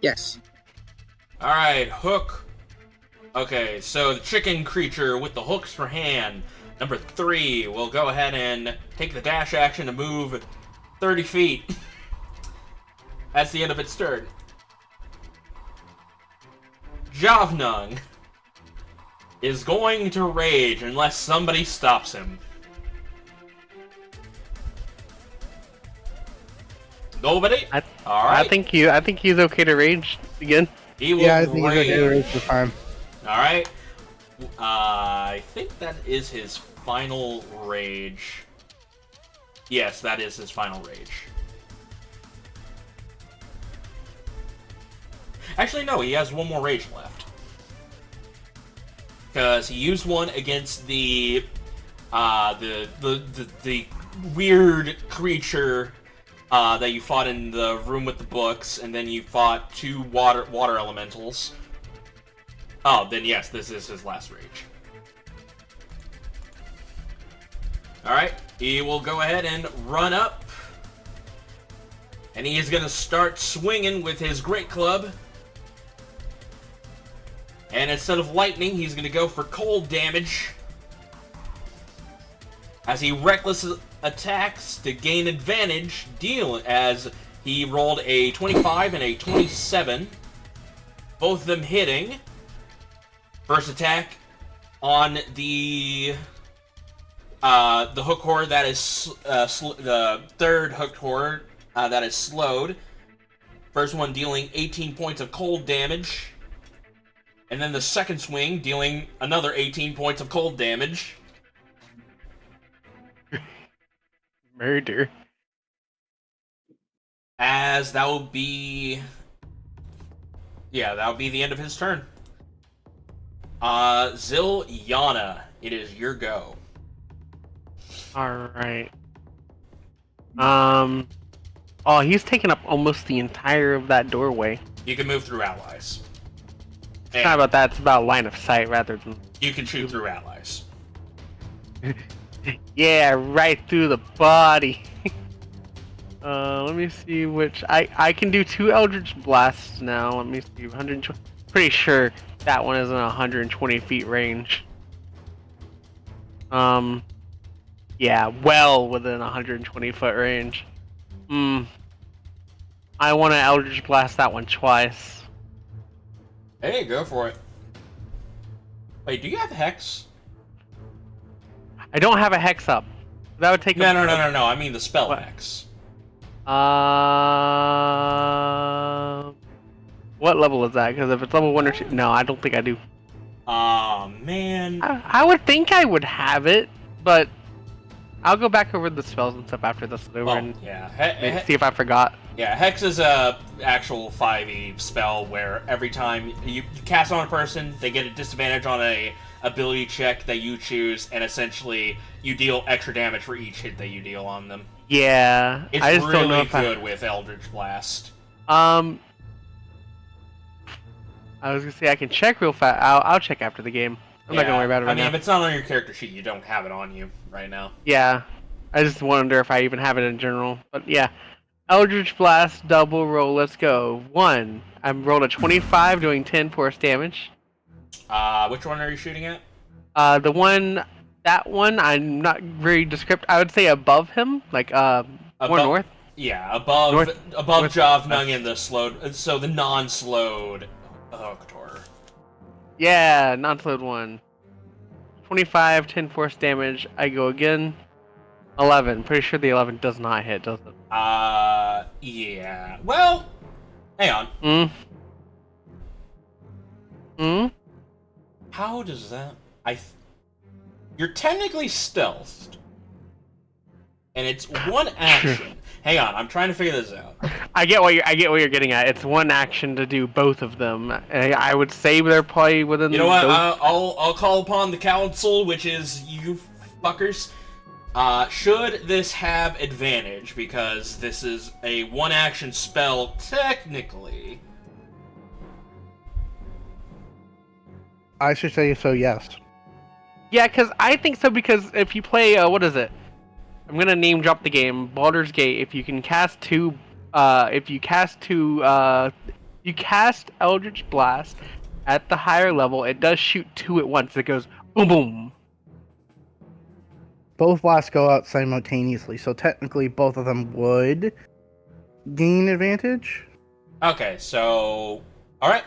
Speaker 5: Yes.
Speaker 1: Alright, hook. Okay, so the chicken creature with the hooks for hand, number 3, will go ahead and take the dash action to move 30 feet. That's the end of its turn. Javnung is going to rage unless somebody stops him. Nobody? Alright.
Speaker 2: I think he's okay to rage again.
Speaker 1: He will
Speaker 4: Yeah, I think he's
Speaker 1: rage.
Speaker 4: okay to rage for time.
Speaker 1: Alright. I think that is his final rage. Yes, that is his final rage. Actually, no, he has one more rage left. Because he used one against the weird creature that you fought in the room with the books, and then you fought 2 water elementals. Oh, then yes, this is his last rage. Alright, he will go ahead and run up. And he is going to start swinging with his great club. And instead of lightning, he's going to go for cold damage. As he reckless attacks to gain advantage, as he rolled a 25 and a 27. Both of them hitting. First attack on the hook horde that is the third hooked horde that is slowed. First one dealing 18 points of cold damage. And then the second swing dealing another 18 points of cold damage.
Speaker 2: Murder.
Speaker 1: As that will be... Yeah, that will be the end of his turn. Zilyana, it is your go.
Speaker 2: Alright. Oh, he's taken up almost the entire of that doorway.
Speaker 1: You can move through allies.
Speaker 2: It's not about that, it's about line of sight rather than...
Speaker 1: You can shoot through allies.
Speaker 2: Yeah, right through the body. Let me see which... I can do 2 Eldritch Blasts now. Let me see, 120... Pretty sure that one is in 120 feet range. Yeah, well within 120 foot range. I want to Eldritch Blast that one twice.
Speaker 1: Hey, go for it. Wait, do you have Hex?
Speaker 2: I don't have a Hex up. That would take...
Speaker 1: No. I mean the spell
Speaker 2: What?
Speaker 1: Hex.
Speaker 2: What level is that? Because if it's level 1 or 2... No, I don't think I do.
Speaker 1: Aw, man.
Speaker 2: I would think I would have it, but... I'll go back over the spells and stuff after this over and
Speaker 1: yeah.
Speaker 2: see if I forgot.
Speaker 1: Yeah, Hex is a actual 5e spell where every time you cast on a person, they get a disadvantage on a ability check that you choose, and essentially you deal extra damage for each hit that you deal on them.
Speaker 2: Yeah,
Speaker 1: It's
Speaker 2: I just
Speaker 1: really
Speaker 2: don't know if
Speaker 1: good with Eldritch Blast.
Speaker 2: I was gonna say I can check real fast. I'll check after the game. I'm not gonna worry about it right now.
Speaker 1: If it's not on your character sheet, you don't have it on you right now.
Speaker 2: Yeah, I just wonder if I even have it in general. But yeah, Eldritch Blast, double roll. Let's go. 1. I rolled a 25, doing 10 force damage.
Speaker 1: Which one are you shooting at?
Speaker 2: That one, I'm not very descriptive. I would say above him, like more north.
Speaker 1: Yeah, above
Speaker 2: North,
Speaker 1: Javnung and the slowed, so the non-slowed hooked horror.
Speaker 2: Yeah, non-slowed one. 25, 10 force damage. I go again. 11. Pretty sure the 11 does not hit, does it?
Speaker 1: Yeah. Well, hang on. How does that... You're technically stealthed. And it's one action. Hang on, I'm trying to figure this out.
Speaker 2: I get what you're getting at. It's one action to do both of them. I would say they're probably within.
Speaker 1: You know what? I'll call upon the council, which is you fuckers. Should this have advantage because this is a one action spell technically?
Speaker 4: I should say so. Yes.
Speaker 2: Yeah, I think so. Because if you play, what is it? I'm gonna name drop the game, Baldur's Gate. If you can cast 2 if you cast you cast Eldritch Blast at the higher level, it does shoot 2 at once. It goes boom boom.
Speaker 4: Both blasts go out simultaneously, so technically both of them would gain advantage.
Speaker 1: Okay, so all right,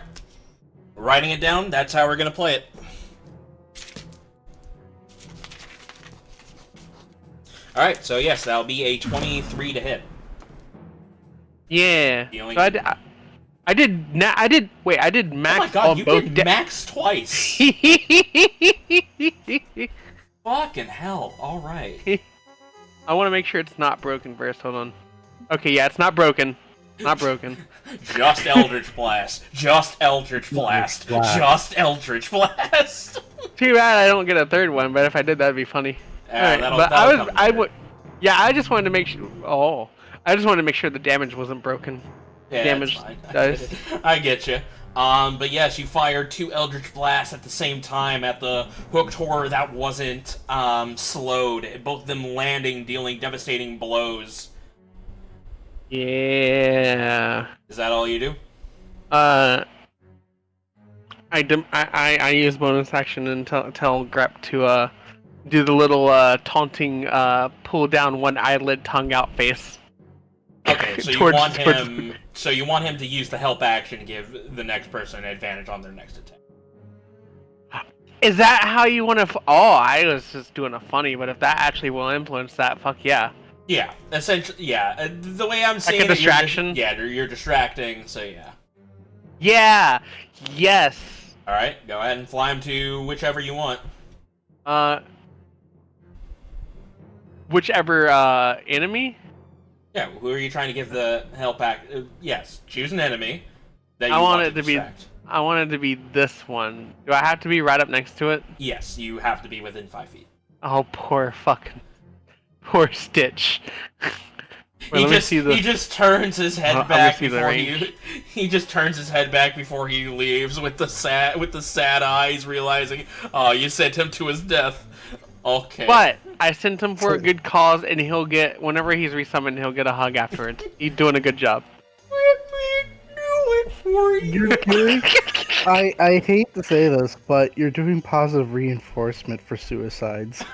Speaker 1: writing it down. That's how we're gonna play it. All right, so yes, that'll be a 23 to hit.
Speaker 2: Yeah.
Speaker 1: The only-
Speaker 2: So I did max
Speaker 1: Oh my god,
Speaker 2: on
Speaker 1: you
Speaker 2: both
Speaker 1: did max twice. Fucking hell! All right.
Speaker 2: I want to make sure it's not broken first. Hold on. Okay, yeah, it's not broken. Not broken.
Speaker 1: Just Eldritch Blast. Just Eldritch Blast. Just Eldritch Blast.
Speaker 2: Too bad I don't get a third one, but if I did, that'd be funny. Alright, but I just wanted to make sure. Oh, I just wanted to make sure the damage wasn't broken.
Speaker 1: Yeah,
Speaker 2: Damage
Speaker 1: that's
Speaker 2: dice.
Speaker 1: fine. I get you. But yes, you fired 2 Eldritch Blasts at the same time at the hooked horror that wasn't slowed. Both of them landing, dealing devastating blows.
Speaker 2: Yeah.
Speaker 1: Is that all you do?
Speaker 2: I use bonus action and tell Grep to do the little taunting pull down one eyelid, tongue out face.
Speaker 1: Okay, so you want him. So you want him to use the help action to give the next person an advantage on their next attack.
Speaker 2: Is that how you want to? Oh, I was just doing a funny, but if that actually will influence that, fuck yeah.
Speaker 1: Yeah, essentially, yeah. The way I'm saying
Speaker 2: Like a distraction?
Speaker 1: You're distracting, so yeah.
Speaker 2: Yeah. Yes.
Speaker 1: Alright, go ahead and fly him to whichever you want.
Speaker 2: Whichever enemy?
Speaker 1: Yeah, who are you trying to give the help back? Yes, choose an enemy that you
Speaker 2: I want
Speaker 1: want
Speaker 2: it to
Speaker 1: distract.
Speaker 2: I want it to be this one. Do I have to be right up next to it?
Speaker 1: Yes, you have to be within 5 feet.
Speaker 2: Oh, poor Stitch. Wait,
Speaker 1: He just turns his head back before
Speaker 2: range.
Speaker 1: he just turns his head back before he leaves with the sad eyes, realizing, oh, you sent him to his death. Okay.
Speaker 2: But I sent him for a good cause, and he'll get, whenever he's resummoned, he'll get a hug afterwards. He's doing a good job.
Speaker 1: Let me do it for you.
Speaker 4: You're doing. I hate to say this, but you're doing positive reinforcement for suicides.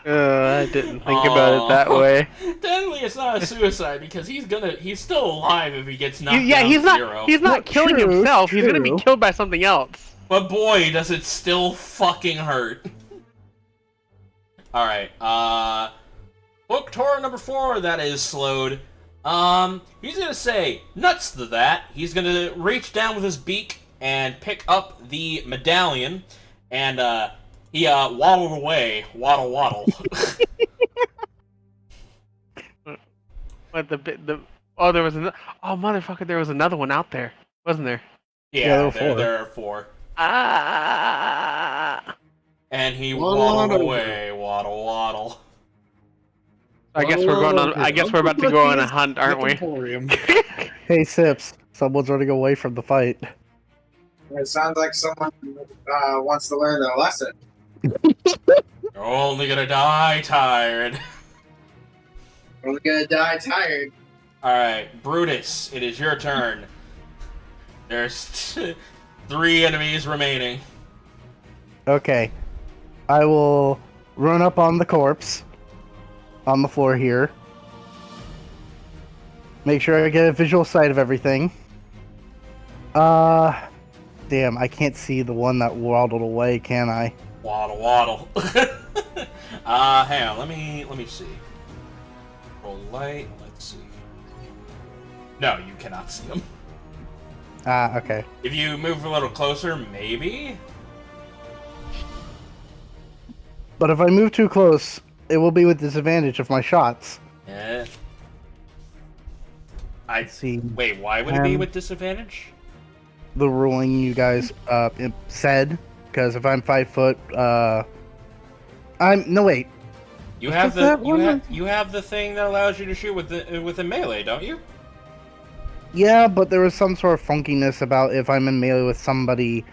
Speaker 2: I didn't think about it that way.
Speaker 1: Technically, it's not a suicide because he's still alive if he gets knocked
Speaker 2: Yeah,
Speaker 1: down
Speaker 2: he's
Speaker 1: to 0.
Speaker 2: He's not killing
Speaker 4: true,
Speaker 2: himself. He's gonna be
Speaker 4: true.
Speaker 2: killed by something else.
Speaker 1: But boy, does it still fucking hurt. Alright, book tour number 4, that is slowed. He's gonna say, nuts to that. He's gonna reach down with his beak and pick up the medallion, and, he, waddled away. Waddle, waddle.
Speaker 2: But there was another. Oh motherfucker, there was another one out there, wasn't there?
Speaker 1: Yeah,
Speaker 4: there were 4.
Speaker 1: there are 4.
Speaker 2: Ah.
Speaker 1: And he
Speaker 3: Waddle,
Speaker 1: waddled
Speaker 3: waddle.
Speaker 1: away. Waddle, waddle.
Speaker 2: I guess we're going on. I guess we're about to go on a hunt, aren't we?
Speaker 3: Emporium.
Speaker 4: Hey Sips, someone's running away from the fight.
Speaker 5: It sounds like someone wants to learn their lesson.
Speaker 1: You're only gonna die tired.
Speaker 5: We're gonna die tired.
Speaker 1: Alright, Brutus, it is your turn. There's 3 enemies remaining.
Speaker 4: Okay, I will run up on the corpse on the floor here. Make sure I get a visual sight of everything. Damn, I can't see the one that waddled away, can I?
Speaker 1: Waddle, waddle. Hang on, let me see. Roll light, let's see. No, you cannot see him.
Speaker 4: Okay.
Speaker 1: If you move a little closer, maybe?
Speaker 4: But if I move too close, it will be with disadvantage of my shots.
Speaker 1: Yeah.
Speaker 4: Let's see.
Speaker 1: Wait, why would it be with disadvantage?
Speaker 4: The ruling you guys said, because if I'm 5 foot, no wait.
Speaker 1: You have
Speaker 4: Is that
Speaker 1: the
Speaker 4: one?
Speaker 1: you have the thing that allows you to shoot with a melee, don't you?
Speaker 4: Yeah, but there was some sort of funkiness about if I'm in melee with somebody,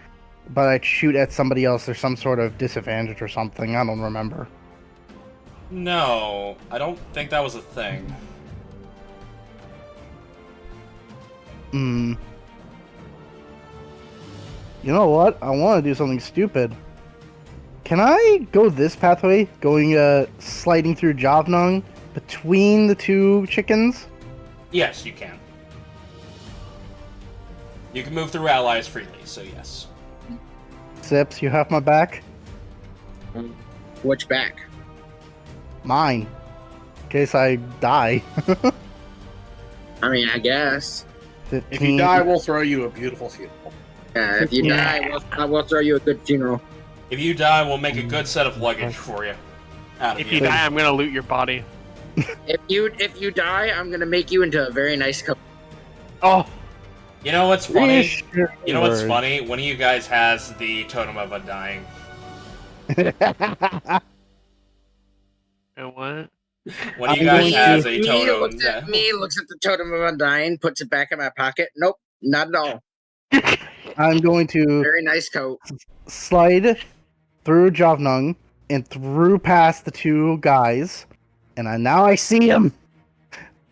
Speaker 4: but I shoot at somebody else, there's some sort of disadvantage or something. I don't remember.
Speaker 1: No, I don't think that was a thing.
Speaker 4: Hmm. You know what? I want to do something stupid. Can I go this pathway, sliding through Javnung between the two chickens?
Speaker 1: Yes, you can. You can move through allies freely, so yes.
Speaker 4: Sips, you have my back?
Speaker 5: Which back?
Speaker 4: Mine. In case I die.
Speaker 5: I mean, I guess.
Speaker 4: 15.
Speaker 3: If you die, we'll throw you a beautiful funeral.
Speaker 5: Yeah, if you die, we'll throw you a good funeral.
Speaker 1: If you die, we'll make a good set of luggage for you.
Speaker 2: If you die, I'm gonna loot your body.
Speaker 5: If you die, I'm gonna make you into a very nice couple.
Speaker 2: Oh,
Speaker 1: You know what's funny?
Speaker 4: Sure.
Speaker 1: You know what's funny? One of you guys has the Totem of Undying.
Speaker 2: and what?
Speaker 1: One of you guys has a
Speaker 5: Me
Speaker 1: totem.
Speaker 5: looks at me, looks at the totem of undying, puts it back in my pocket. Nope, not at all.
Speaker 4: I'm going to
Speaker 5: Very nice coat.
Speaker 4: slide through Javnung and through past the two guys, and now I see him.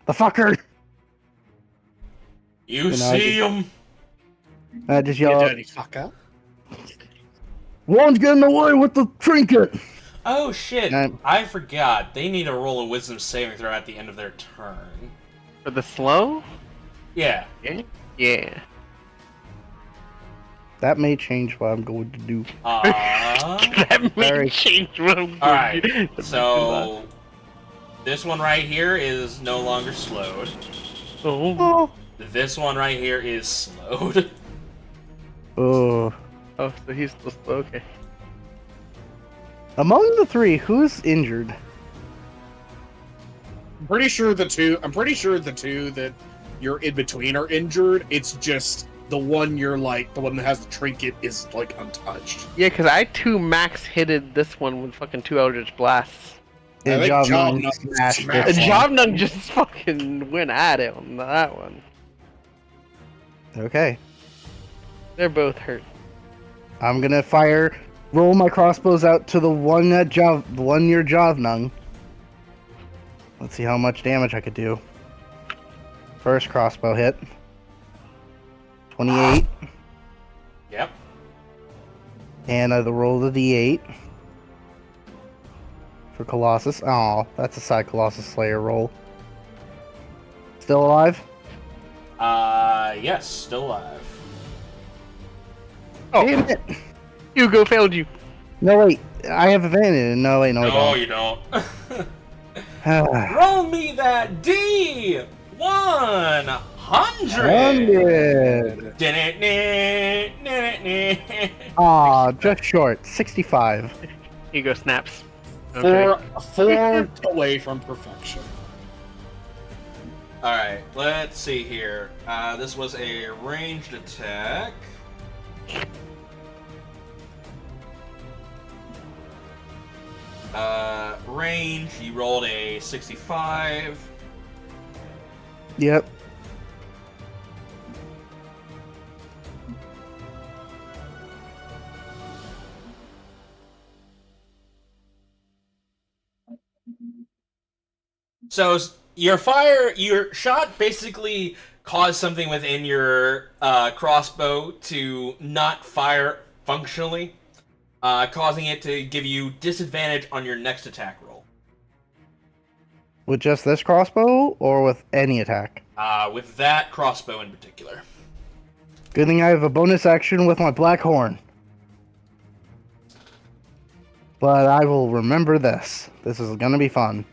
Speaker 4: The fucker.
Speaker 1: You see him?
Speaker 4: I just
Speaker 3: You
Speaker 4: yell out,
Speaker 3: dirty fucker.
Speaker 4: "One's getting away with the trinket."
Speaker 1: Oh shit!
Speaker 4: And
Speaker 1: I forgot. They need to roll a Wisdom saving throw at the end of their turn.
Speaker 2: For the slow?
Speaker 1: Yeah.
Speaker 2: Yeah.
Speaker 4: that may change what I'm going to do.
Speaker 2: That may
Speaker 4: Sorry.
Speaker 2: change what I'm
Speaker 1: All right.
Speaker 2: going to do.
Speaker 1: So this one right here is no longer slowed.
Speaker 2: Oh.
Speaker 1: This one right here is slowed.
Speaker 4: Oh.
Speaker 2: Oh, so he's still slow. Okay.
Speaker 4: Among the three, who's injured?
Speaker 3: I'm pretty sure the two that you're in between are injured. It's just the one you're like, the one that has the trinket is like untouched.
Speaker 2: Yeah, because I 2 max hitted this one with fucking 2 Eldritch Blasts.
Speaker 3: I
Speaker 4: And
Speaker 3: think
Speaker 4: Javnung
Speaker 3: Javnung
Speaker 4: smashed
Speaker 3: smashed
Speaker 4: it.
Speaker 3: it.
Speaker 2: Javnung just fucking went at it on that one.
Speaker 4: Okay.
Speaker 2: They're both hurt.
Speaker 4: I'm gonna roll my crossbows out to the one near Javnung. Let's see how much damage I could do. First crossbow hit. 28.
Speaker 1: Yep.
Speaker 4: And I roll the d8. For Colossus. Oh, that's a side Colossus Slayer roll. Still alive?
Speaker 1: Yes, still alive.
Speaker 2: Oh,
Speaker 4: Damn it!
Speaker 2: Hugo failed you.
Speaker 4: No, wait. I have advantage. No, wait, no, I
Speaker 1: No,
Speaker 4: don't.
Speaker 1: you don't. Roll me that D! 100!
Speaker 4: 100! Aw, just short. 65.
Speaker 2: Hugo snaps. Okay.
Speaker 3: Four away from perfection.
Speaker 1: Alright, let's see here. This was a ranged attack. Range, he rolled a 65.
Speaker 4: Yep.
Speaker 1: So your shot basically caused something within your crossbow to not fire functionally, causing it to give you disadvantage on your next attack roll.
Speaker 4: With just this crossbow, or with any attack?
Speaker 1: With that crossbow in particular.
Speaker 4: Good thing I have a bonus action with my black horn. But I will remember this. This is gonna be fun.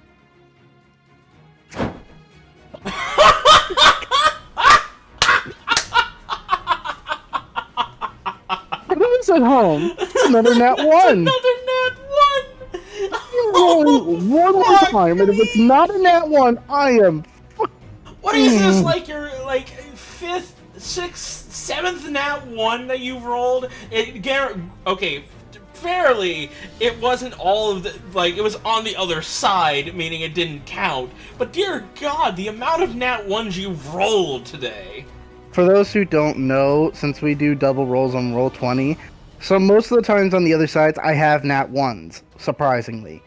Speaker 4: For those at home, it's another nat 1!
Speaker 1: Another nat 1!
Speaker 4: You're rolling one more time, and if it's not a nat 1, I am...
Speaker 1: What is this, like your, like, 5th, 6th, 7th nat 1 that you've rolled? Okay, fairly, it wasn't all of the, like, it was on the other side, meaning it didn't count. But dear God, the amount of nat 1s you've rolled today.
Speaker 4: For those who don't know, since we do double rolls on roll 20, so most of the times on the other sides, I have nat 1s, surprisingly.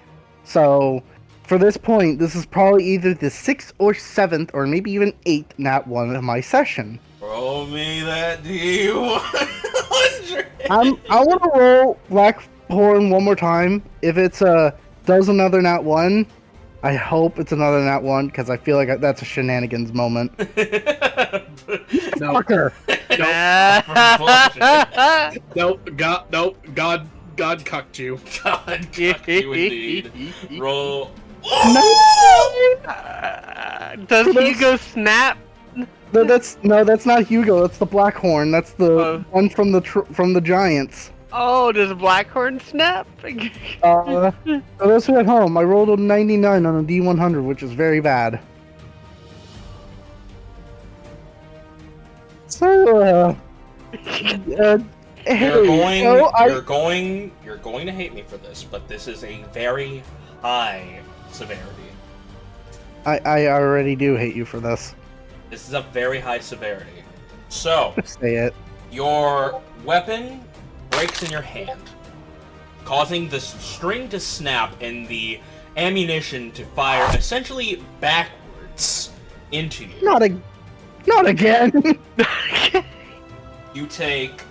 Speaker 4: So, for this point, this is probably either the 6th or 7th or maybe even 8th nat 1 of my session.
Speaker 1: Roll me that D100.
Speaker 4: I want to roll Black Horn one more time. If it's does another nat 1, I hope it's another nat 1 because I feel like that's a shenanigans moment.
Speaker 3: No,
Speaker 4: Fucker.
Speaker 3: God cucked you.
Speaker 1: God, fuck you indeed. Roll.
Speaker 2: Does Hugo snap?
Speaker 4: No, that's not Hugo. That's the Blackhorn. That's the one from the Giants.
Speaker 2: Oh, does Blackhorn snap?
Speaker 4: For those who are at home, I rolled a 99 on a D100, which is very bad. So,
Speaker 1: You're going to hate me for this, but this is a very high severity.
Speaker 4: I already do hate you for this.
Speaker 1: This is a very high severity. So,
Speaker 4: Say it.
Speaker 1: your weapon breaks in your hand, causing the string to snap and the ammunition to fire essentially backwards into you.
Speaker 4: Not again.
Speaker 1: You take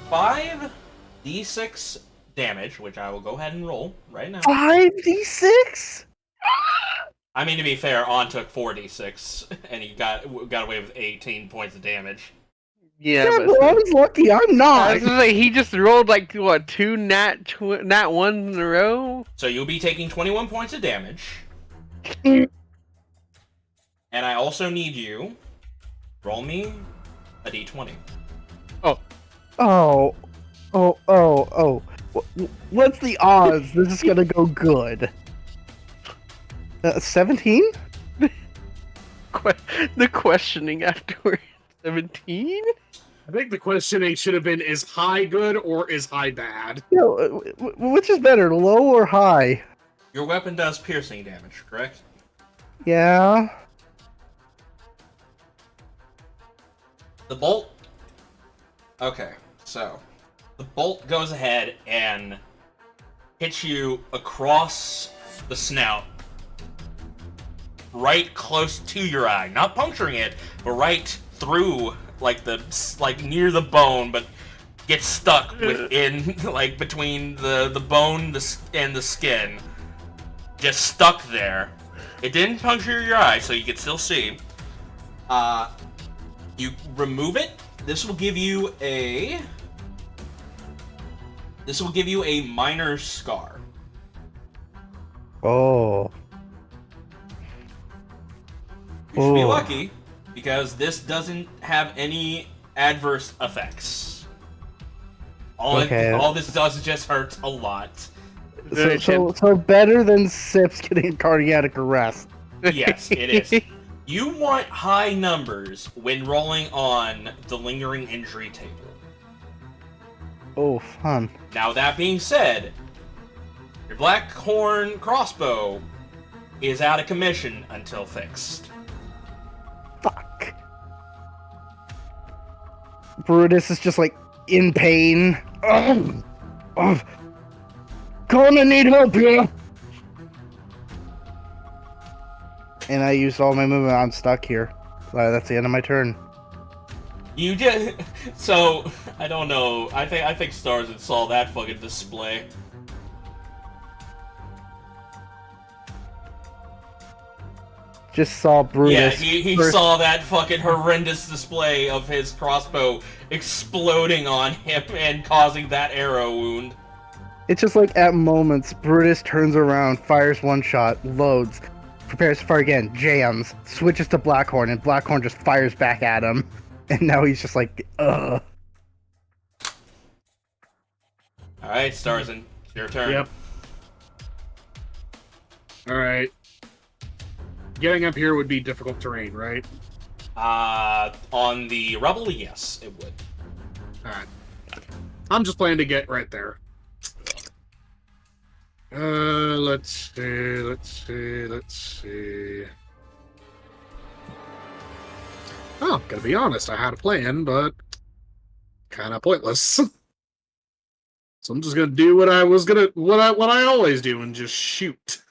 Speaker 1: 5d6 damage, which I will go ahead and roll right now.
Speaker 4: 5d6?
Speaker 1: I mean, to be fair, On took 4d6, and he got away with 18 points of damage.
Speaker 2: Yeah,
Speaker 4: but I was lucky. I'm not.
Speaker 2: I was gonna say, he just rolled like what, 2 nat 1s in a row.
Speaker 1: So you'll be taking 21 points of damage. And I also need you roll me a d20.
Speaker 4: Oh. What's the odds this is gonna go good? 17?
Speaker 2: The questioning afterwards. 17?
Speaker 3: I think the questioning should have been, is high good or is high bad?
Speaker 4: No, which is better, low or high?
Speaker 1: Your weapon does piercing damage, correct?
Speaker 4: Yeah.
Speaker 1: The bolt... Okay, so... The bolt goes ahead and hits you across the snout, right close to your eye. Not puncturing it, but right through, like near the bone, but gets stuck within, like between the bone and the skin. Just stuck there. It didn't puncture your eye, so you can still see. You remove it. This will give you a minor scar.
Speaker 4: Oh.
Speaker 1: You should be lucky, because this doesn't have any adverse effects. All this does is just hurts a lot.
Speaker 4: So better than Sips getting cardiac arrest.
Speaker 1: Yes, it is. You want high numbers when rolling on the lingering injury table.
Speaker 4: Oh, fun.
Speaker 1: Now, that being said, your Blackhorn crossbow is out of commission until fixed.
Speaker 4: Fuck. Brutus is just like in pain. Gonna need help here. And I used all my movement. I'm stuck here. That's the end of my turn.
Speaker 1: You did. So I don't know. I think Starzin saw that fucking display.
Speaker 4: Just saw Brutus.
Speaker 1: Yeah, he saw that fucking horrendous display of his crossbow exploding on him and causing that arrow wound.
Speaker 4: It's just like at moments, Brutus turns around, fires one shot, loads, prepares to fire again, jams, switches to Blackhorn, and Blackhorn just fires back at him. And now he's just like, ugh.
Speaker 1: Alright, Starzin, your turn.
Speaker 3: Yep. Alright. Getting up here would be difficult terrain, right?
Speaker 1: On the rubble, yes, it would.
Speaker 3: Alright. I'm just planning to get right there. Let's see. Oh, gotta be honest, I had a plan, but kind of pointless. So I'm just gonna do what I always do and just shoot.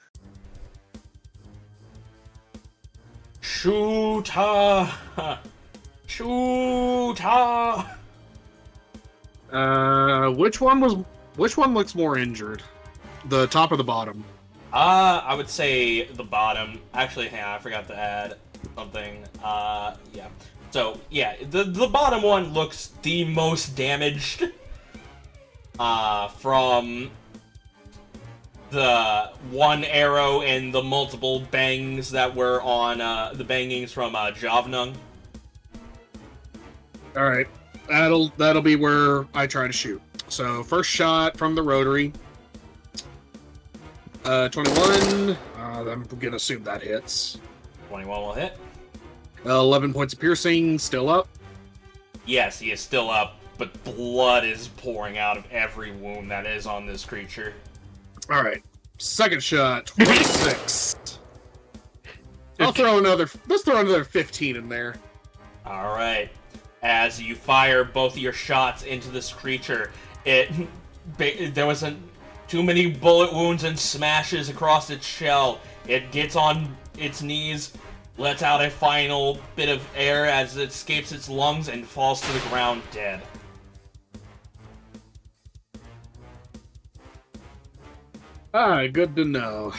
Speaker 1: Shoota! Shoota!
Speaker 3: Which one looks more injured? The top or the bottom?
Speaker 1: I would say the bottom. Actually, hang on, I forgot to add something. Yeah. So, yeah, the bottom one looks the most damaged. From the one arrow and the multiple bangs that were on, the bangings from, Javnung.
Speaker 3: Alright. That'll be where I try to shoot. So, first shot from the rotary. 21. I'm gonna assume that hits.
Speaker 1: 21 will hit.
Speaker 3: 11 points of piercing, still up.
Speaker 1: Yes, he is still up, but blood is pouring out of every wound that is on this creature.
Speaker 3: Alright. Second shot, 26. Let's throw another 15 in there.
Speaker 1: Alright. As you fire both of your shots into this creature, there wasn't too many bullet wounds and smashes across its shell. It gets on its knees, lets out a final bit of air as it escapes its lungs and falls to the ground dead.
Speaker 3: Good to know.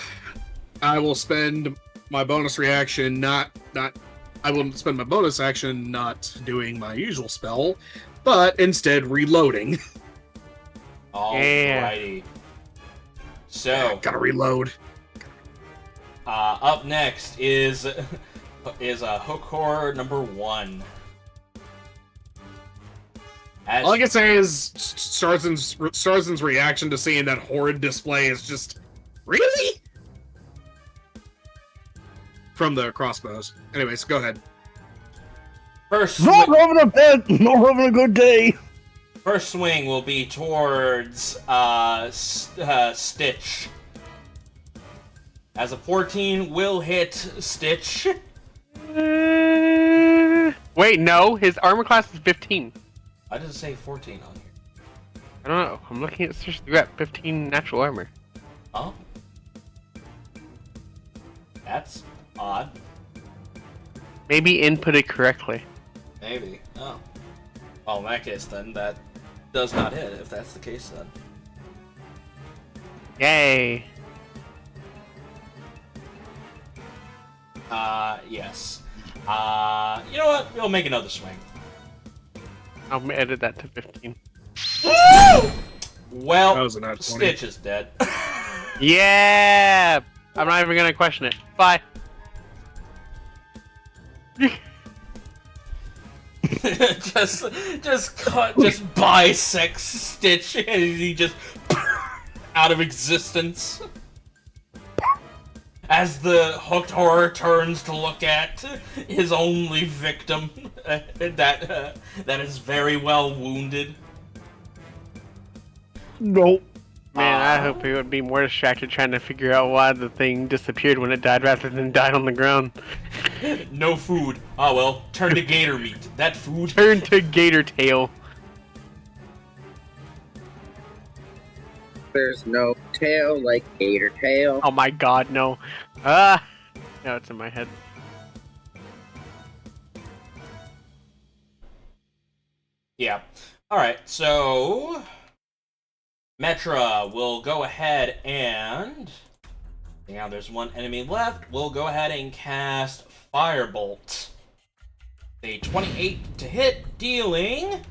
Speaker 3: I will spend my bonus reaction I will spend my bonus action not doing my usual spell, but instead reloading.
Speaker 1: Alrighty. So
Speaker 3: gotta reload.
Speaker 1: Up next is Hookor number 1.
Speaker 3: All I can say is Starzin's reaction to seeing that horrid display is just, really? From the crossbows. Anyways, go ahead.
Speaker 4: Not having a good day.
Speaker 1: First swing will be towards Stitch. As a 14 will hit Stitch.
Speaker 2: Wait, no, his armor class is 15.
Speaker 1: I didn't say 14 on here.
Speaker 2: I don't know. I'm looking at Stitch. You got 15 natural armor.
Speaker 1: Oh. That's odd.
Speaker 2: Maybe inputted correctly.
Speaker 1: Maybe. Oh. Well, in that case, then, that does not hit, if that's the case, then.
Speaker 2: Yay.
Speaker 1: Yes. You know what? We'll make another swing.
Speaker 2: I'll edit that to 15.
Speaker 1: Woo! Well,
Speaker 3: That was a nat 20.
Speaker 1: Stitch is dead.
Speaker 2: Yeah! I'm not even gonna question it. Bye.
Speaker 1: just bisects Stitch and he just out of existence. As the hooked horror turns to look at his only victim that is very well wounded.
Speaker 4: Nope.
Speaker 2: Man, I hope he would be more distracted trying to figure out why the thing disappeared when it died rather than died on the ground.
Speaker 1: No food. Oh well, turn to gator meat. That food.
Speaker 2: Turn to gator tail.
Speaker 5: There's no tail like gator tail.
Speaker 2: Oh my god, no. Ah! Now it's in my head.
Speaker 1: Yeah. Alright, so Metra will go ahead and now there's one enemy left. We'll go ahead and cast Firebolt. A 28 to hit, dealing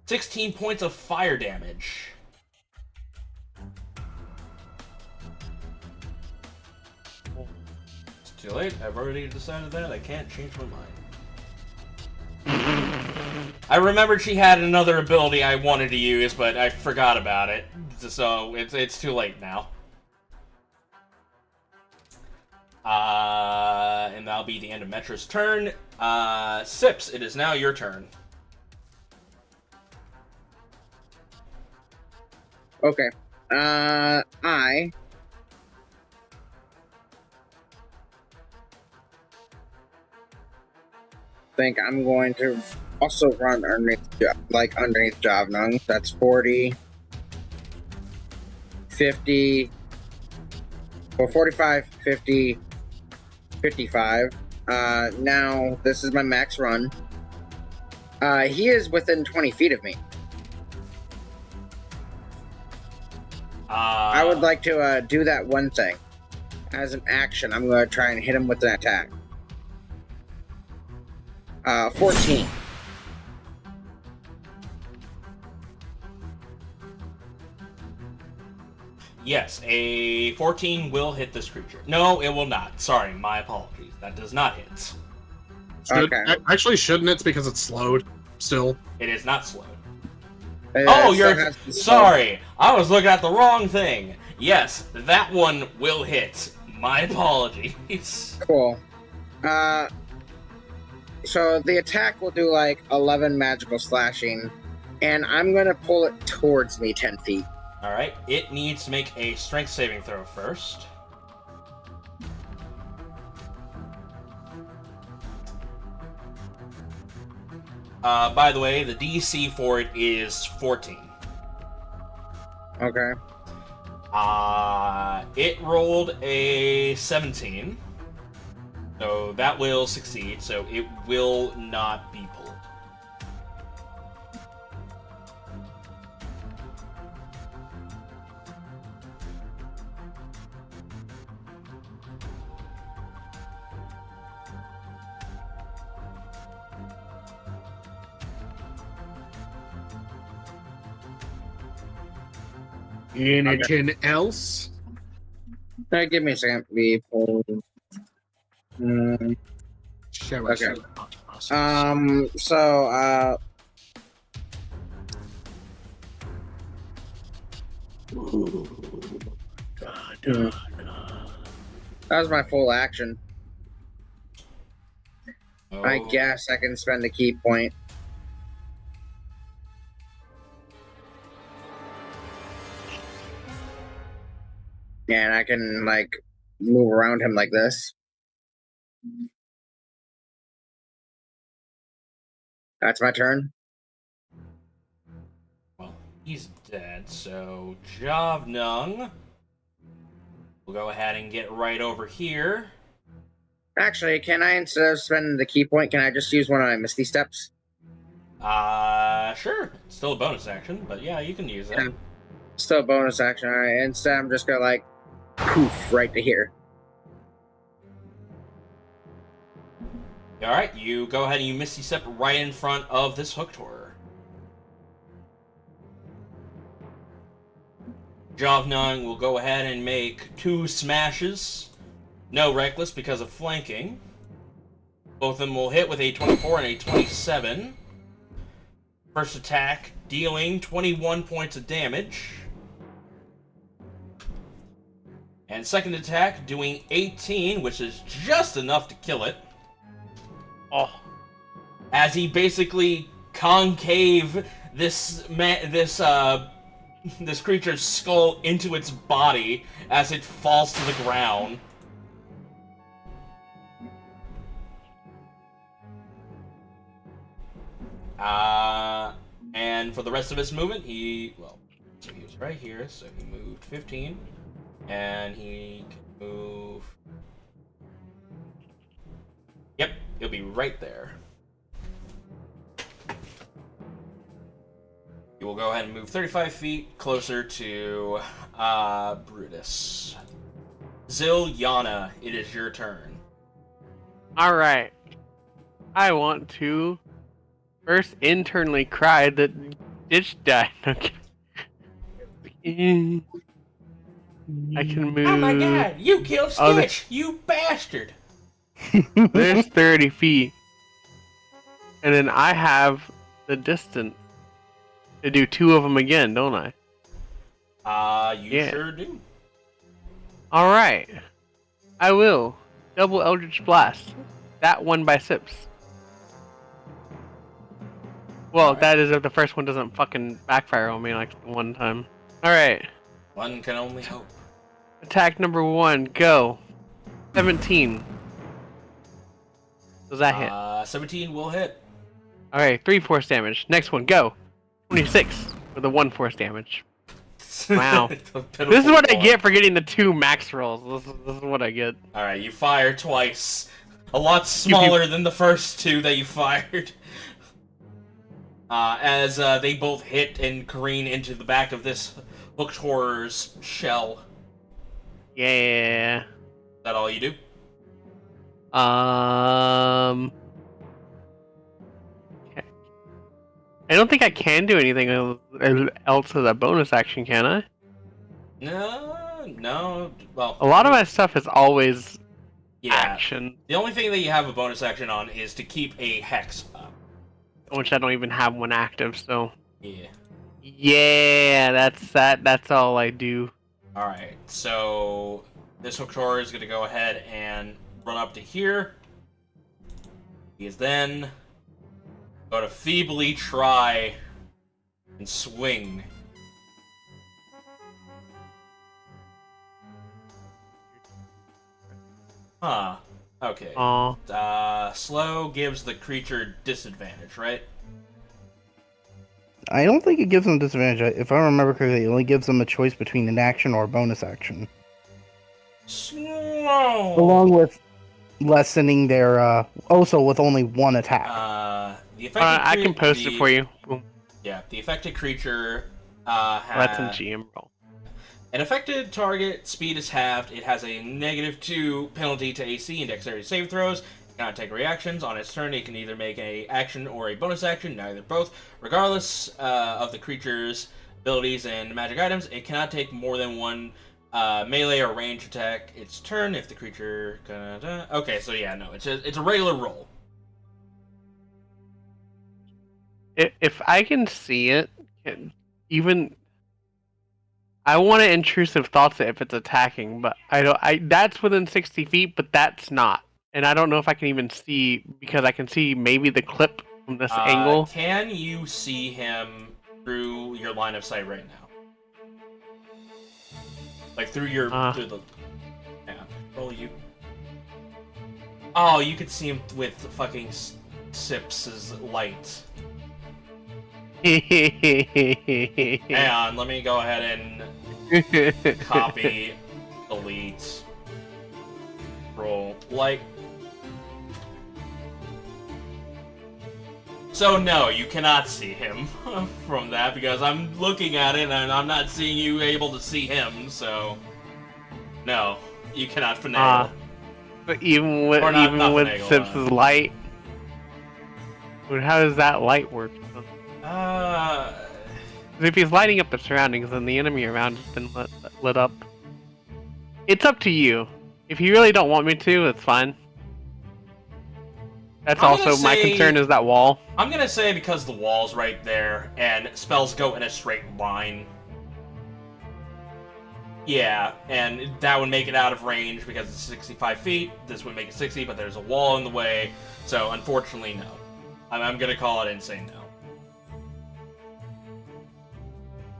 Speaker 1: 16 points of fire damage. It's too late. I've already decided that. I can't change my mind. I remembered she had another ability I wanted to use, but I forgot about it. So it's too late now. And that'll be the end of Metra's turn. Sips, it is now your turn.
Speaker 5: Okay. I think I'm going to also run underneath Javnung. That's 40, 50, well, 45, 50, 55. Now this is my max run. He is within 20 feet of me. I would like to do that one thing. As an action, I'm going to try and hit him with an attack. 14.
Speaker 1: Yes, a 14 will hit this creature. No, it will not. Sorry, my apologies. That does not hit.
Speaker 5: Okay.
Speaker 3: Actually, shouldn't it? Because it's slowed still.
Speaker 1: It is not slowed.
Speaker 5: Oh,
Speaker 1: You're sorry. I was looking at the wrong thing. Yes, that one will hit. My apologies.
Speaker 5: Cool. So the attack will do like 11 magical slashing, and I'm gonna pull it towards me 10 feet.
Speaker 1: All right. It needs to make a strength saving throw first. By the way, the DC for it is 14.
Speaker 5: Okay.
Speaker 1: It rolled a 17. So that will succeed, so it will not be pulled.
Speaker 3: Anything else?
Speaker 5: Give me a second. We pull.
Speaker 3: Shall I
Speaker 5: Okay.
Speaker 3: say?
Speaker 5: So, that was my full action. I
Speaker 1: Oh.
Speaker 5: guess I can spend a key point. And I can, like, move around him like this. That's my turn.
Speaker 1: Well, he's dead, so Javnung will go ahead and get right over here.
Speaker 5: Actually, can I, instead of spending the key point, can I just use one of my Misty Steps?
Speaker 1: Sure. It's still a bonus action, but yeah, you can use that.
Speaker 5: Yeah. Still a bonus action. Alright, instead I'm just gonna, like, poof right to here.
Speaker 1: Alright, you go ahead and you Misty Step right in front of this hooked horror. Javnung will go ahead and make 2 smashes. No reckless because of flanking. Both of them will hit with a 24 and a 27. First attack dealing 21 points of damage. And second attack doing 18, which is just enough to kill it.
Speaker 2: Oh.
Speaker 1: As he basically concave this creature's skull into its body as it falls to the ground. And for the rest of his movement, so he was right here, so he moved 15, and he can move. Yep, he'll be right there. He will go ahead and move 35 feet closer to Brutus. Zilyana, it is your turn.
Speaker 2: Alright. I want to first internally cry that Ditch died. Okay. I can move.
Speaker 1: Oh my god, you killed
Speaker 2: Oh,
Speaker 1: Stitch, you bastard!
Speaker 2: There's 30 feet. And then I have the distance to do 2 of them again, don't I?
Speaker 1: You
Speaker 2: Yeah.
Speaker 1: sure do.
Speaker 2: Alright. I will. Double Eldritch Blast. That one by Sips. Well,
Speaker 1: Alright.
Speaker 2: that is if the first one doesn't fucking backfire on me like one time. Alright.
Speaker 1: One can only hope.
Speaker 2: Attack number 1, go. 17. Does that hit?
Speaker 1: 17 will hit.
Speaker 2: Alright, 3 force damage. Next one, go. 26 with a 1 force damage. Wow. This is what I get for getting the 2 max rolls. This is what I get.
Speaker 1: Alright, you fire twice. A lot smaller than the first two that you fired. As they both hit and careen into the back of this hooked horror's shell.
Speaker 2: Yeah.
Speaker 1: Is that all you do?
Speaker 2: Okay. I don't think I can do anything else as a bonus action, can I?
Speaker 1: No. Well,
Speaker 2: a lot of my stuff is always action.
Speaker 1: The only thing that you have a bonus action on is to keep a hex up.
Speaker 2: Which I don't even have one active, so...
Speaker 1: Yeah.
Speaker 2: Yeah, that's all I do.
Speaker 1: Alright, so this hooked horror is going to go ahead and run up to here. He is then going to feebly try and swing. Huh. Okay. Slow gives the creature disadvantage, right?
Speaker 4: I don't think it gives them disadvantage. If I remember correctly, it only gives them a choice between an action or a bonus action.
Speaker 1: Slow!
Speaker 4: Along with lessening their, also with only one attack.
Speaker 2: I can post it for you. Boom.
Speaker 1: Yeah, the affected creature
Speaker 2: That's in GM roll.
Speaker 1: An affected target speed is halved. It has a -2 penalty to AC and dexterity save throws. It cannot take reactions. On its turn, it can either make an action or a bonus action, neither both. Regardless of the creature's abilities and magic items, it cannot take more than one melee or range attack its turn if the creature... Okay, so yeah, no, it's a regular roll.
Speaker 2: If I can see it, even... I want to intrusive thoughts if it's attacking, but that's within 60 feet, but that's not. And I don't know if I can even see, because I can see maybe the clip from this angle.
Speaker 1: Can you see him through your line of sight right now? Like through your... through the... Yeah. Well, you... Oh, you could see him with fucking Sips' light. Hang on, let me go ahead and copy, delete, roll, light. So no, you cannot see him from that because I'm looking at it and I'm not seeing you able to see him, so no, you cannot finagle.
Speaker 2: But even with Sips' light, how does that light work? If he's lighting up the surroundings, then the enemy around has been lit up. It's up to you. If you really don't want me to, it's fine. That's also my concern is that wall.
Speaker 1: I'm gonna say because the wall's right there and spells go in a straight line. Yeah, and that would make it out of range because it's 65 feet. This would make it 60, but there's a wall in the way. So unfortunately, no. I'm gonna call it and say no.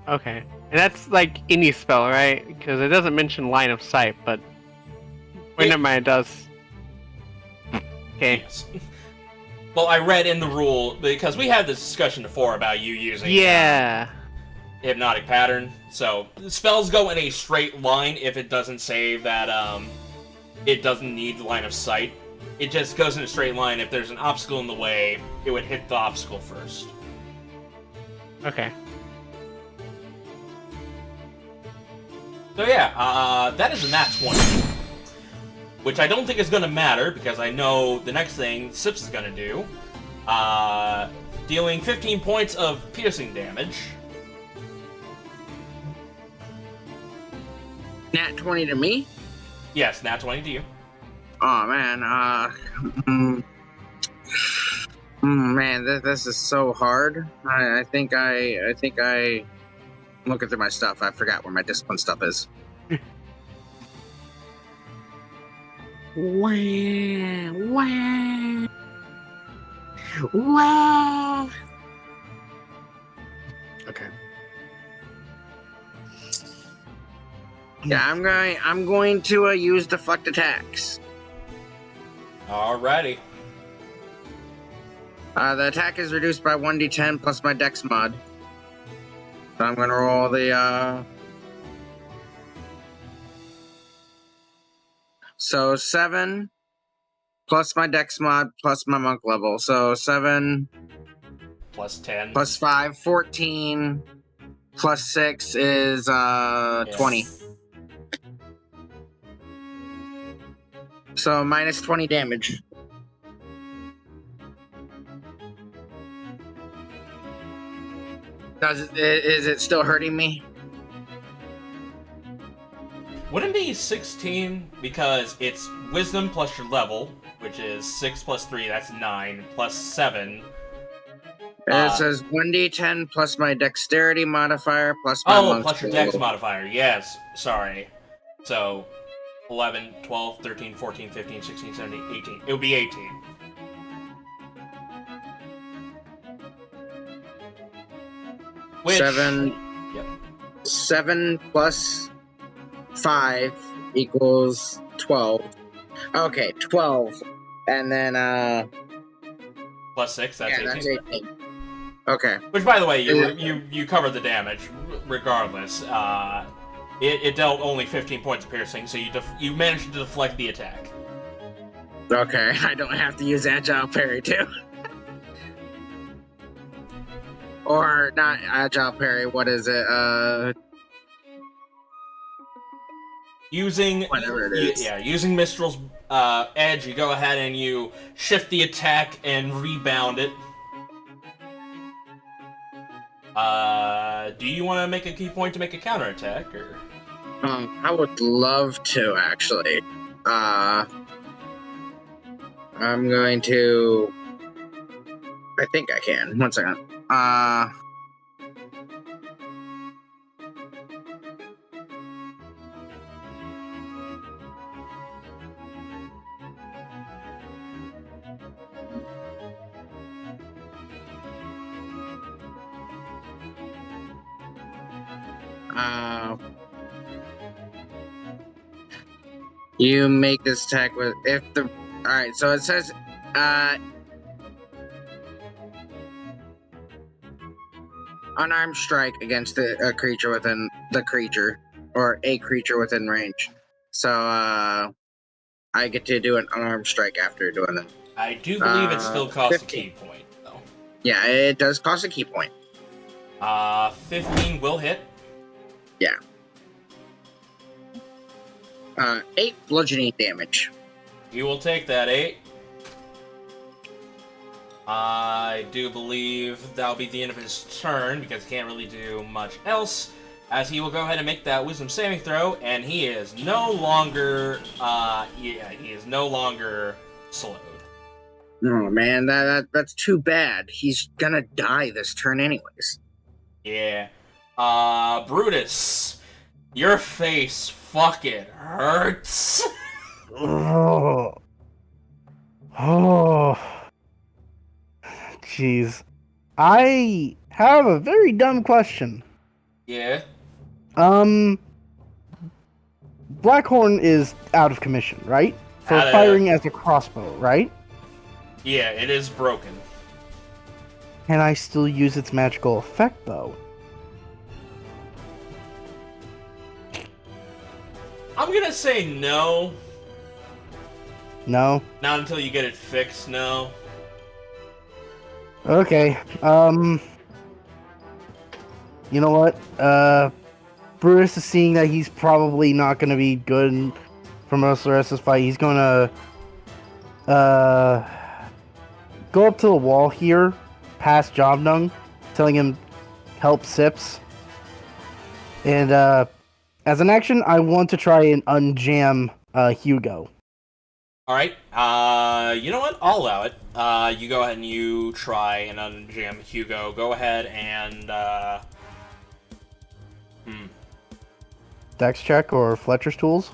Speaker 2: Okay. And that's like any spell, right? Because it doesn't mention line of sight, but... Wait, never mind, it does. Okay.
Speaker 1: Yes. Well, I read in the rule, because we had this discussion before about you using... Hypnotic Pattern. So, spells go in a straight line if it doesn't say that, it doesn't need the line of sight. It just goes in a straight line. If there's an obstacle in the way, it would hit the obstacle first.
Speaker 2: Okay.
Speaker 1: So yeah, that is a nat 20. Which I don't think is going to matter, because I know the next thing Sips is going to do. Dealing 15 points of piercing damage.
Speaker 5: Nat 20 to me?
Speaker 1: Yes, nat 20 to you.
Speaker 5: Oh man, man, this is so hard. I think I looking through my stuff. I forgot where my discipline stuff is. Wow. Okay. Yeah, I'm going to use deflect attacks.
Speaker 1: Alrighty.
Speaker 5: The attack is reduced by 1d10 plus my dex mod. So I'm gonna roll the So 7 plus my dex mod plus my monk level. So 7
Speaker 1: Plus 10.
Speaker 5: plus 5, 14, plus 6 is 20. So minus 20 damage. Is it still hurting me?
Speaker 1: Wouldn't be 16 because it's wisdom plus your level, which is 6 plus 3, that's 9, plus 7.
Speaker 5: It says 1d10 plus my dexterity modifier plus my monk's
Speaker 1: plus your dex modifier, yes, sorry. So, 11, 12, 13, 14, 15, 16, 17, 18. It would be 18. Which,
Speaker 5: 7.
Speaker 1: Yep.
Speaker 5: 7 plus 5 equals 12. Okay, 12. And then
Speaker 1: Plus 6, that's 18.
Speaker 5: that's 18. Okay.
Speaker 1: Which, by the way, you covered the damage, regardless. It dealt only 15 points of piercing, so you managed to deflect the attack.
Speaker 5: Okay, I don't have to use agile parry too. Or not agile parry, what is it?
Speaker 1: Using
Speaker 5: Whatever it is.
Speaker 1: Using Mistral's edge, you go ahead and you shift the attack and rebound it. Do you want to make a key point to make a counterattack, or?
Speaker 5: I would love to, actually. I'm going to... I think I can. 1 second. You make this attack with Alright, so it says unarmed strike against a creature within the creature, or a creature within range. So I get to do an unarmed strike after doing that.
Speaker 1: I do believe it still costs
Speaker 5: 15.
Speaker 1: a key point, though.
Speaker 5: Yeah, it does cost a key point.
Speaker 1: 15 will hit.
Speaker 5: Yeah. 8 bludgeoning damage.
Speaker 1: You will take that 8. I do believe that'll be the end of his turn, because he can't really do much else, as he will go ahead and make that wisdom saving throw, and he is no longer, he is no longer slowed.
Speaker 5: Oh man, that's too bad. He's gonna die this turn anyways.
Speaker 1: Yeah. Brutus, your face fucking hurts.
Speaker 4: Oh. Jeez. I have a very dumb question.
Speaker 1: Yeah.
Speaker 4: Blackhorn is out of commission, right? For firing as a crossbow, right?
Speaker 1: Yeah, it is broken.
Speaker 4: Can I still use its magical effect, though?
Speaker 1: I'm gonna say no.
Speaker 4: No?
Speaker 1: Not until you get it fixed, no.
Speaker 4: Okay, you know what? Brutus is seeing that he's probably not going to be good for most of the rest of this fight. He's going to, go up to the wall here, past Jobnung, telling him, help Sips. And, as an action, I want to try and unjam, Hugo.
Speaker 1: Alright, you know what? I'll allow it. You go ahead and you try and unjam Hugo. Go ahead and,
Speaker 4: Dex check or Fletcher's tools?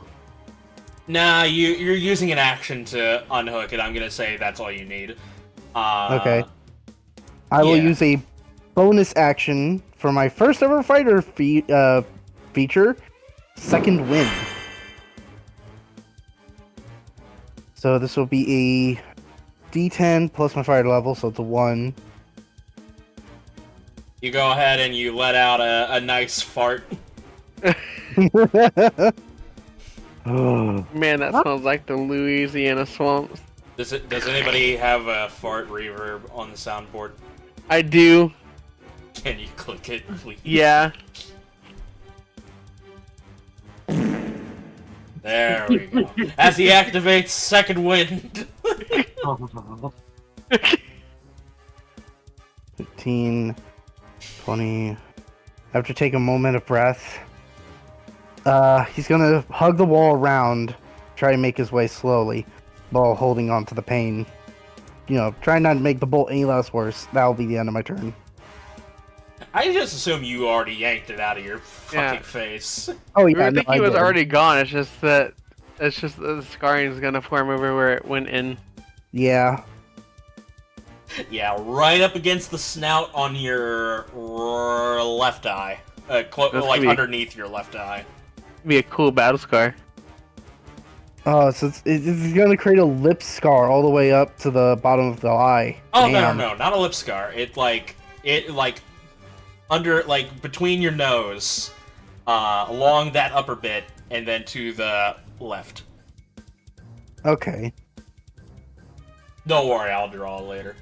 Speaker 1: Nah, you're using an action to unhook it. I'm gonna say that's all you need.
Speaker 4: Okay. I will use a bonus action for my first ever fighter feature, Second Wind. So this will be a D10 plus my fire level, so it's a 1.
Speaker 1: You go ahead and you let out a nice fart.
Speaker 2: Man, that smells like the Louisiana swamps.
Speaker 1: Does anybody have a fart reverb on the soundboard?
Speaker 2: I do.
Speaker 1: Can you click it, please?
Speaker 2: Yeah.
Speaker 1: There we go. As he activates second wind.
Speaker 4: 15, 20. I have to take a moment of breath. He's gonna hug the wall around, try to make his way slowly, while holding on to the pain. You know, try not to make the bolt any less worse. That'll be the end of my turn.
Speaker 1: I just assume you already yanked it out of your fucking
Speaker 2: Yeah.
Speaker 1: face.
Speaker 4: Oh
Speaker 2: You
Speaker 4: yeah,
Speaker 2: would
Speaker 4: no,
Speaker 2: think
Speaker 4: I
Speaker 2: he was
Speaker 4: did.
Speaker 2: already gone. It's just that the scarring is gonna form over where it went in.
Speaker 4: Yeah.
Speaker 1: Yeah, right up against the snout on your left eye.
Speaker 2: That's
Speaker 1: Like
Speaker 2: gonna be-
Speaker 1: underneath your left eye.
Speaker 2: Be a cool battle scar.
Speaker 4: Oh, so it's gonna create a lip scar all the way up to the bottom of the eye.
Speaker 1: Oh
Speaker 4: Damn.
Speaker 1: no, not a lip scar. It under between your nose, along that upper bit, and then to the left.
Speaker 4: Okay.
Speaker 1: Don't worry, I'll draw it later.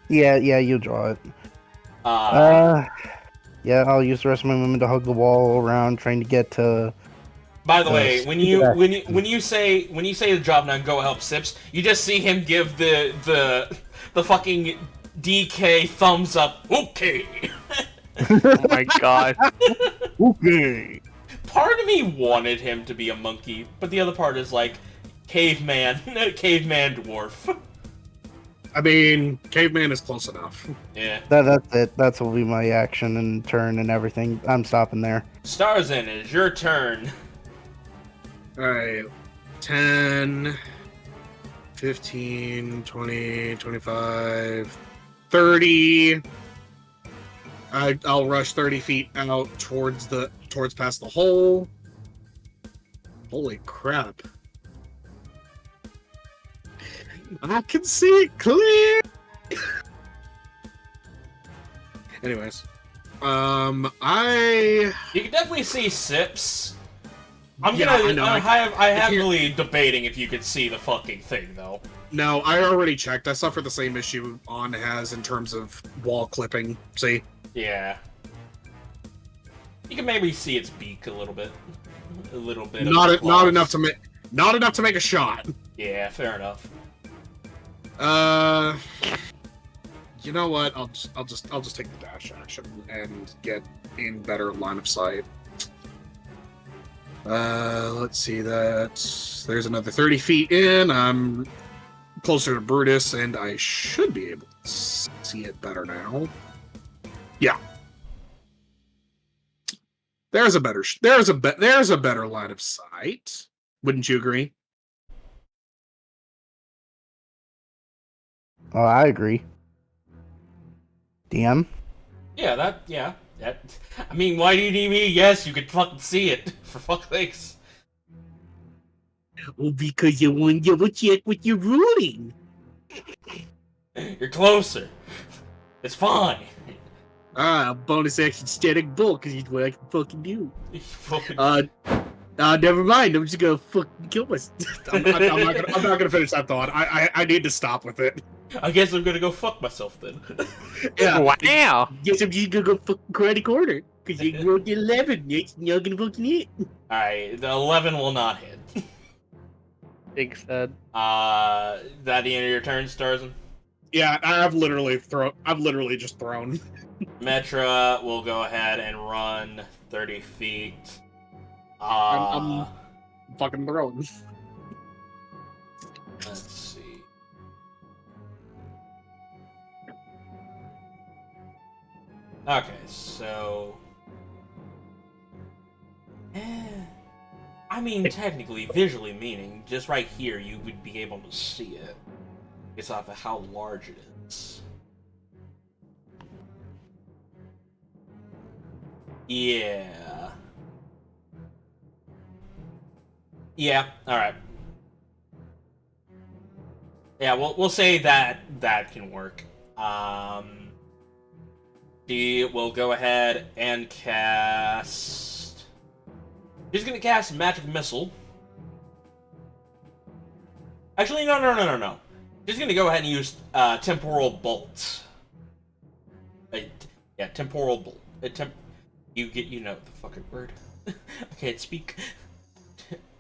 Speaker 4: Yeah, you draw it. Yeah, I'll use the rest of my movement to hug the wall around, trying to get to.
Speaker 1: By the way, when you
Speaker 4: yeah.
Speaker 1: say the job now, go help Sips, you just see him give the fucking DK thumbs up. Okay.
Speaker 2: Oh my god.
Speaker 4: Okay.
Speaker 1: Part of me wanted him to be a monkey, but the other part is like caveman dwarf.
Speaker 3: I mean, caveman is close enough.
Speaker 1: Yeah.
Speaker 4: That's it. That's will be my action and turn and everything. I'm stopping there.
Speaker 1: Starzin, it's your turn.
Speaker 3: Alright. 10, 15, 20, 25, 30. I'll rush 30 feet out towards past the hole. Holy crap. I can see it clear. Anyways,
Speaker 1: You can definitely see Sips. I'm
Speaker 3: Yeah, I
Speaker 1: gonna.
Speaker 3: know.
Speaker 1: I'm
Speaker 3: I can't-
Speaker 1: heavily debating if you could see the fucking thing though.
Speaker 3: No, I already checked. I suffer the same issue On has in terms of wall clipping. See?
Speaker 1: Yeah. You can maybe see its beak a little bit. A little bit.
Speaker 3: Not
Speaker 1: of claws.
Speaker 3: enough to make a shot.
Speaker 1: Yeah, fair enough.
Speaker 3: You know what? I'll just take the dash action and get in better line of sight. Let's see that. There's another 30 feet in. I'm closer to Brutus, and I should be able to see it better now. Yeah. There's a better line of sight. Wouldn't you agree?
Speaker 4: Oh, I agree. DM.
Speaker 1: Yeah, that. I mean, why do you need me? Yes, you could fucking see it. For fuck's sakes.
Speaker 3: Well, because you want to double check what you're ruling.
Speaker 1: You're closer. It's fine.
Speaker 3: Bonus action static bolt, because it's what I can fucking do.
Speaker 1: You fucking-
Speaker 3: Never mind. I'm just gonna fucking kill myself. I'm not gonna finish that thought. I need to stop with it.
Speaker 1: I guess I'm gonna go fuck myself then.
Speaker 3: Yeah.
Speaker 2: Wow.
Speaker 3: Guess I'm just gonna go fucking karate corner. Because you rolled 11. It's not gonna fucking hit.
Speaker 1: Alright, the 11 will not hit.
Speaker 2: Big said.
Speaker 1: That the end of your turn, Starzin?
Speaker 3: Yeah, I've literally just thrown.
Speaker 1: Metra will go ahead and run 30 feet.
Speaker 3: I'm fucking thrown.
Speaker 1: Let's see. Okay, so... I mean, technically, visually meaning, just right here, you would be able to see it. Based off of how large it is. Yeah. Yeah, alright. Yeah, we'll say that can work. She will go ahead and cast... She's gonna cast Magic Missile. Actually, no. She's gonna go ahead and use temporal bolt. Yeah, temporal bolt. You know the fucking word. I can't speak.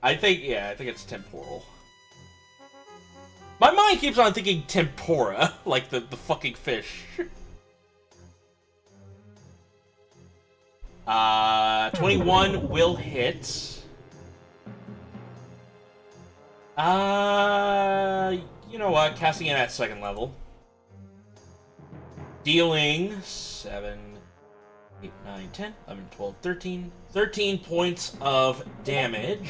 Speaker 1: I think it's temporal. My mind keeps on thinking tempura, like the fucking fish. 21 will hit. You know what? Casting it at 2nd level. Dealing 7, 8, 9, 10, 11, 12, 13. 13 points of damage.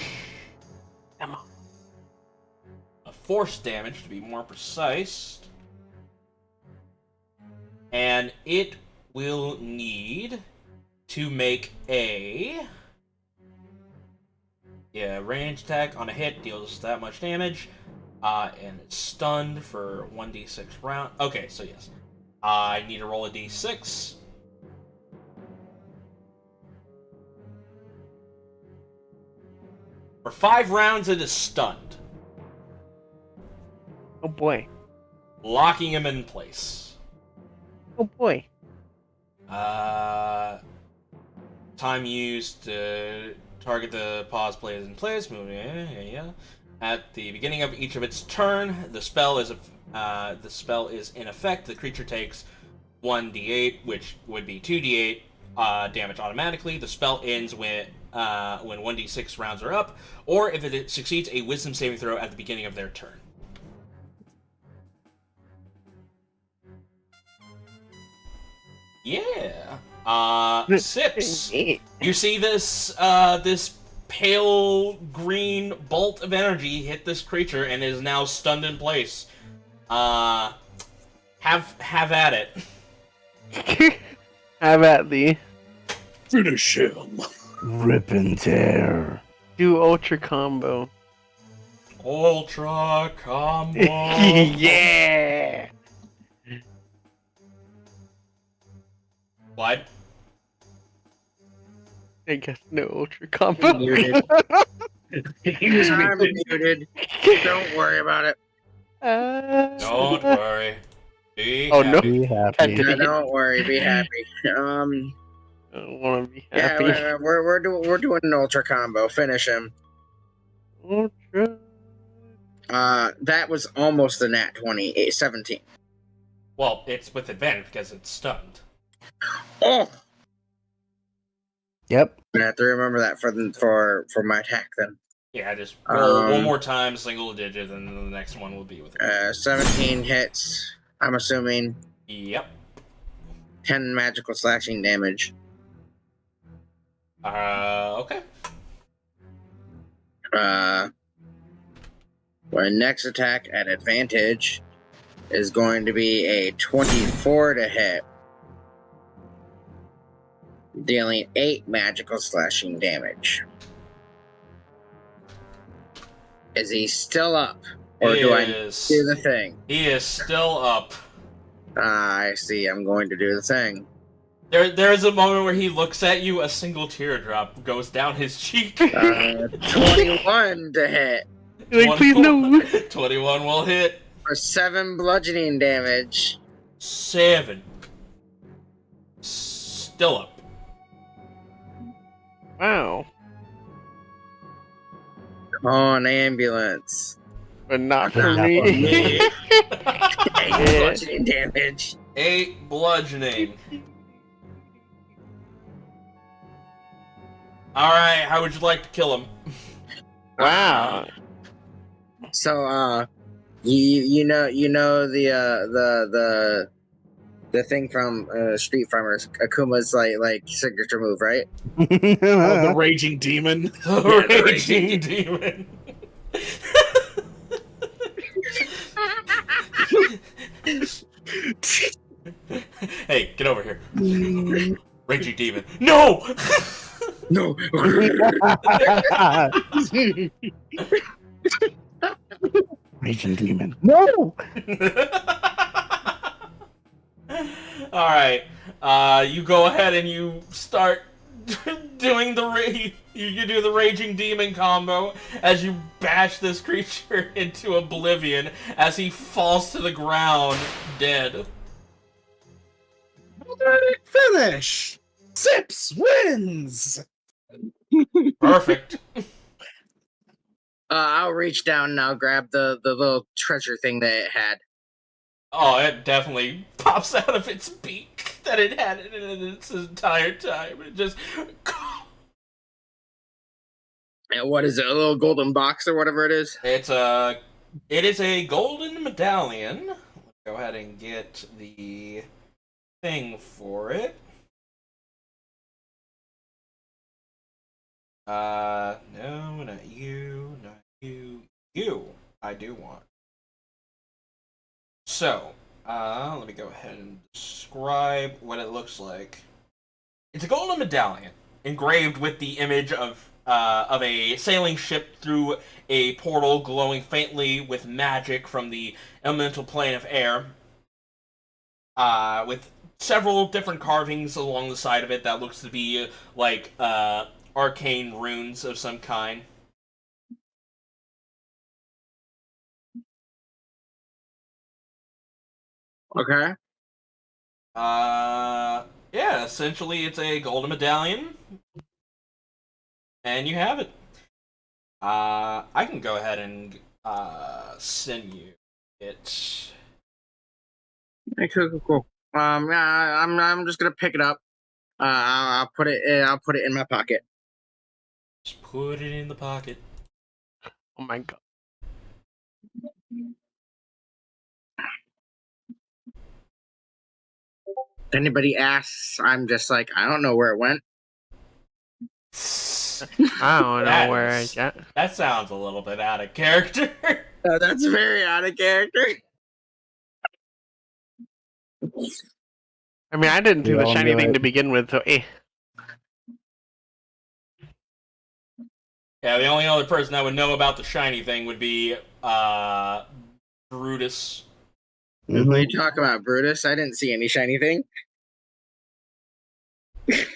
Speaker 1: Force damage, to be more precise. And it will need to make a... Yeah, range attack on a hit deals that much damage. And it's stunned for 1d6 round. Okay, so yes. I need to roll a d6. For 5 rounds, it is stunned.
Speaker 2: Oh boy.
Speaker 1: Locking him in place.
Speaker 2: Oh boy.
Speaker 1: Time used to target the pause players in place. At the beginning of each of its turn, the spell is in effect. The creature takes 1d8, which would be 2d8 damage automatically. The spell ends when 1d6 rounds are up, or if it succeeds a Wisdom saving throw at the beginning of their turn. Yeah. Sips. You see this this pale green bolt of energy hit this creature and is now stunned in place. Have at it.
Speaker 2: Have at thee.
Speaker 3: Finish him.
Speaker 4: Rip and tear.
Speaker 2: Do ultra combo.
Speaker 1: Ultra combo.
Speaker 2: Yeah.
Speaker 1: What?
Speaker 2: I guess no ultra combo.
Speaker 5: Muted. I'm muted. Don't worry about it.
Speaker 1: Don't worry. Be
Speaker 2: Oh, no.
Speaker 1: happy.
Speaker 4: Be happy.
Speaker 5: Yeah, don't worry. Be happy.
Speaker 2: I don't want to be
Speaker 5: Yeah,
Speaker 2: happy.
Speaker 5: we're doing an ultra combo. Finish him.
Speaker 2: Ultra.
Speaker 5: That was almost a nat 20. 17.
Speaker 1: Well, it's with advantage because it's stunned.
Speaker 5: Oh,
Speaker 4: Yep.
Speaker 5: I have to remember that for my attack then.
Speaker 1: Yeah, just roll one
Speaker 5: Um,
Speaker 1: more time, single digit, and then the next one will be with it.
Speaker 5: 17 hits. I'm assuming
Speaker 1: Yep.
Speaker 5: 10 magical slashing damage.
Speaker 1: Okay.
Speaker 5: My next attack at advantage is going to be a 24 to hit, dealing 8 magical slashing damage. Is he still up? Or do I do the thing?
Speaker 1: He is still up.
Speaker 5: I see. I'm going to do the thing.
Speaker 1: There's a moment where he looks at you, a single teardrop goes down his cheek.
Speaker 5: 21 to hit
Speaker 2: Like, please no.
Speaker 1: 21 will hit.
Speaker 5: for 7 bludgeoning damage.
Speaker 1: 7. Still up.
Speaker 2: Wow.
Speaker 5: Oh, an ambulance.
Speaker 2: But not for
Speaker 4: Not for
Speaker 2: me.
Speaker 4: me.
Speaker 5: 8 bludgeoning damage.
Speaker 1: 8 bludgeoning. Alright, how would you like to kill him?
Speaker 2: Wow.
Speaker 5: So, you know the thing from Street Farmers, Akuma's like signature move, right?
Speaker 3: Oh, the raging demon.
Speaker 1: The raging demon. Hey, get over here. Raging demon. No!
Speaker 5: No.
Speaker 4: Raging demon. No!
Speaker 1: Alright. You go ahead and you start doing you do the raging demon combo as you bash this creature into oblivion as he falls to the ground dead.
Speaker 3: Finish. Sips wins.
Speaker 1: Perfect.
Speaker 5: I'll reach down and I'll grab the little treasure thing that it had.
Speaker 1: Oh, it definitely pops out of its beak that it had it in its entire time. It just.
Speaker 5: And what is it? A little golden box or whatever it is?
Speaker 1: It is a golden medallion. Let's go ahead and get the thing for it. No, not you, not you. You, I do want. So, let me go ahead and describe what it looks like. It's a golden medallion engraved with the image of a sailing ship through a portal glowing faintly with magic from the elemental plane of air. With several different carvings along the side of it that looks to be like arcane runes of some kind.
Speaker 5: Okay.
Speaker 1: Yeah, essentially it's a golden medallion. And you have it. I can go ahead and send you it.
Speaker 5: Okay, cool. Yeah, I'm just gonna pick it up. I'll put it in my pocket.
Speaker 1: Just put it in the pocket.
Speaker 2: Oh my god.
Speaker 5: If anybody asks, I'm just like, I don't know where it went.
Speaker 2: I don't know where I got.
Speaker 1: That sounds a little bit out of character.
Speaker 5: That's very out of character.
Speaker 2: I mean, I didn't do
Speaker 4: We
Speaker 2: the
Speaker 4: all
Speaker 2: shiny
Speaker 4: know
Speaker 2: thing
Speaker 4: it.
Speaker 2: to begin with, so
Speaker 1: Yeah, the only other person that would know about the shiny thing would be Brutus.
Speaker 5: What are you talking about, Brutus? I didn't see any shiny thing.
Speaker 1: Did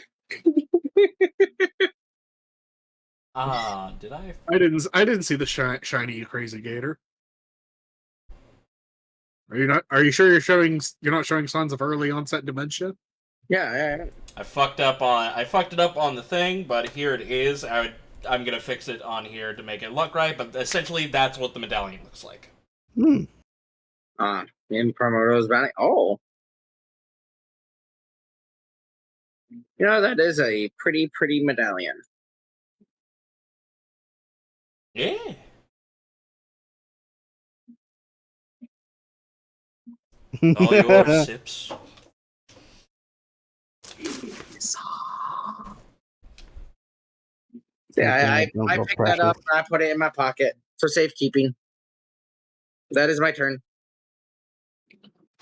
Speaker 1: I?
Speaker 3: I didn't see the shiny, you crazy gator. Are you sure you're not showing signs of early onset dementia?
Speaker 5: Yeah.
Speaker 1: I fucked it up on the thing, but here it is. I'm gonna fix it on here to make it look right, but essentially that's what the medallion looks like.
Speaker 4: Hmm.
Speaker 5: In Primordials Bounty. Oh. You know, that is a pretty medallion.
Speaker 1: Yeah. All yours, Sips.
Speaker 5: Yeah, I picked that up and I put it in my pocket for safekeeping. That is my turn.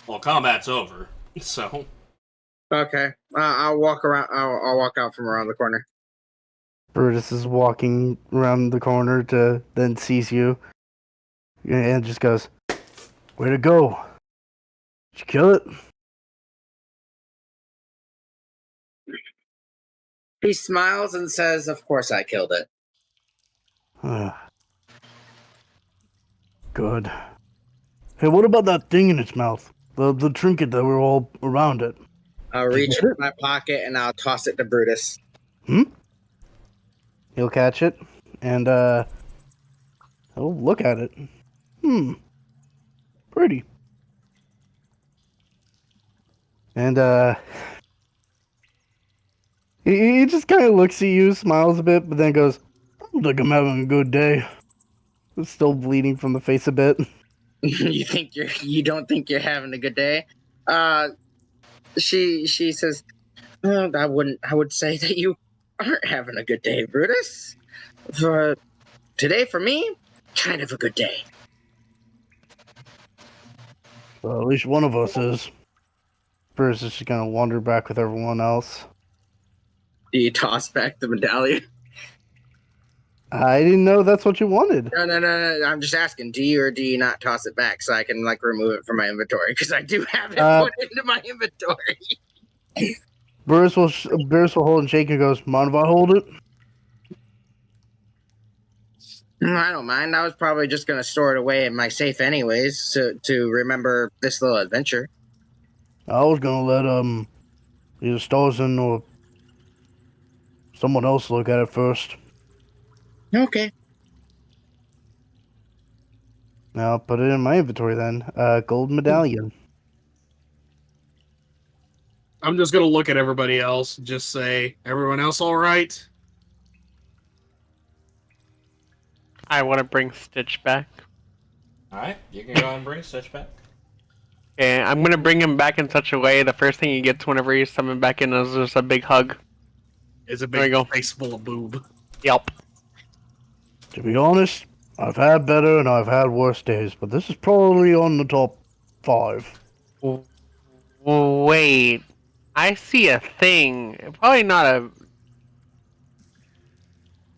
Speaker 1: Well, combat's over, so.
Speaker 5: Okay. I'll walk around. I'll walk out from around the corner.
Speaker 4: Brutus is walking around the corner to then sees you and just goes, "Way to go! Did you kill it?"
Speaker 5: He smiles and says, "Of course I killed it."
Speaker 4: Good. Hey, what about that thing in its mouth? The trinket that were all around it.
Speaker 5: I'll reach in my pocket and I'll toss it to Brutus.
Speaker 4: He'll catch it and he'll look at it. Pretty. And he just kind of looks at you, smiles a bit, but then goes, "I don't think I'm having a good day." It's still bleeding from the face a bit.
Speaker 5: You don't think you're having a good day? She says, I would say that you aren't having a good day, Brutus. For today, for me, kind of a good day.
Speaker 4: Well, at least one of us is. Brutus is just gonna wander back with everyone else.
Speaker 5: Do you toss back the medallion?
Speaker 4: I didn't know that's what you wanted.
Speaker 5: No. I'm just asking. Do you or do you not toss it back so I can remove it from my inventory? Because I do have it put into my inventory.
Speaker 4: Brutus will hold and shake and goes, mind if I hold it?
Speaker 5: I don't mind. I was probably just going to store it away in my safe anyways to remember this little adventure.
Speaker 4: I was gonna let either Starzin or someone else look at it first.
Speaker 5: Okay.
Speaker 4: Now I'll put it in my inventory then. Gold medallion.
Speaker 3: I'm just gonna look at everybody else. Just say, everyone else all right?
Speaker 2: I want to bring Stitch back.
Speaker 1: Alright, you can go and bring Stitch back.
Speaker 2: Okay, I'm gonna bring him back in such a way the first thing he gets whenever he's summoned back in is just a big hug.
Speaker 3: It's a
Speaker 2: There we
Speaker 3: big
Speaker 2: go.
Speaker 3: face full of boob.
Speaker 2: Yelp.
Speaker 4: To be honest, I've had better and I've had worse days, but this is probably on the top 5.
Speaker 2: Wait. I see a thing. Probably not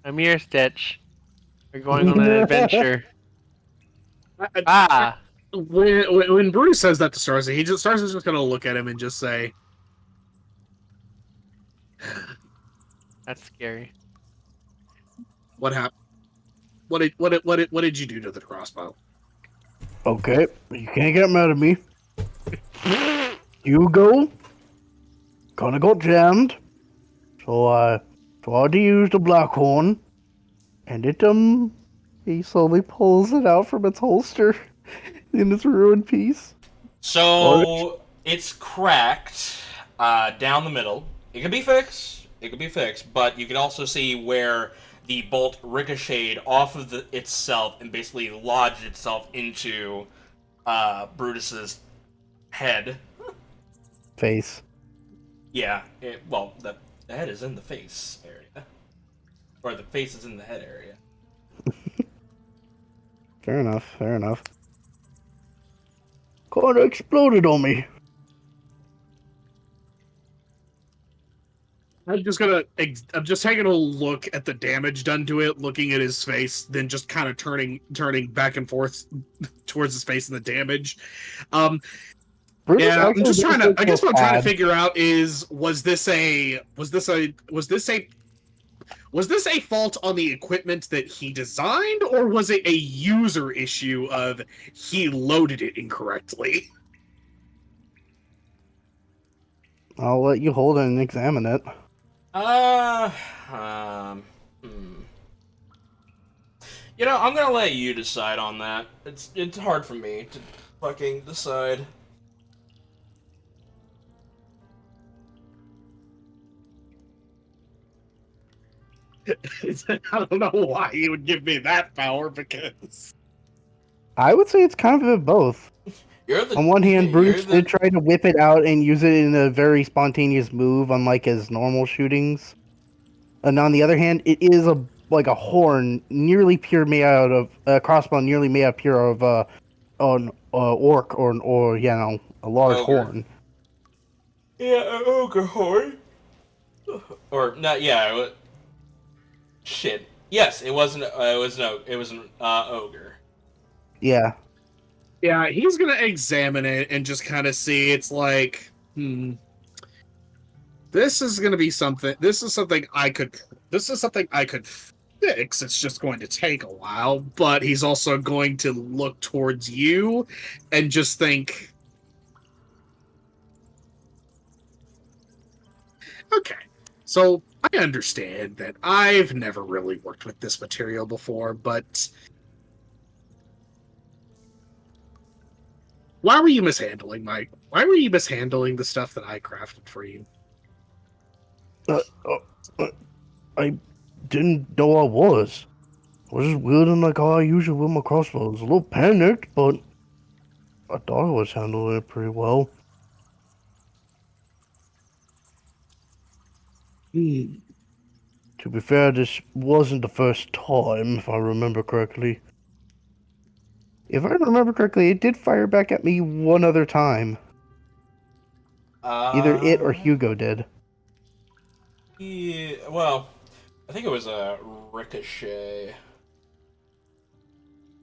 Speaker 2: a mere Stitch. We're going on an adventure. Ah!
Speaker 3: When Brutus says that to Starzin, Starzin's just gonna look at him and just say,
Speaker 2: That's scary.
Speaker 3: "What happened? What did you do to the crossbow?"
Speaker 4: Okay, you can't get mad at me. Hugo kinda got jammed, so I tried to use the black horn, and he slowly pulls it out from its holster in its ruined piece.
Speaker 1: So, it's cracked down the middle. It could be fixed. But you can also see where the bolt ricocheted off of itself and basically lodged itself into Brutus's head.
Speaker 4: Face.
Speaker 1: Yeah, the head is in the face area. Or the face is in the head area.
Speaker 4: Fair enough. Kinda exploded on me.
Speaker 3: I'm just taking a look at the damage done to it, looking at his face, then just kind of turning back and forth towards his face and the damage.
Speaker 4: Brutus
Speaker 3: Yeah, I'm
Speaker 4: actually
Speaker 3: just trying to.
Speaker 4: doesn't
Speaker 3: I guess
Speaker 4: feel
Speaker 3: what I'm trying to
Speaker 4: bad.
Speaker 3: figure out is was this a fault on the equipment that he designed, or was it a user issue of he loaded it incorrectly?
Speaker 4: I'll let you hold it and examine it.
Speaker 1: You know, I'm gonna let you decide on that. It's hard for me to fucking decide.
Speaker 3: I don't know why he would give me that power, because
Speaker 4: I would say it's kind of a bit both. On one hand, Brutus did try to whip it out and use it in a very spontaneous move, unlike his normal shootings. And on the other hand, it is like a horn, nearly pure made out of a crossbow, nearly made out pure of an orc or a large
Speaker 1: Ogre.
Speaker 4: horn.
Speaker 1: Yeah, an ogre horn. Or not? Yeah. Shit. Yes, it wasn't. It was an ogre.
Speaker 4: Yeah.
Speaker 3: yeah, he's gonna examine it and just kind of see. It's like, this is gonna be something. This is something I could fix. It's just going to take a while. But he's also going to look towards you and just think, okay, so I understand that I've never really worked with this material before, but why were you mishandling the stuff that I crafted for you?
Speaker 4: I didn't know I was. I was just wielding like how I usually with my crossbow. I was a little panicked, but I thought I was handling it pretty well. To be fair, this wasn't the first time, if I remember correctly. If I remember correctly, it did fire back at me one other time. Either it or Hugo did.
Speaker 1: Yeah, well, I think it was a ricochet.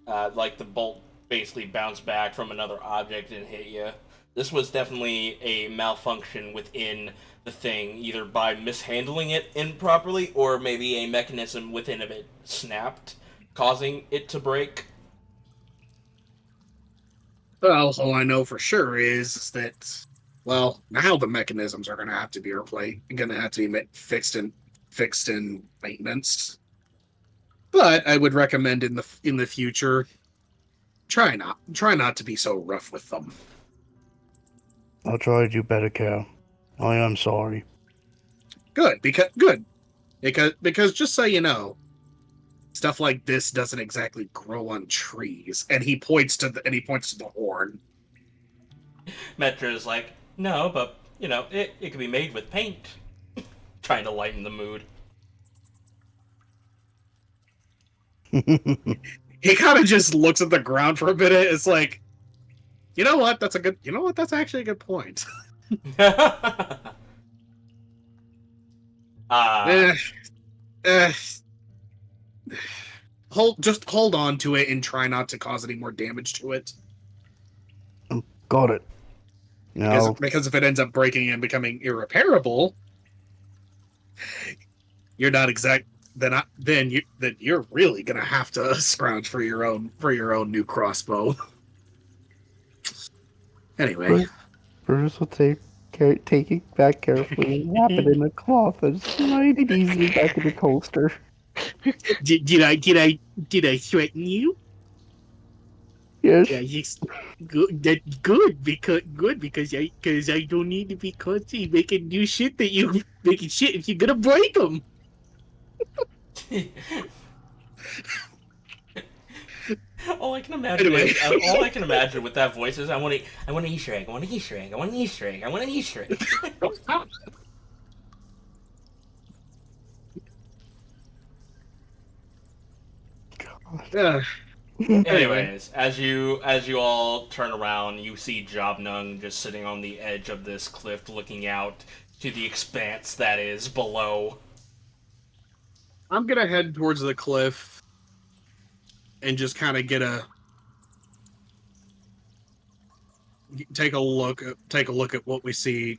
Speaker 1: Like the bolt basically bounced back from another object and hit you. This was definitely a malfunction within the thing, either by mishandling it improperly or maybe a mechanism within of it snapped, causing it to break.
Speaker 3: Well, all I know for sure is that, well, now the mechanisms are going to have to be going to have to be fixed in maintenance. But I would recommend in the future, try not to be so rough with them.
Speaker 4: I'll try to do better, Cal. I am sorry.
Speaker 3: Good, because just so you know, stuff like this doesn't exactly grow on trees. And he points to the horn.
Speaker 1: Metro's like, no, but, it could be made with paint. Trying to lighten the mood.
Speaker 3: He kind of just looks at the ground for a minute. It's like, you know what? That's actually a good point. Hold on to it and try not to cause any more damage to it.
Speaker 4: Got it. No.
Speaker 3: Because if it ends up breaking and becoming irreparable, you're not exact. Then you're really gonna have to scrounge for your own new crossbow. Anyway,
Speaker 4: Brutus will take it back carefully and wrap it in a cloth and slide it easily back in its holster.
Speaker 3: Did I threaten you?
Speaker 4: Yes.
Speaker 3: Yeah, good because I don't need to be constantly making new shit if you're gonna break them.
Speaker 1: All I can imagine with that voice is I want an Easter egg, I want an Easter egg, I want an Easter egg, I want an Easter egg. Anyways, as you all turn around, you see Jobnung just sitting on the edge of this cliff looking out to the expanse that is below.
Speaker 3: I'm gonna head towards the cliff and just kind of take a look at what we see.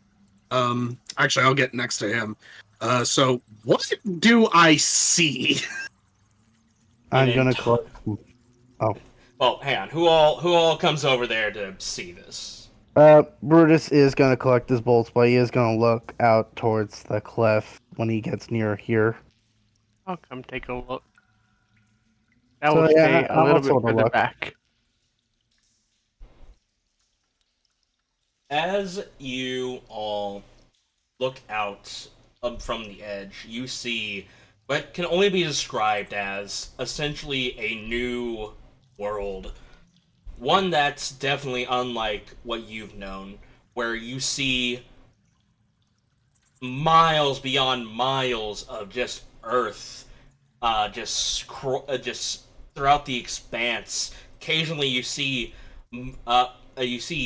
Speaker 3: Actually, I'll get next to him. So what do I see?
Speaker 4: I'm gonna collect. Oh.
Speaker 1: Well, hang on. Who all comes over there to see this?
Speaker 4: Brutus is gonna collect his bolts, but he is gonna look out towards the cliff when he gets near here.
Speaker 2: I'll come take a look. That will stay a little bit further back.
Speaker 1: As you all look out from the edge, you see what can only be described as essentially a new world. One that's definitely unlike what you've known, where you see miles beyond miles of just earth, just throughout the expanse. Occasionally, you see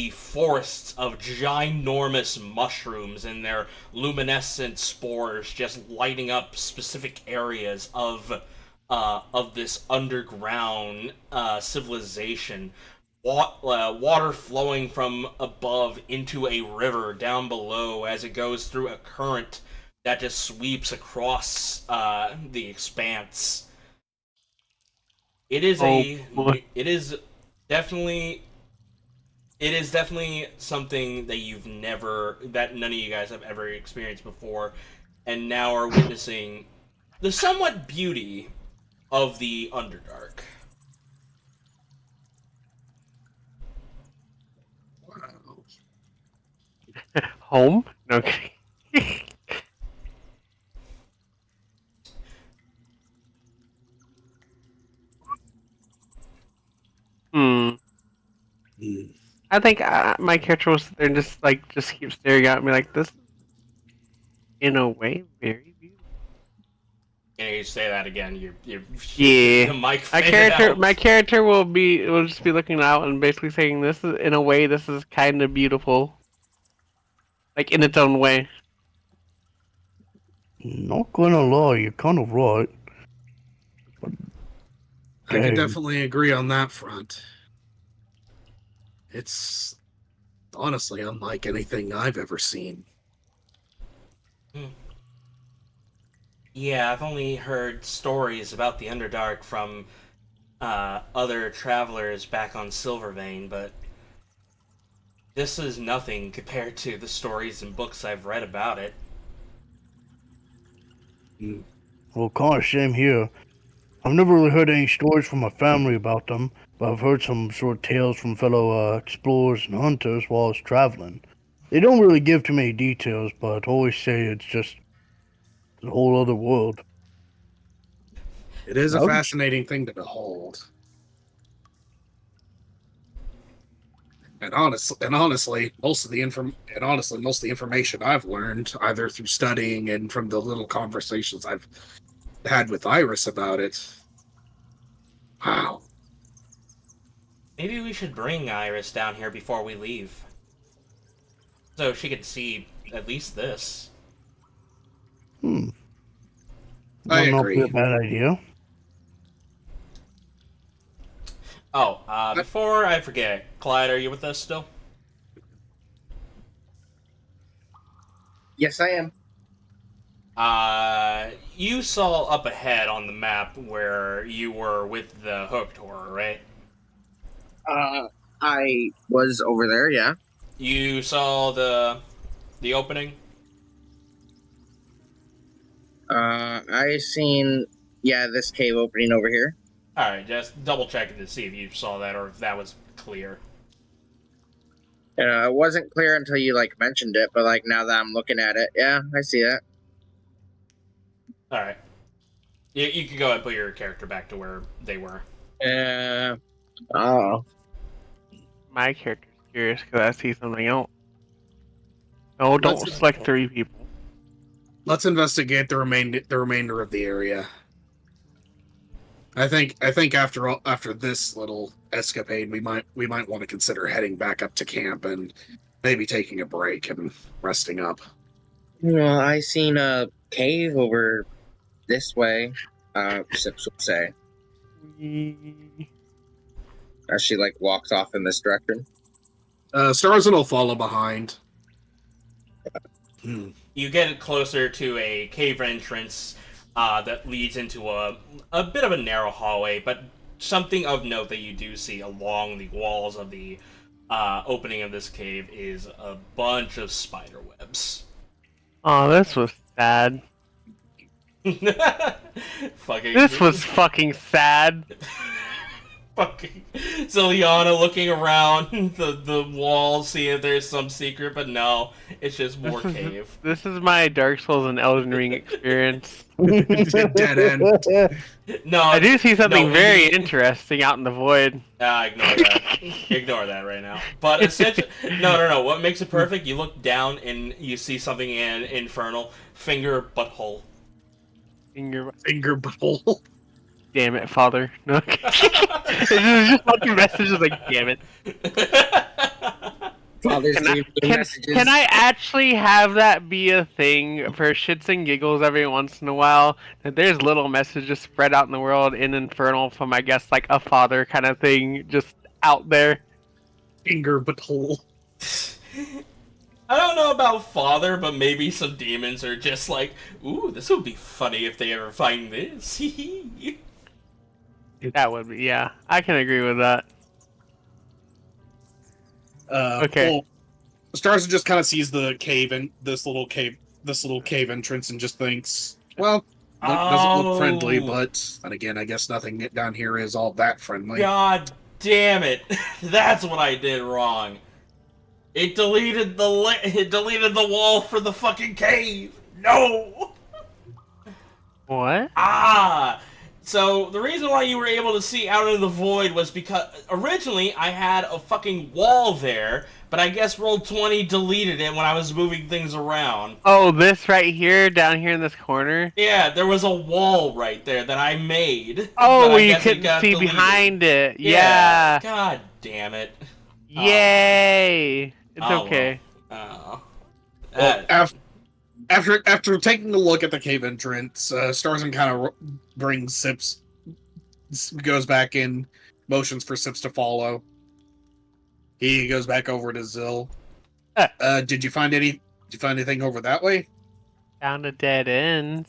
Speaker 1: forests of ginormous mushrooms and their luminescent spores just lighting up specific areas of this underground civilization. Water flowing from above into a river down below as it goes through a current that just sweeps across the expanse. It is definitely something that none of you guys have ever experienced before, and now are witnessing the somewhat beauty of the Underdark.
Speaker 2: Home? No. I think my character will sit there and just keep staring at me like this. In a way, very beautiful.
Speaker 1: Can you say that again?
Speaker 2: Yeah.
Speaker 1: The mic
Speaker 2: my character will just be looking out and basically saying, "This is in a way, this is kind of beautiful." Like, in its own way.
Speaker 4: Not gonna lie, you're kind of right.
Speaker 3: I can definitely agree on that front. It's honestly unlike anything I've ever seen.
Speaker 1: Yeah, I've only heard stories about the Underdark from other travelers back on Silvervein, but this is nothing compared to the stories and books I've read about it.
Speaker 4: Well, kind of same here. I've never really heard any stories from my family about them, but I've heard some sort of tales from fellow explorers and hunters while I was traveling. They don't really give too many details, but always say it's just a whole other world.
Speaker 3: It is a
Speaker 4: Ouch.
Speaker 3: fascinating thing to behold. And honestly, most of the information I've learned, either through studying and from the little conversations I've had with Iris about it. Wow.
Speaker 1: Maybe we should bring Iris down here before we leave, so she could see at least this.
Speaker 3: I
Speaker 4: Might not
Speaker 3: agree.
Speaker 4: be a bad idea.
Speaker 1: Oh, before I forget, Clyde, are you with us still?
Speaker 5: Yes, I am.
Speaker 1: You saw up ahead on the map where you were with the hooked horror, right?
Speaker 5: I was over there, yeah.
Speaker 1: You saw the opening?
Speaker 5: I seen, this cave opening over here.
Speaker 1: Alright, just double checking to see if you saw that or if that was clear.
Speaker 5: It wasn't clear until you, mentioned it, but, now that I'm looking at it, yeah, I see that.
Speaker 1: Alright. You can go ahead and put your character back to where they were.
Speaker 5: Oh.
Speaker 2: My character's curious because I see something else. No, don't
Speaker 3: Let's-
Speaker 2: select 3 people.
Speaker 3: Let's investigate the remainder of the area. I think after this little escapade, we might want to consider heading back up to camp and maybe taking a break and resting up.
Speaker 5: Well, I seen a cave over this way, Sips would say, as she, walks off in this direction.
Speaker 3: Starzin will follow behind.
Speaker 1: You get closer to a cave entrance that leads into a bit of a narrow hallway, but something of note that you do see along the walls of the opening of this cave is a bunch of spider webs.
Speaker 2: Oh, this was sad. This was fucking sad.
Speaker 1: Fucking Zilyana looking around the walls, seeing if there's some secret, but no, it's just more cave.
Speaker 2: This is my Dark Souls and Elden Ring experience.
Speaker 3: Dead end.
Speaker 1: No,
Speaker 2: I do see something
Speaker 1: no,
Speaker 2: very interesting out in the void.
Speaker 1: Ignore that. Ignore that right now. But essentially, no. What makes it perfect? You look down and you see something in infernal finger butthole.
Speaker 2: Finger
Speaker 3: butthole.
Speaker 2: Damn it, father. No. This is just fucking messages like, damn it.
Speaker 5: Father's
Speaker 2: Can I actually have that be a thing for shits and giggles every once in a while? That there's little messages spread out in the world in Infernal from, I guess, a father kind of thing just out there.
Speaker 3: Finger butthole.
Speaker 1: I don't know about father, but maybe some demons are just like, ooh, this would be funny if they ever find this.
Speaker 2: That would be, yeah. I can agree with that. Okay.
Speaker 3: Well, Starzin just kind of sees the cave and this little cave entrance and just thinks, well, doesn't look friendly, but and again, I guess nothing down here is all that friendly.
Speaker 1: God damn it! That's what I did wrong. It deleted the wall for the fucking cave. No.
Speaker 2: What?
Speaker 1: So the reason why you were able to see out of the void was because originally I had a fucking wall there, but I guess Roll20 deleted it when I was moving things around.
Speaker 2: Oh, this right here, down here in this corner?
Speaker 1: Yeah, there was a wall right there that I made.
Speaker 2: Oh, you couldn't see behind it. Yeah.
Speaker 1: God damn it.
Speaker 2: Yay. It's okay.
Speaker 1: Oh.
Speaker 3: Well, after taking a look at the cave entrance, Starzin kind of brings Sips, goes back in, motions for Sips to follow. He goes back over to Zil. Did you find anything over that way?
Speaker 2: Found a dead end.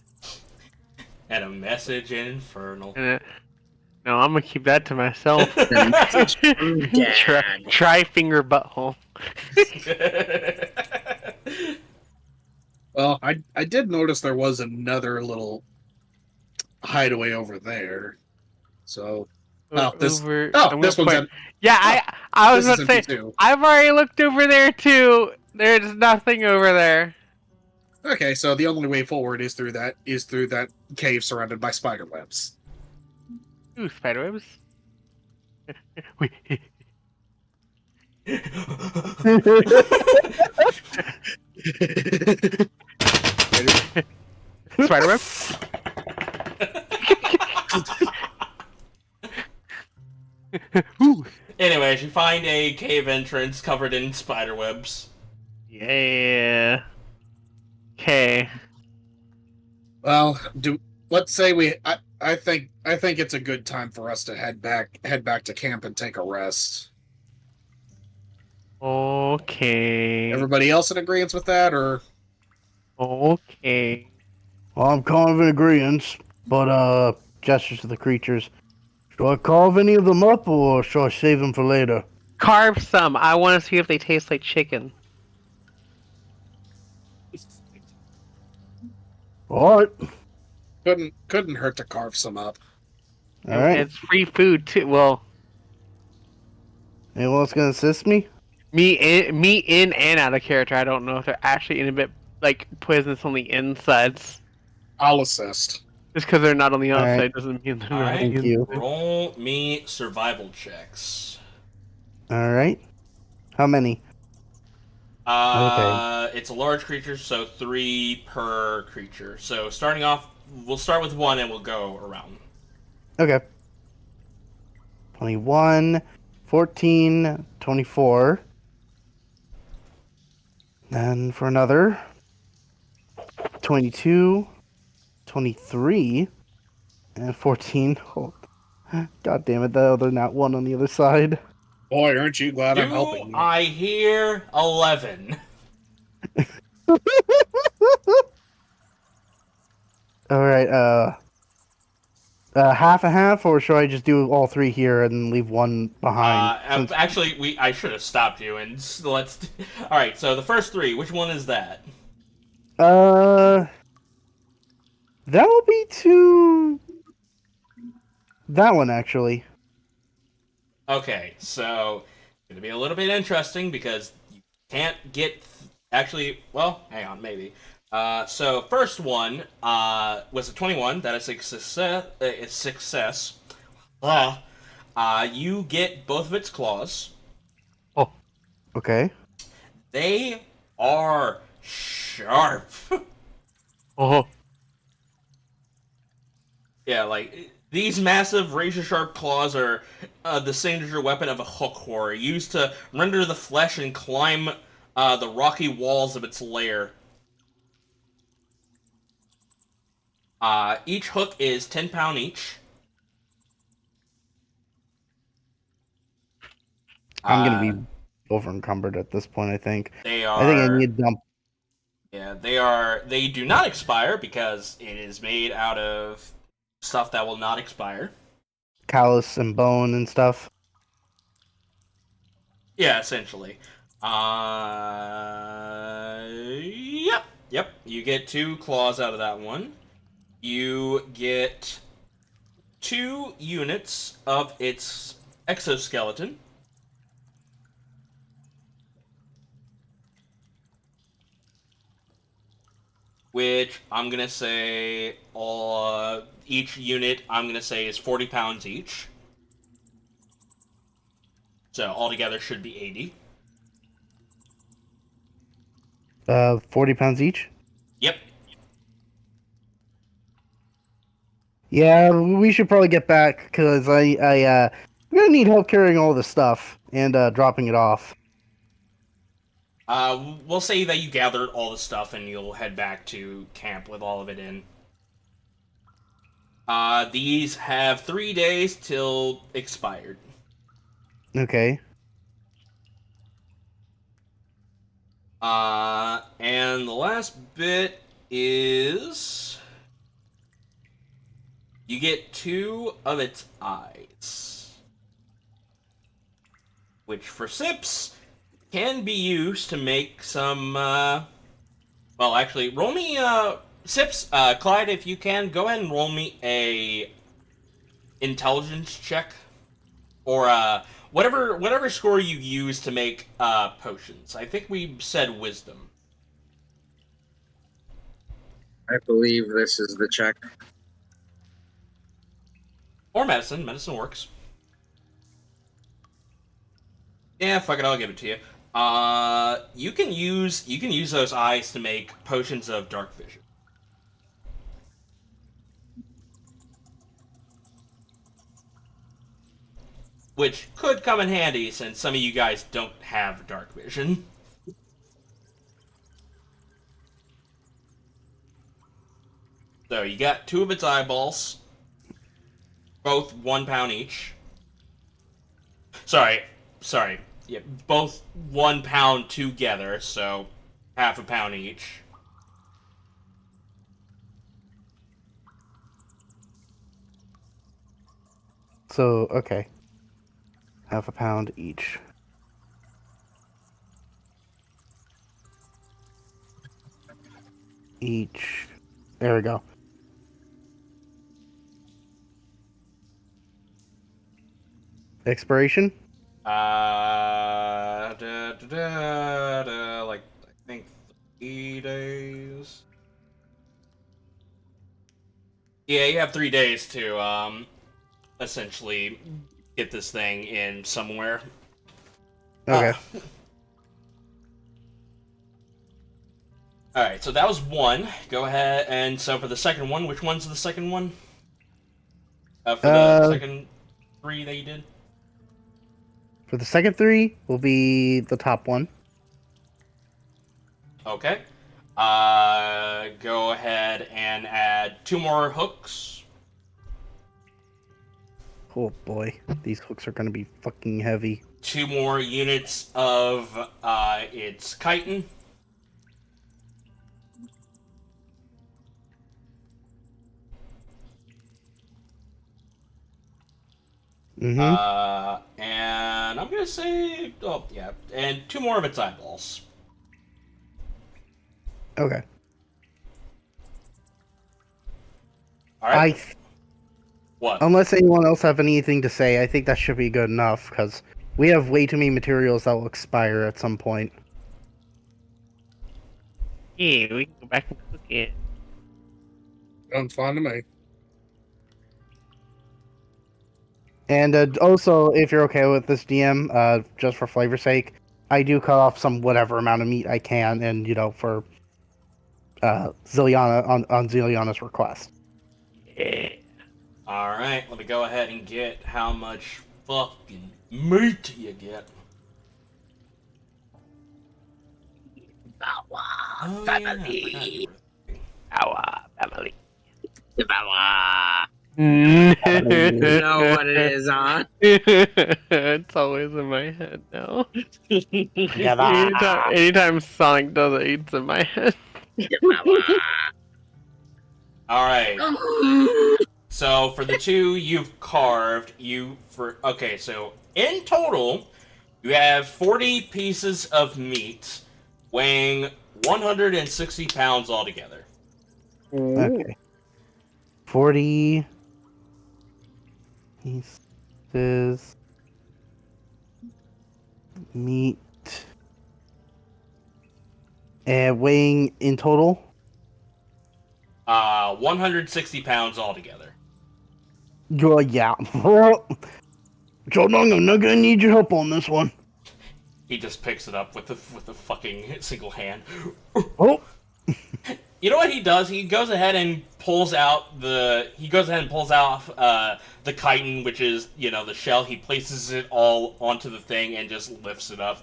Speaker 1: And a message in Infernal.
Speaker 2: No, I'm gonna keep that to myself.
Speaker 5: The message from Dad.
Speaker 2: Try finger butthole.
Speaker 3: Well, I did notice there was another little hideaway over there. So, this one's empty.
Speaker 2: Yeah, I was
Speaker 3: This
Speaker 2: about
Speaker 3: is
Speaker 2: to say,
Speaker 3: empty too.
Speaker 2: I've already looked over there too. There's nothing over there.
Speaker 3: Okay, so the only way forward is through that cave surrounded by spider webs.
Speaker 2: Ooh, spiderwebs. Wait. Spiderweb? Ooh.
Speaker 1: Anyways, you find a cave entrance covered in spider webs.
Speaker 2: Yeah. Okay.
Speaker 3: Well, let's say I think it's a good time for us to head back to camp and take a rest.
Speaker 2: Okay.
Speaker 3: Everybody else in agreement with that, or
Speaker 2: Okay.
Speaker 4: Well, I'm kind of in agreement, but gestures to the creatures. Should I carve any of them up, or should I save them for later?
Speaker 2: Carve some. I want to see if they taste like chicken.
Speaker 4: All right.
Speaker 3: couldn't hurt to carve some up.
Speaker 4: All right.
Speaker 2: It's free food too. Well,
Speaker 4: Anyone else gonna assist me?
Speaker 2: me in and out of character. I don't know if they're actually in a bit like poisonous on the insides.
Speaker 3: I'll assist.
Speaker 2: Just because they're not on the
Speaker 4: All
Speaker 2: outside
Speaker 4: right.
Speaker 2: doesn't mean they're
Speaker 1: All
Speaker 2: not.
Speaker 1: right.
Speaker 4: Thank you.
Speaker 1: Roll me survival checks.
Speaker 4: All right. How many?
Speaker 1: It's a large creature, so 3 per creature. So starting off, we'll start with 1 and we'll go around.
Speaker 4: Okay. 21, 14, 24. Then for another, 22, 23, and 14. Oh, God damn it, the other not one on the other side.
Speaker 3: Boy, aren't you glad I'm
Speaker 1: Do
Speaker 3: helping you?
Speaker 1: I hear 11?
Speaker 4: All right, half and half, or should I just do all 3 here and leave one behind? Since-
Speaker 1: Actually, I should have stopped you and let's. All right, so the first 3, which one is that?
Speaker 4: That will be to that one actually.
Speaker 1: Okay, so it's gonna be a little bit interesting because you can't get. Actually, well, hang on, maybe. So first one was a 21. That is a success. It's success. You get both of its claws.
Speaker 2: Oh,
Speaker 4: Okay.
Speaker 1: They are sharp.
Speaker 2: oh,
Speaker 1: Yeah, like these massive razor-sharp claws are the signature weapon of a hook horror, used to render the flesh and climb the rocky walls of its lair. Each hook is 10 pound each.
Speaker 4: I'm gonna be over encumbered at this point, I think.
Speaker 1: They are.
Speaker 4: I think I need to dump.
Speaker 1: Yeah, they are. They do not expire because it is made out of stuff that will not expire.
Speaker 4: Callus and bone and stuff.
Speaker 1: Yeah, essentially. Yep. You get 2 claws out of that one. You get 2 units of its exoskeleton. Which I'm gonna say each unit I'm gonna say is 40 pounds each. So altogether should be 80.
Speaker 4: 40 pounds each.
Speaker 1: Yep.
Speaker 4: Yeah, we should probably get back because I'm gonna need help carrying all this stuff and dropping it off.
Speaker 1: We'll say that you gathered all the stuff and you'll head back to camp with all of it in. These have 3 days till expired.
Speaker 4: Okay.
Speaker 1: And the last bit is you get 2 of its eyes, which for sips can be used to make some. Well, actually, roll me sips, Clyde. If you can, go ahead and roll me a intelligence check, or whatever score you use to make potions. I think we said wisdom.
Speaker 5: I believe this is the check.
Speaker 1: Or medicine. Medicine works. Yeah, fuck it, I'll give it to you. You can use those eyes to make potions of dark vision. Which could come in handy since some of you guys don't have dark vision. So you got 2 of its eyeballs, both 1 pound each. Sorry. Yeah, both 1 pound together, so half a pound each.
Speaker 4: So, okay. Half a pound each. There we go. Expiration?
Speaker 1: Like, I think 3 days. Yeah, you have 3 days to, essentially get this thing in somewhere.
Speaker 4: Okay.
Speaker 1: Alright, so that was 1. Go ahead, and so for the second one, which one's the second one? For the second 3 that you did?
Speaker 4: For the second 3 will be the top one.
Speaker 1: Okay. Go ahead and add 2 more hooks.
Speaker 4: Oh boy, these hooks are gonna be fucking heavy.
Speaker 1: 2 more units of its chitin.
Speaker 4: Mm-hmm.
Speaker 1: And I'm gonna say, oh yeah, and 2 more of its eyeballs.
Speaker 4: Okay.
Speaker 1: All right. What?
Speaker 4: Unless anyone else have anything to say, I think that should be good enough, because we have way too many materials that will expire at some point.
Speaker 2: Yeah, we can go back and cook it.
Speaker 3: Sounds fine to me.
Speaker 4: And also, if you're okay with this, DM, just for flavor's sake, I do cut off some whatever amount of meat I can, and for Zilyana on Zilyana's request.
Speaker 2: Yeah.
Speaker 1: All right, let me go ahead and get how much fucking meat you get.
Speaker 2: Our
Speaker 1: Oh,
Speaker 2: family.
Speaker 1: yeah,
Speaker 2: Our family.
Speaker 5: You know what it is, huh?
Speaker 2: It's always in my head now. anytime Sonic does it, it's in my head.
Speaker 1: All right. So for the 2 you've carved, okay. So in total, you have 40 pieces of meat, weighing 160 pounds altogether.
Speaker 4: Okay. 40 pieces meat. And weighing in total?
Speaker 1: 160 pounds altogether.
Speaker 4: Yeah. John, I'm not gonna need your help on this one.
Speaker 1: He just picks it up with the fucking single hand.
Speaker 4: Oh.
Speaker 1: You know what he does? He goes ahead and pulls out the chitin, which is, the shell. He places it all onto the thing and just lifts it up.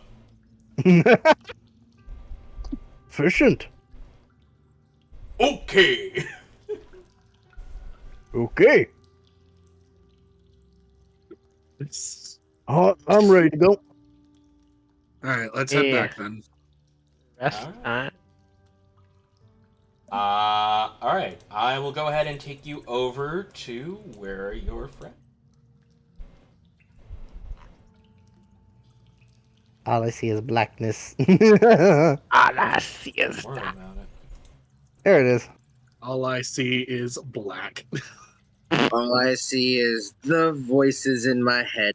Speaker 4: Efficient.
Speaker 1: Okay.
Speaker 4: Okay. I'm ready to go.
Speaker 3: All right, let's head
Speaker 2: Yeah.
Speaker 3: back then.
Speaker 2: Rest time.
Speaker 1: Alright. I will go ahead and take you over to where your friend.
Speaker 4: All I see is blackness.
Speaker 2: All I see is
Speaker 1: Worry
Speaker 2: that.
Speaker 1: about it.
Speaker 4: There it is.
Speaker 3: All I see is black.
Speaker 5: All I see is the voices in my head.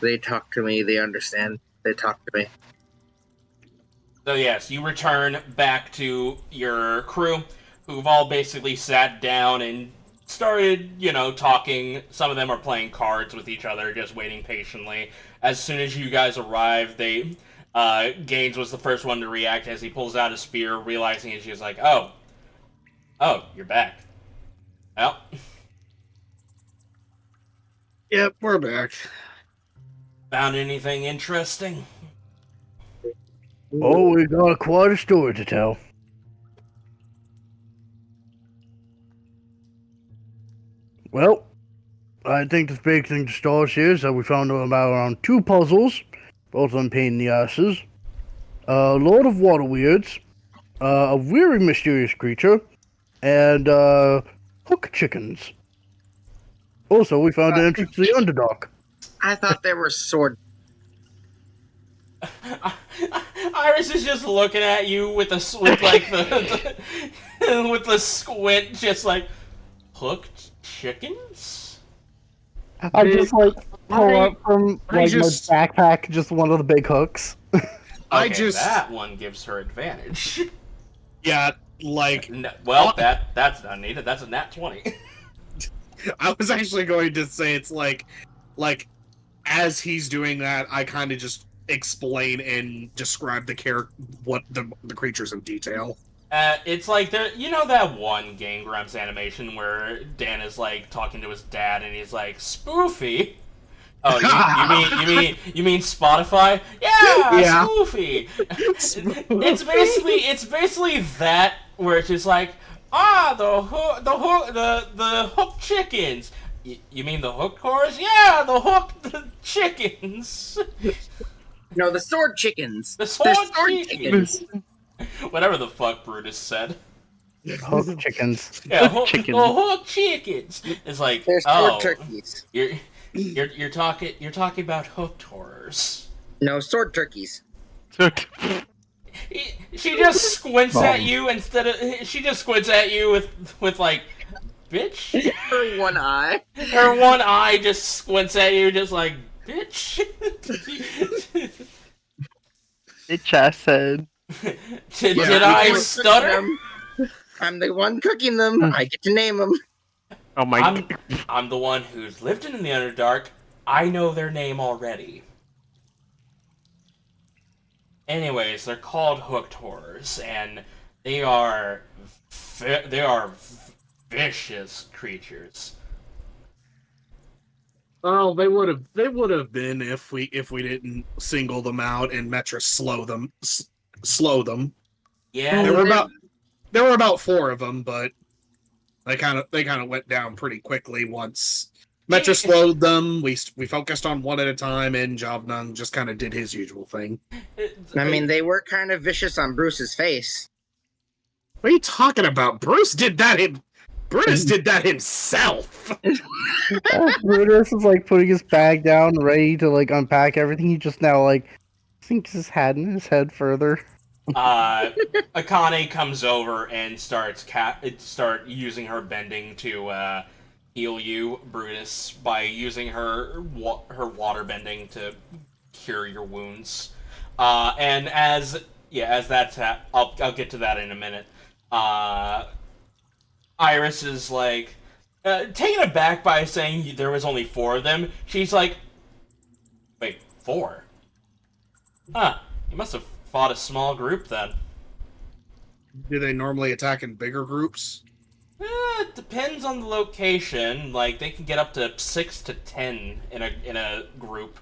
Speaker 5: They talk to me. They understand. They talk to me.
Speaker 1: So yes, you return back to your crew, who've all basically sat down and started, talking. Some of them are playing cards with each other, just waiting patiently. As soon as you guys arrive, Gaines was the first one to react as he pulls out a spear, realizing it. She's like, oh, you're back. Well.
Speaker 3: Yep, we're back.
Speaker 1: Found anything interesting?
Speaker 4: Oh, we got quite a story to tell. Well, I think the big thing to start here is that we found out about around 2 puzzles, both on pain in the asses. A Lord of Water Weirds, a very mysterious creature, and hook chickens. Also, we found an entrance to the Underdark.
Speaker 5: I thought they were sword.
Speaker 1: Iris is just looking at you with the squint, just like, hooked chickens?
Speaker 4: I just pull up from my backpack just one of the big hooks.
Speaker 1: That one gives her advantage.
Speaker 3: Yeah,
Speaker 1: that's not needed. That's a nat 20.
Speaker 3: I was actually going to say it's like as he's doing that, I kind of just explain and describe the creatures in detail.
Speaker 1: It's like that one Game Grumps animation where Dan is like talking to his dad and he's like, spoofy. Oh, you mean Spotify? Yeah. Spoofy. It's basically that where it's just like, the hooked chickens. You mean the hooked horse? Yeah, the hooked chickens.
Speaker 5: No, the sword chickens.
Speaker 1: The sword chickens. Whatever the fuck Brutus said.
Speaker 4: Hooked chickens.
Speaker 1: Yeah, hooked chickens. It's like,
Speaker 5: they're sword turkeys.
Speaker 1: You're talking about hooked horrors.
Speaker 5: No, sword turkeys.
Speaker 1: She just squints at you she just squints at you with like, bitch.
Speaker 5: Her one eye.
Speaker 1: Her one eye just squints at you, just like, bitch.
Speaker 2: Bitch, I said.
Speaker 1: Did I stutter?
Speaker 5: I'm the one cooking them. I get to name them.
Speaker 2: Oh my god.
Speaker 1: I'm the one who's lived in the Underdark. I know their name already. Anyways, they're called hooked horrors, and they are vicious creatures.
Speaker 3: Well, they would have been if we didn't single them out and Metris slow them.
Speaker 1: Yeah,
Speaker 3: there were about 4 of them, but they kind of went down pretty quickly once Metris slowed them. We focused on one at a time, and Javnung just kind of did his usual thing.
Speaker 5: I mean, they were kind of vicious on Bruce's face.
Speaker 3: What are you talking about? Brutus did that himself.
Speaker 4: Brutus is like putting his bag down, ready to like unpack everything. He just now like sinks his head in his head further.
Speaker 1: Akane comes over and start using her bending to heal you, Brutus, by using her water bending to cure your wounds. And as that's I'll get to that in a minute. Iris is like taken aback by saying there was only 4 of them. She's like, wait, 4? Huh? You must have fought a small group then.
Speaker 3: Do they normally attack in bigger groups?
Speaker 1: It depends on the location. Like, they can get up to 6 to 10 in a group.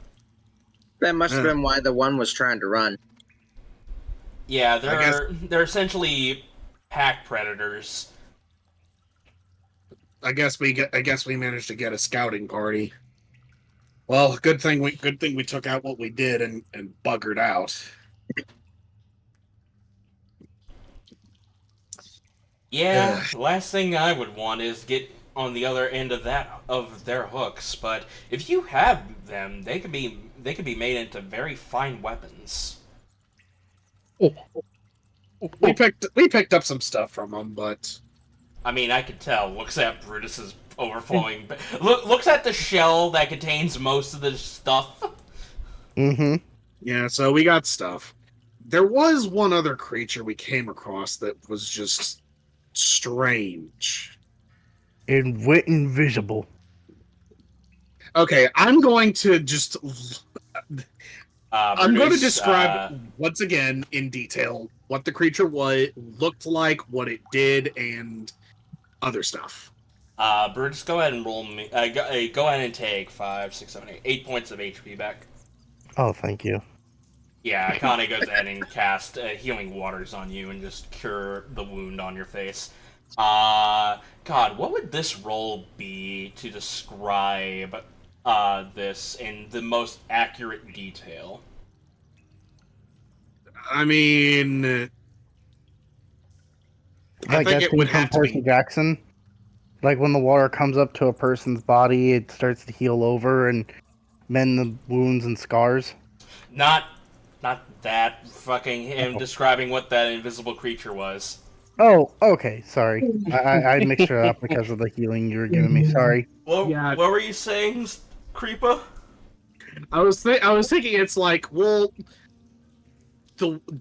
Speaker 5: That must have been why the one was trying to run.
Speaker 1: Yeah, they're essentially pack predators.
Speaker 3: I guess we managed to get a scouting party. Well, good thing we took out what we did and buggered out.
Speaker 1: Yeah, last thing I would want is get on the other end of their hooks. But if you have them, they can be made into very fine weapons.
Speaker 3: We picked up some stuff from them, but
Speaker 1: I mean, I could tell. Looks at Brutus's overflowing. Looks at the shell that contains most of the stuff.
Speaker 4: Mm-hmm.
Speaker 3: yeah. So we got stuff. There was one other creature we came across that was just strange.
Speaker 4: It went invisible.
Speaker 3: Okay, I'm going to just. I'm going to
Speaker 1: Brutus,
Speaker 3: describe once again in detail what the creature looked like, what it did, and other stuff.
Speaker 1: Brutus, go ahead and roll me. Go ahead and take 5, 6, 7, 8, 8 points of HP back.
Speaker 4: Oh, thank you.
Speaker 1: Yeah, Akane goes ahead and cast healing waters on you and just cure the wound on your face. God, what would this roll be to describe this in the most accurate detail?
Speaker 3: I mean, I think it would have to
Speaker 4: Percy
Speaker 3: be.
Speaker 4: Jackson. Like when the water comes up to a person's body, it starts to heal over and mend the wounds and scars.
Speaker 1: Not that fucking him describing what that invisible creature was.
Speaker 4: Oh, okay. Sorry, I mixed it up because of the healing you were giving me. Sorry.
Speaker 1: Well,
Speaker 3: Yeah.
Speaker 1: what were you saying, Creepah?
Speaker 3: I was thinking it's like, well,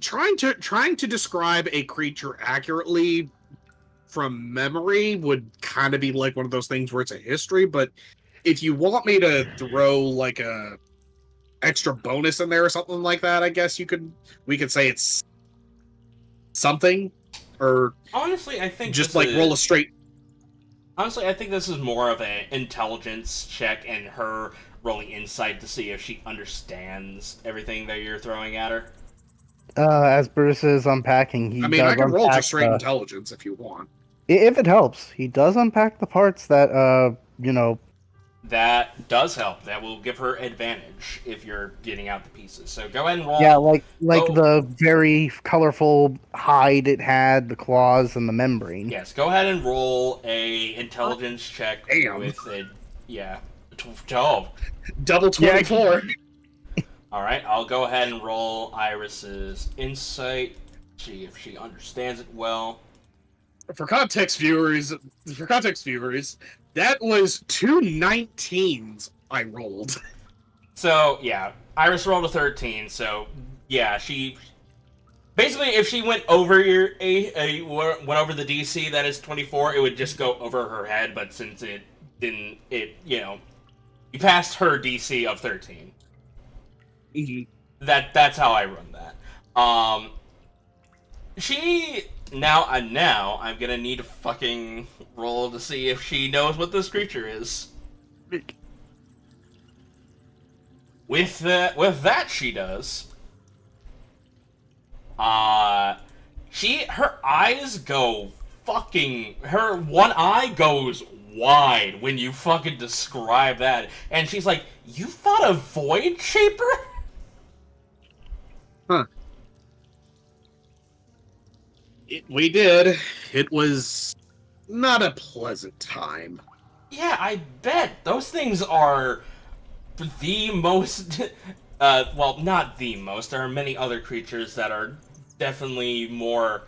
Speaker 3: trying to describe a creature accurately from memory would kind of be like one of those things where it's a history, but if you want me to throw like a extra bonus in there or something like that, I guess we could say it's something, or
Speaker 1: Honestly, I think
Speaker 3: just
Speaker 1: this
Speaker 3: like
Speaker 1: is,
Speaker 3: roll a straight.
Speaker 1: Honestly, I think this is more of an intelligence check and her rolling insight to see if she understands everything that you're throwing at her.
Speaker 4: As Bruce is unpacking, he
Speaker 3: I mean,
Speaker 4: does
Speaker 3: I can roll
Speaker 4: unpack
Speaker 3: just straight intelligence if you want.
Speaker 4: If it helps, he does unpack the parts that
Speaker 1: That does help. That will give her advantage if you're getting out the pieces. So go ahead and roll.
Speaker 4: Yeah, like
Speaker 1: Oh.
Speaker 4: the very colorful hide it had, the claws, and the membrane.
Speaker 1: Yes, go ahead and roll a intelligence check
Speaker 3: Damn.
Speaker 1: with a 12.
Speaker 3: Double 24.
Speaker 1: All right, I'll go ahead and roll Iris's insight. See if she understands it well.
Speaker 3: For context viewers, that was 2 19s I rolled.
Speaker 1: So yeah, Iris rolled a 13. So yeah, she basically if she went over went over the DC that is 24, it would just go over her head. But since it didn't, you passed her DC of 13. That's how I run that. She now I'm gonna need a fucking roll to see if she knows what this creature is. With that she does. Her eyes go her one eye goes wide when you fucking describe that, and she's like, "You fought a void shaper?"
Speaker 3: Huh. We did. It was not a pleasant time.
Speaker 1: Yeah, I bet. Those things are the most... well, not the most. There are many other creatures that are definitely more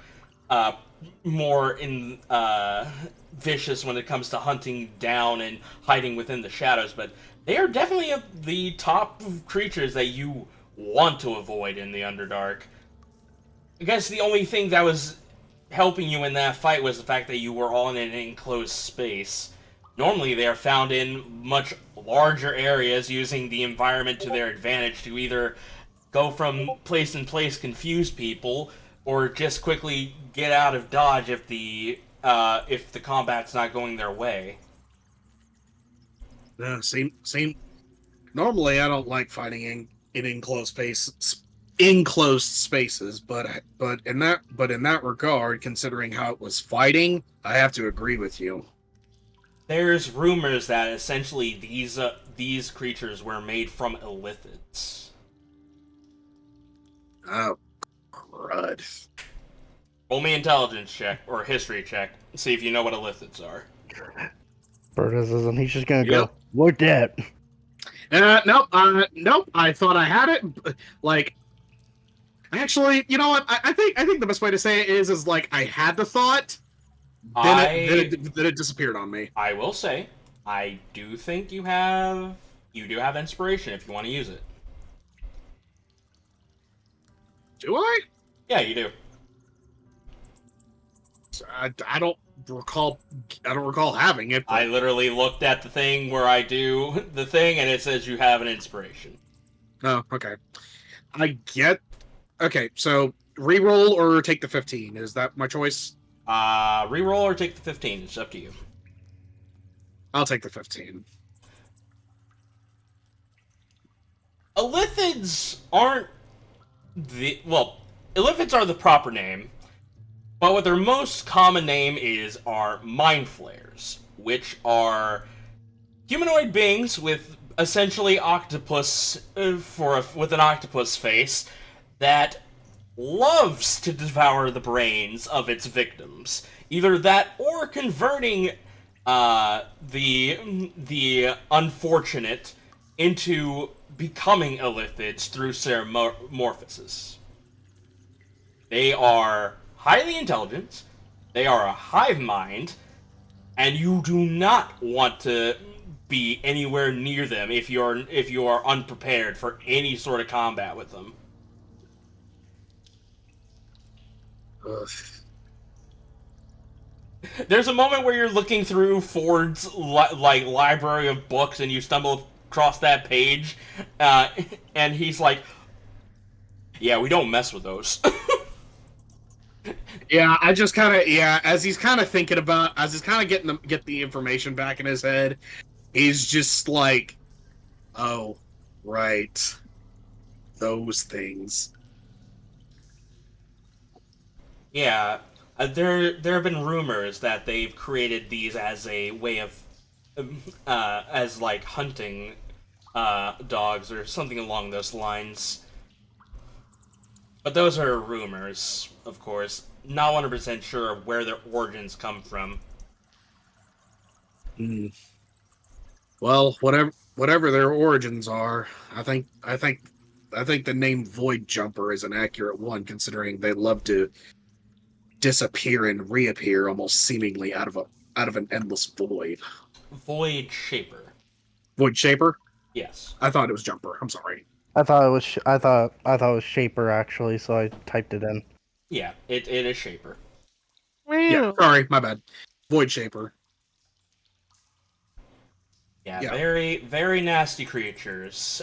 Speaker 1: vicious when it comes to hunting down and hiding within the shadows, but they are definitely the top creatures that you want to avoid in the Underdark. I guess the only thing that was helping you in that fight was the fact that you were all in an enclosed space. Normally they are found in much larger areas, using the environment to their advantage to either go from place in place, confuse people, or just quickly get out of dodge if the combat's not going their way.
Speaker 3: Same. Normally, I don't like fighting in enclosed spaces, but in that regard, considering how it was fighting, I have to agree with you.
Speaker 1: There's rumors that essentially these creatures were made from illithids.
Speaker 3: Oh, crud.
Speaker 1: Roll me intelligence check or history check. See if you know what Illithids are.
Speaker 4: Brutus isn't. He's just gonna
Speaker 3: Yep.
Speaker 4: go. What that?
Speaker 3: Nope. I thought I had it. Like, actually, you know what? I think the best way to say it is like I had the thought, then it disappeared on me.
Speaker 1: I will say, I do think you do have inspiration if you want to use it.
Speaker 3: Do I?
Speaker 1: Yeah, you do.
Speaker 3: I don't recall. I don't recall having it. But...
Speaker 1: I literally looked at the thing where I do the thing, and it says you have an inspiration.
Speaker 3: Oh, okay. Okay, so reroll or take the 15. Is that my choice?
Speaker 1: Reroll or take the 15. It's up to you.
Speaker 3: I'll take the 15.
Speaker 1: Illithids aren't Illithids are the proper name, but what their most common name are mind flayers, which are humanoid beings with essentially octopus with an octopus face that loves to devour the brains of its victims. Either that or converting the unfortunate into becoming illithids through metamorphosis. They are highly intelligent, they are a hive mind, and you do not want to be anywhere near them if you are unprepared for any sort of combat with them.
Speaker 3: Ugh.
Speaker 1: There's a moment where you're looking through Ford's library of books and you stumble across that page, and he's like, "Yeah, we don't mess with those."
Speaker 3: Yeah, I just kind of as he's kind of thinking about, as he's kind of get the information back in his head, he's just like, "Oh, right, those things."
Speaker 1: Yeah, there have been rumors that they've created these as a way of as like hunting dogs or something along those lines. But those are rumors, of course. Not 100% sure of where their origins come from.
Speaker 3: Well, whatever their origins are, I think the name Void Jumper is an accurate one, considering they love to disappear and reappear almost seemingly out of an endless void.
Speaker 1: Void Shaper.
Speaker 3: Void Shaper?
Speaker 1: Yes.
Speaker 3: I thought it was Jumper. I'm sorry.
Speaker 4: I thought it was Shaper actually, so I typed it in.
Speaker 1: Yeah, it is Shaper.
Speaker 3: Yeah, sorry, my bad. Void Shaper.
Speaker 1: Yeah, very, very nasty creatures.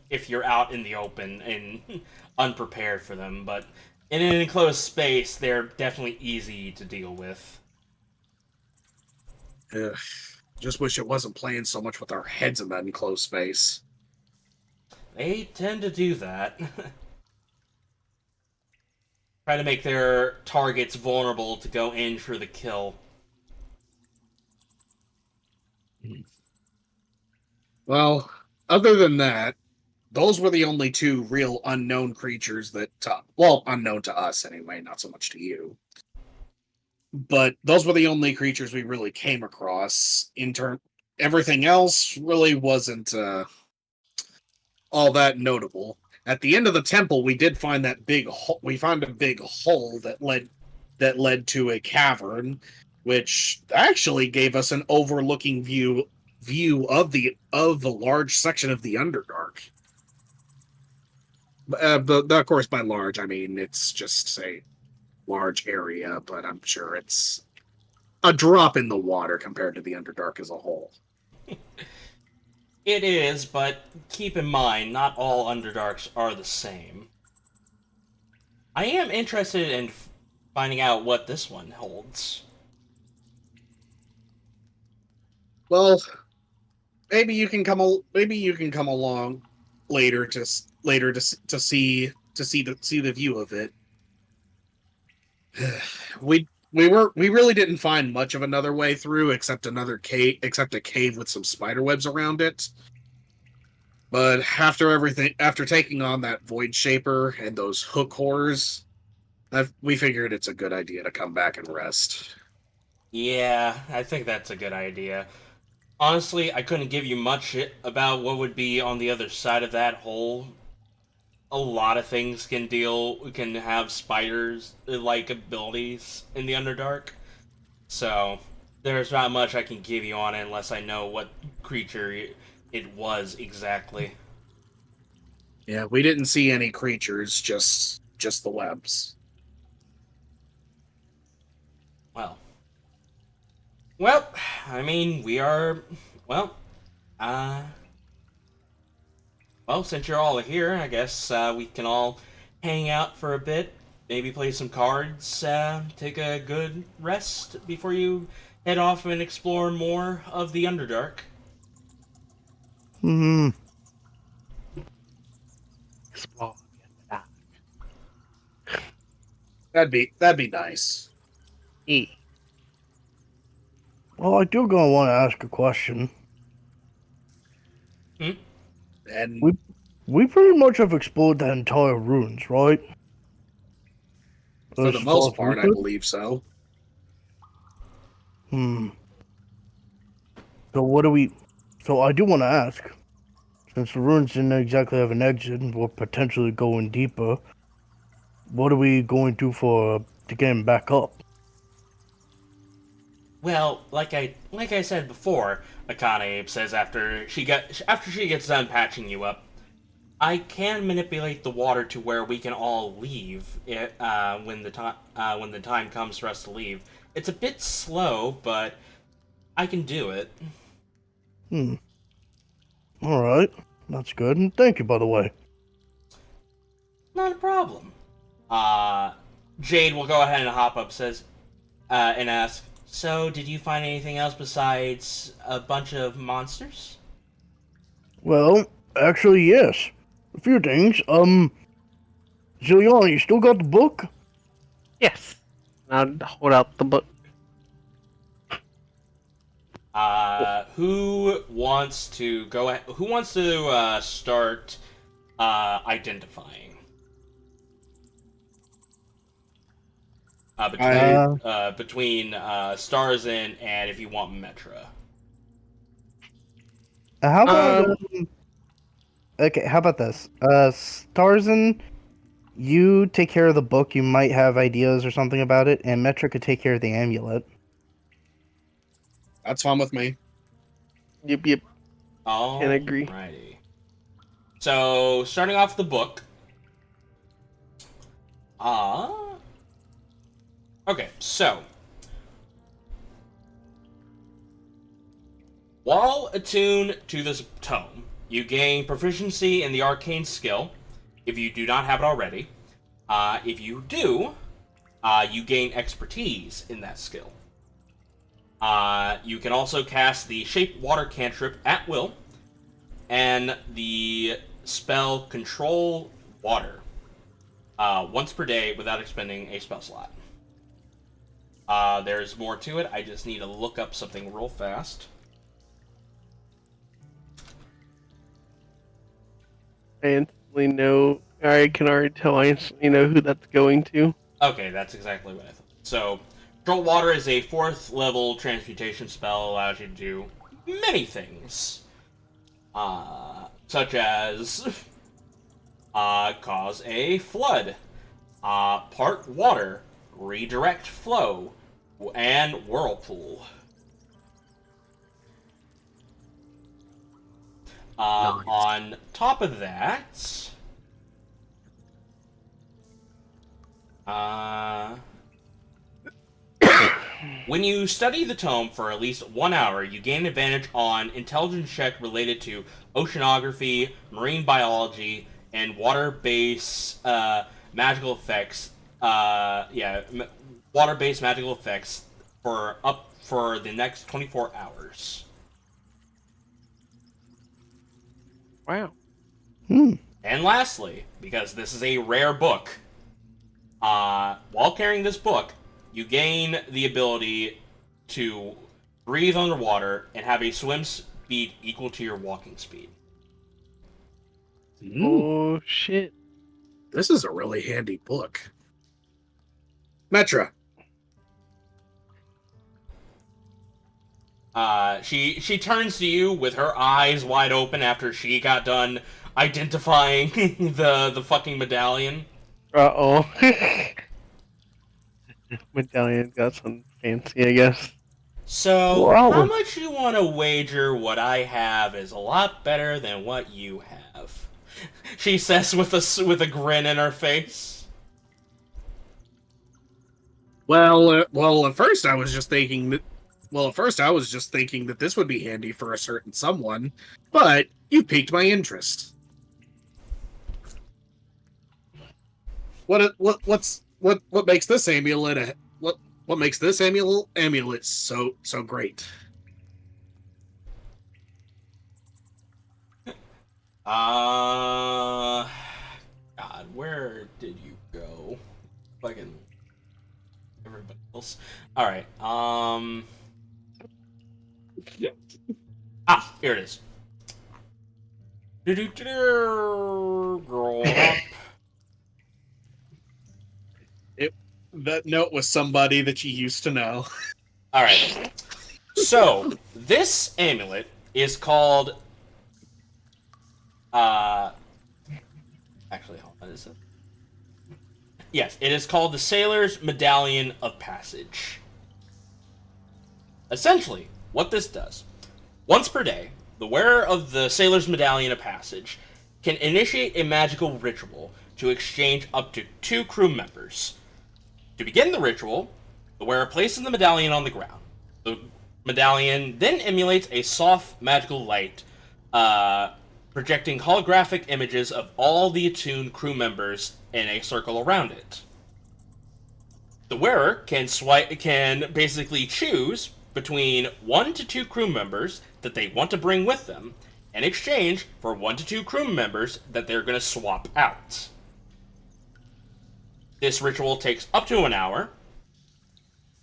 Speaker 1: If you're out in the open and unprepared for them, but in an enclosed space, they're definitely easy to deal with.
Speaker 3: Ugh. Just wish it wasn't playing so much with our heads in that enclosed space.
Speaker 1: They tend to do that. Try to make their targets vulnerable to go in for the kill.
Speaker 3: Well, other than that, those were the only two real unknown creatures that, unknown to us anyway, not so much to you. But those were the only creatures we really came across. Everything else really wasn't all that notable. At the end of the temple, we did find that big we found a big hole that led to a cavern, which actually gave us an overlooking view of the large section of the Underdark. Of course, by large, I mean it's just a large area, but I'm sure it's a drop in the water compared to the Underdark as a whole.
Speaker 1: It is, but keep in mind, not all Underdarks are the same. I am interested in finding out what this one holds.
Speaker 3: Well, maybe you can come along later to see the view of it. We really didn't find much of another way through except a cave with some spider webs around it. But after taking on that Void Shaper and those hook horrors, We figured it's a good idea to come back and rest.
Speaker 1: Yeah, I think that's a good idea. Honestly, I couldn't give you much about what would be on the other side of that hole. A lot of things can have spiders like abilities in the Underdark. So there's not much I can give you on it unless I know what creature it was exactly.
Speaker 3: Yeah, we didn't see any creatures, just the webs.
Speaker 1: Well, well, I mean we are well. Uh, well, since you're all here, I guess we can all hang out for a bit. Maybe play some cards. Take a good rest before you head off and explore more of the Underdark.
Speaker 4: Hmm.
Speaker 2: Explore.
Speaker 3: That'd be nice.
Speaker 2: E.
Speaker 4: Well, I do gonna want to ask a question.
Speaker 3: And
Speaker 4: We pretty much have explored that entire ruins, right?
Speaker 3: for
Speaker 4: As
Speaker 3: the
Speaker 4: far
Speaker 3: most
Speaker 4: as we
Speaker 3: part, I
Speaker 4: could?
Speaker 3: believe so.
Speaker 4: Hmm. So what do we? So I do want to ask, since the ruins didn't exactly have an exit, and we're potentially going deeper. What are we going to for to get him back up?
Speaker 1: Well, like I said before, Akane says after she gets done patching you up, I can manipulate the water to where we can all leave when the time comes for us to leave. It's a bit slow, but I can do it.
Speaker 4: Hmm. All right, that's good, and thank you, by the way.
Speaker 1: Not a problem. Uh, Jade will go ahead and hop up, says, and ask, "So, did you find anything else besides a bunch of monsters?"
Speaker 4: Well, actually, yes, a few things. Zilyana, you still got the book?
Speaker 2: Yes. I'll hold out the book.
Speaker 1: Who wants to go? Who wants to start identifying? Between Starzin and if you want Metra.
Speaker 4: How about
Speaker 2: Um,
Speaker 4: okay? How about this? Starzin, you take care of the book. You might have ideas or something about it, and Metra could take care of the amulet.
Speaker 3: That's fine with me.
Speaker 2: Yep. Can agree.
Speaker 1: Alrighty. So starting off the book. Okay, so while attuned to this tome, you gain proficiency in the arcane skill, if you do not have it already. If you do, you gain expertise in that skill. You can also cast the Shape Water cantrip at will, and the spell Control Water once per day without expending a spell slot. There's more to it. I just need to look up something real fast.
Speaker 2: I instantly know. I can already tell. I instantly know who that's going to.
Speaker 1: Okay, that's exactly what I thought. So, Control Water is a 4th level transmutation spell, allows you to do many things. Such as cause a flood, part water, redirect flow, and whirlpool.
Speaker 2: Nice.
Speaker 1: On top of that, when you study the tome for at least 1 hour, you gain advantage on intelligence check related to oceanography, marine biology, and water-based magical effects. Water-based magical effects for the next 24 hours.
Speaker 2: Wow.
Speaker 1: And lastly, because this is a rare book, while carrying this book, you gain the ability to breathe underwater and have a swim speed equal to your walking speed.
Speaker 2: Oh shit.
Speaker 3: This is a really handy book. Metra.
Speaker 1: She turns to you with her eyes wide open after she got done identifying the fucking medallion.
Speaker 2: Uh-oh. Medallion got some fancy, I guess.
Speaker 1: So,
Speaker 4: Wow.
Speaker 1: how much you want to wager what I have is a lot better than what you have? She says with a grin in her face.
Speaker 3: Well, at first I was just thinking that this would be handy for a certain someone, but you piqued my interest. What makes this amulet what makes this amulet so great?
Speaker 1: God, where did you go? Fucking everybody else. All right. Here it is. Girl up.
Speaker 3: That note was somebody that you used to know.
Speaker 1: All right. So this amulet is called. Actually, hold on. Is it? Yes, it is called the Sailor's Medallion of Passage. Essentially, what this does: once per day, the wearer of the Sailor's Medallion of Passage can initiate a magical ritual to exchange up to 2 crew members. To begin the ritual, the wearer places the medallion on the ground. The medallion then emulates a soft magical light, projecting holographic images of all the attuned crew members in a circle around it. The wearer can basically choose between 1 to 2 crew members that they want to bring with them, in exchange for 1 to 2 crew members that they're going to swap out. This ritual takes up to an hour,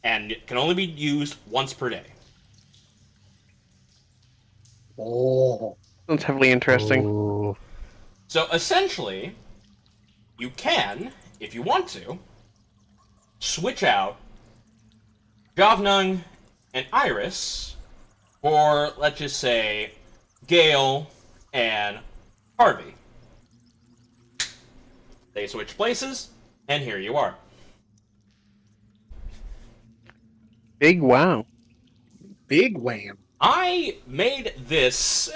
Speaker 1: and it can only be used once per day.
Speaker 3: Oh.
Speaker 2: Sounds heavily interesting.
Speaker 4: Ooh.
Speaker 1: So essentially, you can, if you want to, switch out Javnung and Iris for, let's just say, Gale and Harvey. They switch places, and here you are.
Speaker 2: Big wow.
Speaker 3: Big wham.
Speaker 1: I made this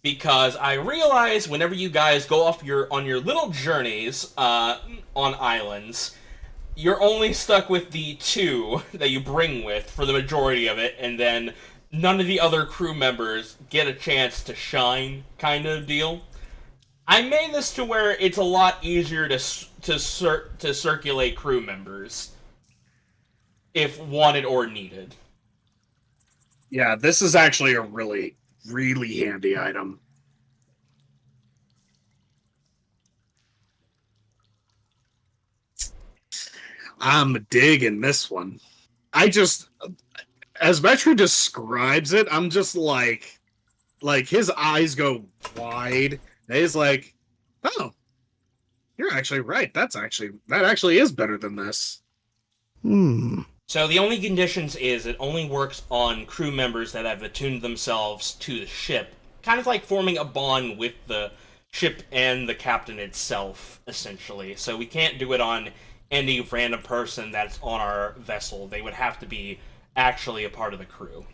Speaker 1: because I realize whenever you guys go off on your little journeys on islands, you're only stuck with the 2 that you bring with for the majority of it, and then none of the other crew members get a chance to shine, kind of deal. I made this to where it's a lot easier to circulate crew members if wanted or needed.
Speaker 3: Yeah, this is actually a really, really handy item. I'm digging this one. As Metro describes it, I'm just like his eyes go wide. And he's like, oh, you're actually right. That actually is better than this.
Speaker 1: So the only conditions is it only works on crew members that have attuned themselves to the ship, kind of like forming a bond with the ship and the captain itself, essentially. So we can't do it on any random person that's on our vessel. They would have to be actually a part of the crew.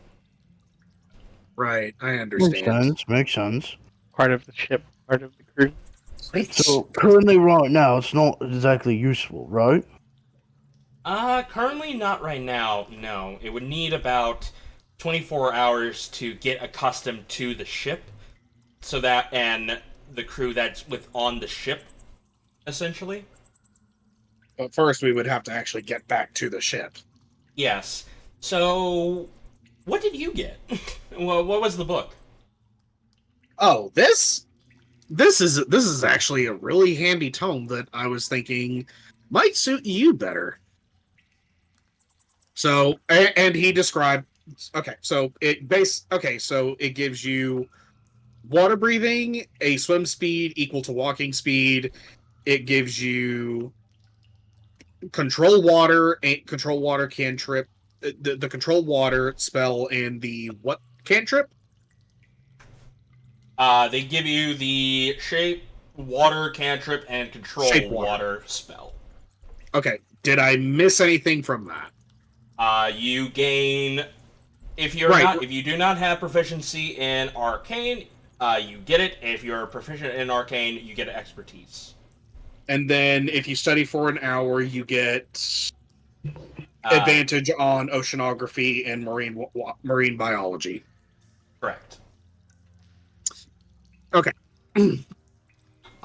Speaker 3: Right, I understand.
Speaker 4: Makes sense.
Speaker 2: Part of the ship, part of the crew.
Speaker 4: So currently right now it's not exactly useful, right?
Speaker 1: Currently not right now, no. It would need about 24 hours to get accustomed to the ship, so that, and the crew that's on the ship, essentially.
Speaker 3: But first we would have to actually get back to the ship.
Speaker 1: Yes. So, what did you get? What was the book?
Speaker 3: Oh, this is actually a really handy tome that I was thinking might suit you better. So, and he described, so it gives you water breathing, a swim speed equal to walking speed. It gives you control water cantrip, the control water spell, and the what cantrip?
Speaker 1: They give you the shape, water cantrip, and control
Speaker 3: Shape
Speaker 1: water spell.
Speaker 3: Okay. Did I miss anything from that?
Speaker 1: You gain if you do not have proficiency in arcane, you get it. If you're proficient in arcane, you get expertise.
Speaker 3: And then if you study for an hour, you get advantage on oceanography and marine biology.
Speaker 1: Correct.
Speaker 3: Okay.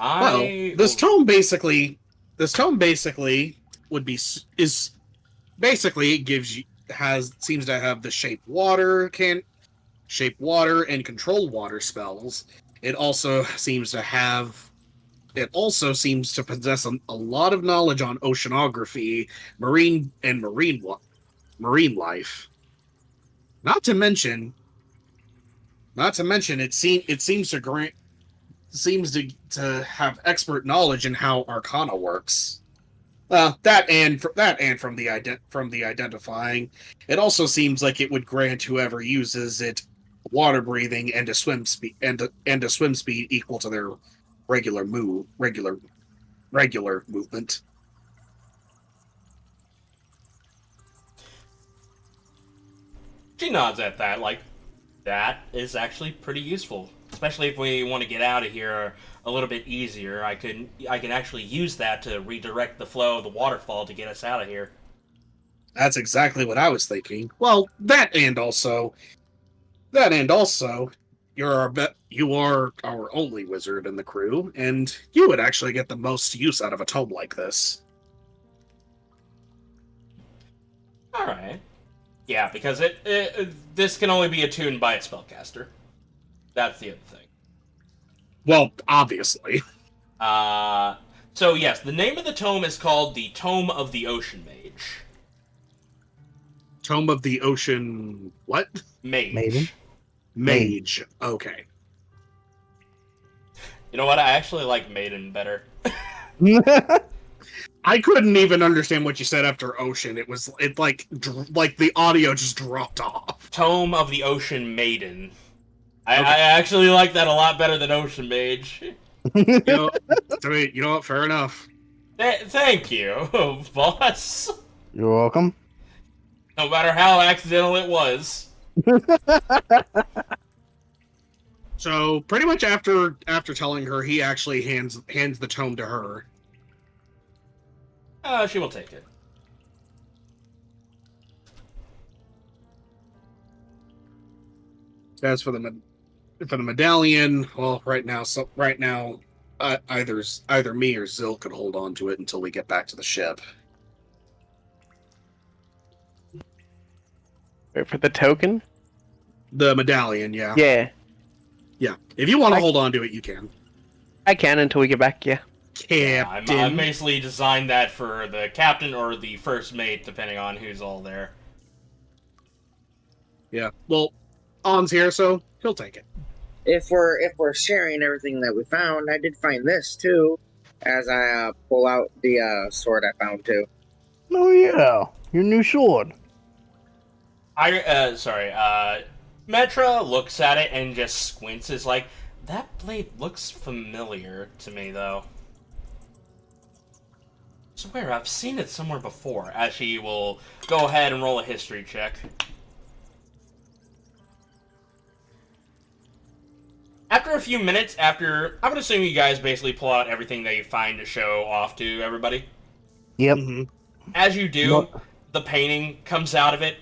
Speaker 3: Well, this tome basically would be seems to have the shape water and control water spells. It also seems to possess a lot of knowledge on oceanography, marine life. Not to mention it seems to have expert knowledge in how Arcana works. That and from the identifying, it also seems like it would grant whoever uses it water breathing and a swim speed equal to their regular movement.
Speaker 1: She nods at that, like, that is actually pretty useful. Especially if we want to get out of here a little bit easier. I can actually use that to redirect the flow of the waterfall to get us out of here.
Speaker 3: That's exactly what I was thinking. Well, that and also, you are our only wizard in the crew, and you would actually get the most use out of a tome like this.
Speaker 1: All right. Yeah, because this can only be attuned by a spellcaster. That's the other thing.
Speaker 3: Well, obviously.
Speaker 1: So yes, the name of the tome is called the Tome of the Ocean Mage.
Speaker 3: Tome of the Ocean... what?
Speaker 1: Mage.
Speaker 3: Mage. Okay.
Speaker 1: You know what? I actually like Maiden better.
Speaker 3: I couldn't even understand what you said after Ocean. It like the audio just dropped off.
Speaker 1: Tome of the Ocean Maiden. I actually like that a lot better than Ocean Mage.
Speaker 3: You know what? Fair enough.
Speaker 1: Thank you, boss.
Speaker 4: You're welcome.
Speaker 1: No matter how accidental it was.
Speaker 3: So pretty much after telling her, he actually hands the tome to her.
Speaker 1: She will take it.
Speaker 3: As for the medallion, well, right now, either me or Zil could hold on to it until we get back to the ship.
Speaker 2: Wait for the token?
Speaker 3: The medallion, yeah.
Speaker 2: Yeah.
Speaker 3: Yeah. If you want to hold on to it, you can.
Speaker 2: I can until we get back, yeah.
Speaker 3: Captain.
Speaker 1: I've basically designed that for the captain or the first mate, depending on who's all there.
Speaker 3: Yeah. Well, On's here, so he'll take it.
Speaker 5: If we're sharing everything that we found, I did find this too, as I pull out the sword I found too.
Speaker 4: Oh yeah, your new sword.
Speaker 1: Metra looks at it and just squints. Is like, that blade looks familiar to me, though. I swear, I've seen it somewhere before. As she will go ahead and roll a history check. After a few minutes, I would assume you guys basically pull out everything that you find to show off to everybody.
Speaker 4: Yep.
Speaker 3: Mm-hmm.
Speaker 1: As you do, the painting comes out of it.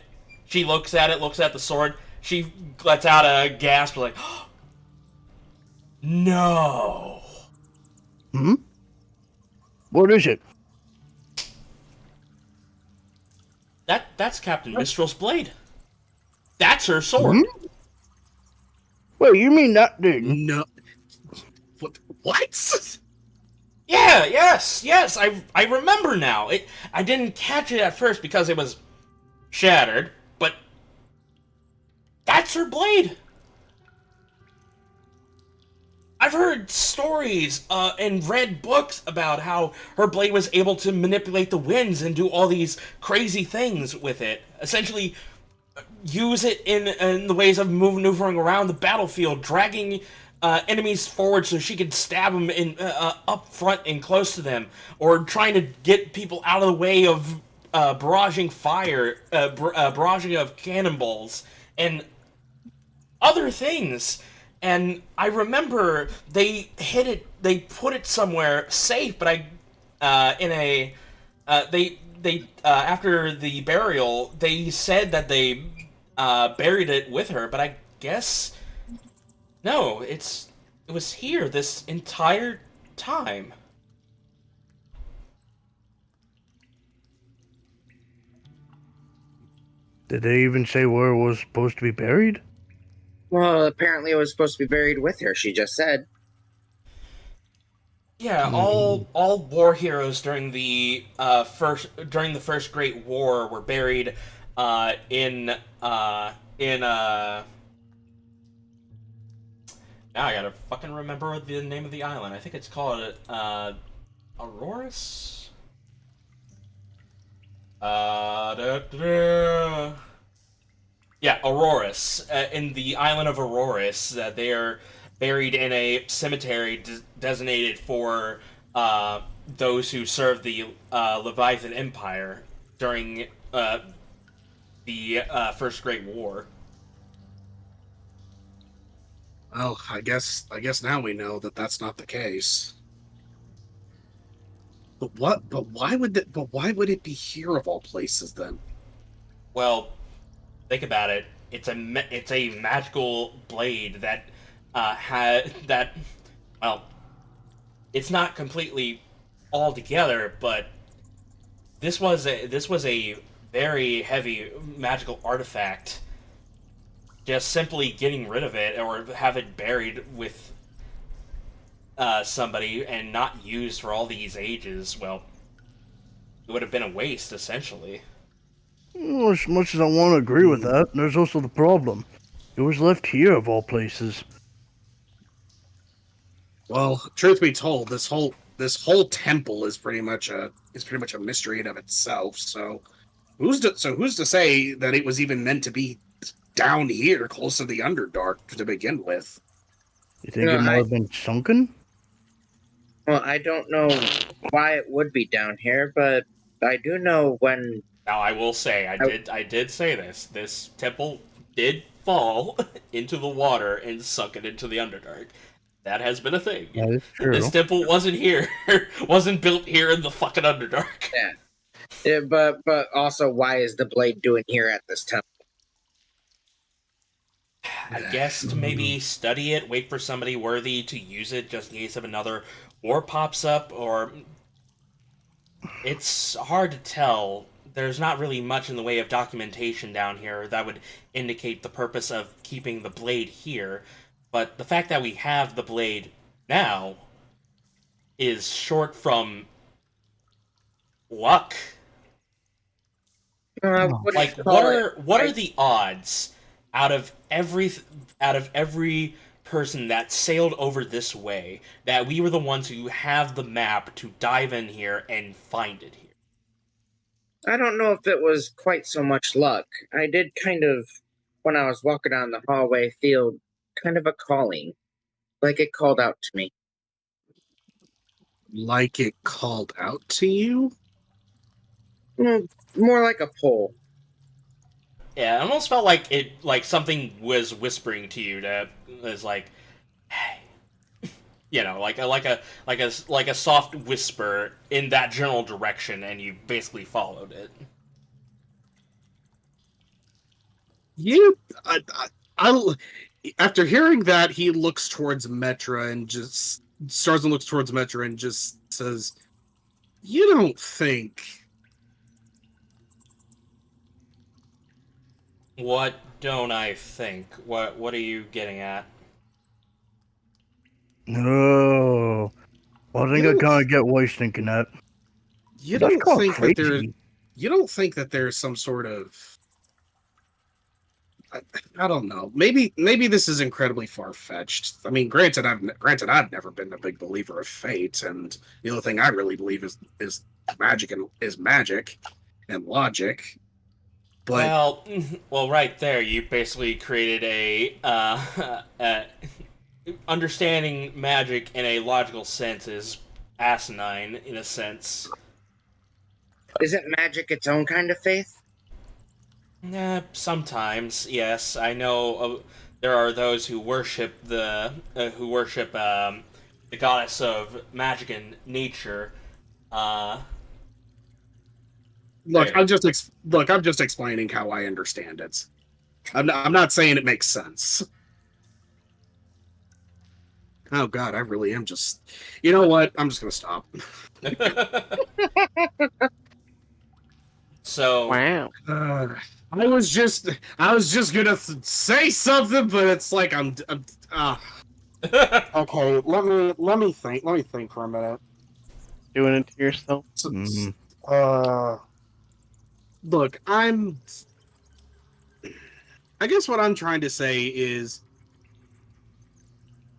Speaker 1: She looks at it, looks at the sword. She lets out a gasp, like, oh, no.
Speaker 4: Hmm? What is it?
Speaker 1: That's Captain Mistral's blade. That's her sword.
Speaker 4: Hmm? Wait, you mean that dude?
Speaker 3: No. What?
Speaker 1: Yeah, yes. I remember now. I didn't catch it at first because it was shattered, but that's her blade. I've heard stories and read books about how her blade was able to manipulate the winds and do all these crazy things with it. Essentially, use it in the ways of maneuvering around the battlefield, dragging enemies forward so she could stab them in up front and close to them, or trying to get people out of the way of barraging fire, barraging of cannonballs, and other things. And I remember they hid it, they put it somewhere safe, but in a, they after the burial, they said that they buried it with her, but I guess no, it was here this entire time.
Speaker 4: Did they even say where it was supposed to be buried?
Speaker 5: Well, apparently it was supposed to be buried with her, she just said.
Speaker 1: Yeah, all war heroes during the first Great War were buried in now I gotta fucking remember the name of the island. I think it's called Auroras. Yeah, Auroras. In the island of Auroras, they are buried in a cemetery designated for those who served the Leviathan Empire during the First Great War.
Speaker 3: Well, I guess now we know that that's not the case. But what? But why would that? But why would it be here of all places then?
Speaker 1: Well, think about it. It's a magical blade that had that. Well, it's not completely all together, but this was a very heavy magical artifact. Just simply getting rid of it or have it buried with somebody and not used for all these ages, well, it would have been a waste, essentially.
Speaker 4: Well, as much as I want to agree with that, there's also the problem. It was left here of all places.
Speaker 3: Well, truth be told, this whole temple is pretty much a mystery in of itself. So who's to say that it was even meant to be down here, close to the Underdark to begin with?
Speaker 4: You think it might have been sunken?
Speaker 5: Well, I don't know why it would be down here, but I do know when.
Speaker 1: Now, I will say, I did say this. This temple did fall into the water and sunk it into the Underdark. That has been a thing.
Speaker 4: That is true.
Speaker 1: This temple wasn't here, wasn't built here in the fucking Underdark.
Speaker 5: Yeah, but also, why is the blade doing here at this temple?
Speaker 1: I guess to maybe study it, wait for somebody worthy to use it just in case of another war pops up, or... It's hard to tell. There's not really much in the way of documentation down here that would indicate the purpose of keeping the blade here, but the fact that we have the blade now is short from luck. Like, what are the odds out of every person that sailed over this way that we were the ones who have the map to dive in here and find it here?
Speaker 5: I don't know if it was quite so much luck. I did kind of, when I was walking down the hallway, feel kind of a calling, like it called out to me.
Speaker 3: Like it called out to you?
Speaker 5: More like a pull.
Speaker 1: Yeah, it almost felt like something was whispering to you that was like, hey, you know, like a soft whisper in that general direction, and you basically followed it.
Speaker 3: After hearing that, he looks towards Metra and just Starzin looks towards Metra and just says, "You don't think."
Speaker 1: What don't I think? What are you getting at?
Speaker 4: No. Well, I think I kind of get why he's thinking that.
Speaker 3: You
Speaker 4: That's
Speaker 3: don't
Speaker 4: called
Speaker 3: think
Speaker 4: crazy.
Speaker 3: that there. You don't think that there's some sort of I don't know. Maybe this is incredibly far fetched. I mean, granted, I've never been a big believer of fate, and the only thing I really believe is magic and logic. But
Speaker 1: well, right there, you basically created understanding magic in a logical sense is asinine in a sense.
Speaker 5: Isn't magic its own kind of faith?
Speaker 1: Sometimes, yes. I know there are those who worship the goddess of magic and nature.
Speaker 3: look,
Speaker 1: There.
Speaker 3: I'm just explaining how I understand it. I'm not saying it makes sense. Oh God, I really am just. You know what? I'm just gonna stop.
Speaker 1: So,
Speaker 2: Wow.
Speaker 3: I was just gonna say something, but it's like Okay, let me think for a minute.
Speaker 2: Doing it to yourself.
Speaker 3: So,
Speaker 4: Mhm.
Speaker 3: Look, I guess what I'm trying to say is,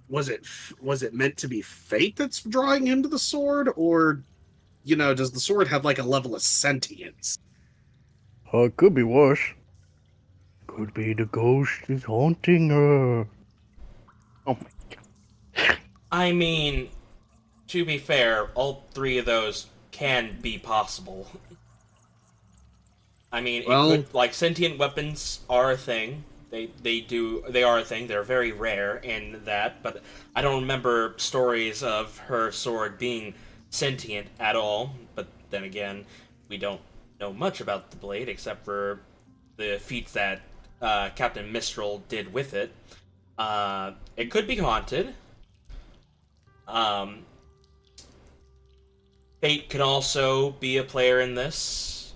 Speaker 3: was it meant to be fate that's drawing him to the sword, or does the sword have like a level of sentience?
Speaker 4: It could be worse. Could be the ghost is haunting her.
Speaker 2: Oh my.
Speaker 1: I mean, to be fair, all three of those can be possible. I mean,
Speaker 3: Well-
Speaker 1: it could, like, sentient weapons are a thing. They are a thing. They're very rare in that, but I don't remember stories of her sword being sentient at all. But then again, we don't know much about the blade except for the feats that Captain Mistral did with it. It could be haunted. Fate can also be a player in this.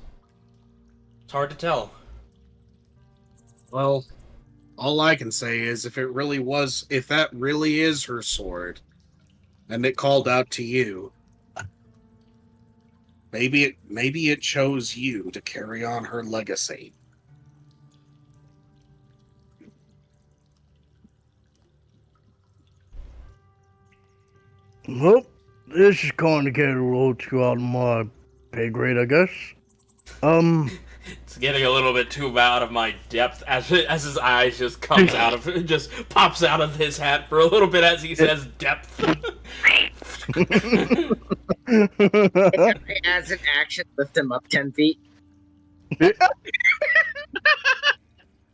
Speaker 1: It's hard to tell.
Speaker 3: Well, all I can say is if that really is her sword, and it called out to you, maybe it chose you to carry on her legacy.
Speaker 4: Well, this is going to get a little too out of my pay grade, I guess.
Speaker 1: It's getting a little bit too out of my depth as his eyes just just pops out of his hat for a little bit as he says depth.
Speaker 5: As an action, lift him up 10 feet.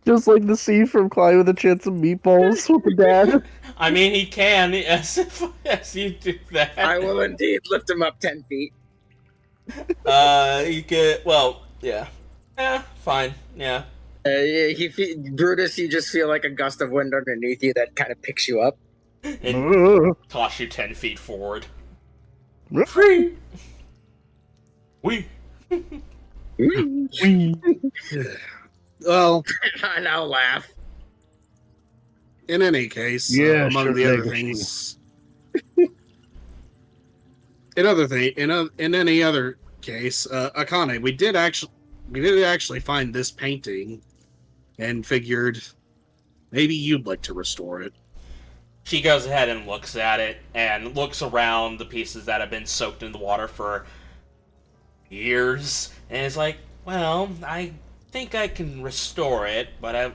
Speaker 4: Just like the scene from Clyde with a Chance of Meatballs with the dad.
Speaker 1: I mean, he can, yes, yes, you do that.
Speaker 5: I will indeed lift him up 10 feet.
Speaker 1: You could, well, yeah. Fine, yeah.
Speaker 5: Brutus, you just feel like a gust of wind underneath you that kind of picks you up.
Speaker 1: And toss you 10 feet forward. Free! We!
Speaker 3: Well,
Speaker 5: I now laugh.
Speaker 3: in any case,
Speaker 4: Yeah,
Speaker 3: among
Speaker 4: sure
Speaker 3: the other
Speaker 4: thing.
Speaker 3: things, in any other case, Akane, we did actually find this painting, and figured maybe you'd like to restore it.
Speaker 1: She goes ahead and looks at it, and looks around the pieces that have been soaked in the water for years, and is like, well, I think I can restore it, but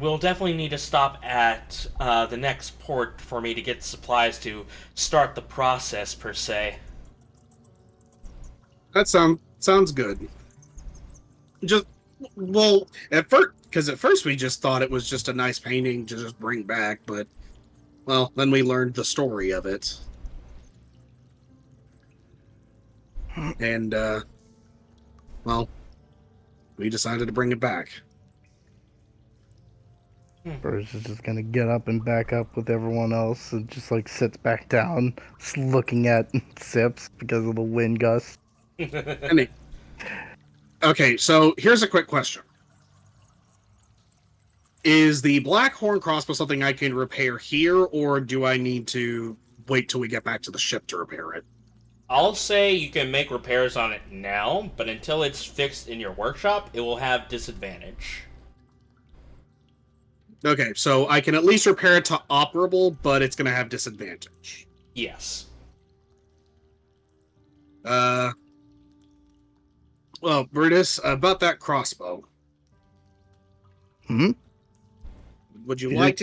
Speaker 1: we'll definitely need to stop at the next port for me to get supplies to start the process, per se.
Speaker 3: That sounds good. At first we just thought it was just a nice painting to just bring back, but well, then we learned the story of it, and well, we decided to bring it back.
Speaker 4: Bruce is just gonna get up and back up with everyone else and just like sits back down, just looking at Sips because of the wind gust.
Speaker 3: Okay, so here's a quick question. Is the Black Horn crossbow something I can repair here, or do I need to wait till we get back to the ship to repair it?
Speaker 1: I'll say you can make repairs on it now, but until it's fixed in your workshop, it will have disadvantage.
Speaker 3: Okay, so I can at least repair it to operable, but it's going to have disadvantage.
Speaker 1: Yes.
Speaker 3: Well, Brutus, about that crossbow.
Speaker 4: Hmm?
Speaker 3: Would you like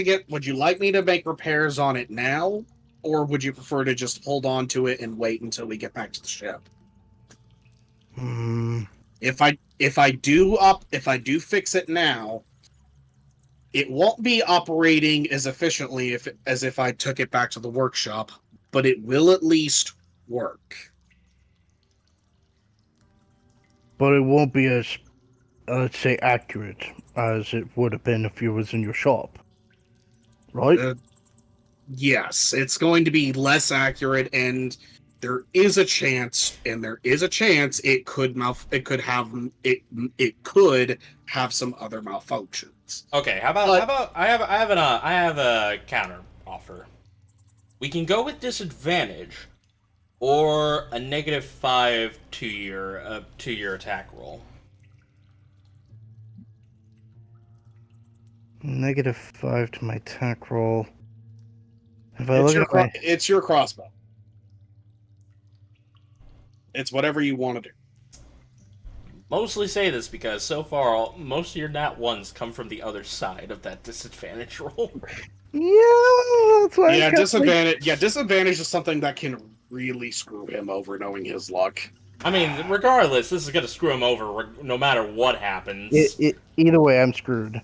Speaker 3: me to make repairs on it now, or would you prefer to just hold on to it and wait until we get back to the ship?
Speaker 4: Hmm.
Speaker 3: If I do fix it now, it won't be operating as efficiently as if I took it back to the workshop, but it will at least work.
Speaker 4: But it won't be as, let's say, accurate as it would have been if you was in your shop. Right?
Speaker 3: Yes, it's going to be less accurate, and there is a chance it could have some other malfunctions.
Speaker 1: Okay, how about I have a counter offer. We can go with disadvantage, or a -5 to your attack roll.
Speaker 4: -5 to my attack roll. If I
Speaker 3: It's
Speaker 4: look at my...
Speaker 3: it's your crossbow. It's whatever you want to do.
Speaker 1: Mostly say this because so far most of your nat ones come from the other side of that disadvantage roll.
Speaker 4: Yeah, that's why.
Speaker 3: Yeah, disadvantage. Yeah, disadvantage is something that can really screw him over, knowing his luck.
Speaker 1: I mean, regardless, this is gonna screw him over no matter what happens.
Speaker 4: Either way, I'm screwed.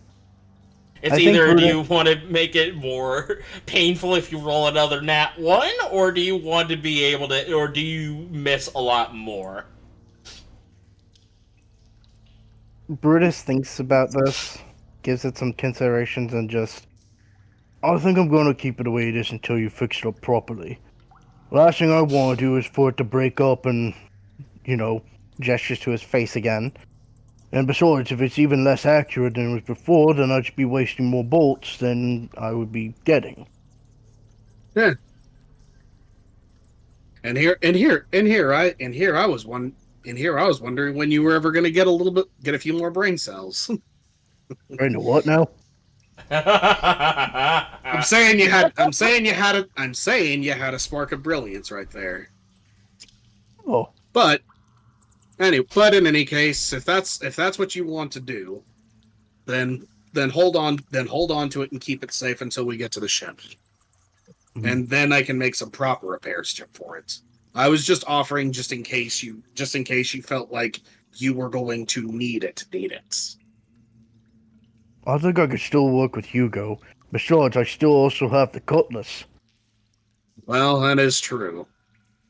Speaker 1: It's either do you want to make it more painful if you roll another nat 1, or do you want to be able to, or do you miss a lot more?
Speaker 4: Brutus thinks about this, gives it some considerations, and just... I think I'm going to keep it the way it is until you fix it up properly. Last thing I want to do is for it to break up and, gestures to his face again. And besides, if it's even less accurate than it was before, then I'd just be wasting more bolts than I would be getting.
Speaker 3: Yeah. And here I was wondering when you were ever going to get a few more brain cells.
Speaker 4: I know what now?
Speaker 3: I'm saying you had a spark of brilliance right there.
Speaker 4: Oh.
Speaker 3: But in any case, if that's what you want to do, then hold on to it and keep it safe until we get to the ship. Mm-hmm. And then I can make some proper repairs for it. I was just offering just in case you felt like you were going to need it.
Speaker 4: I think I could still work with Hugo. Besides, I still also have the cutlass.
Speaker 3: Well, that is true.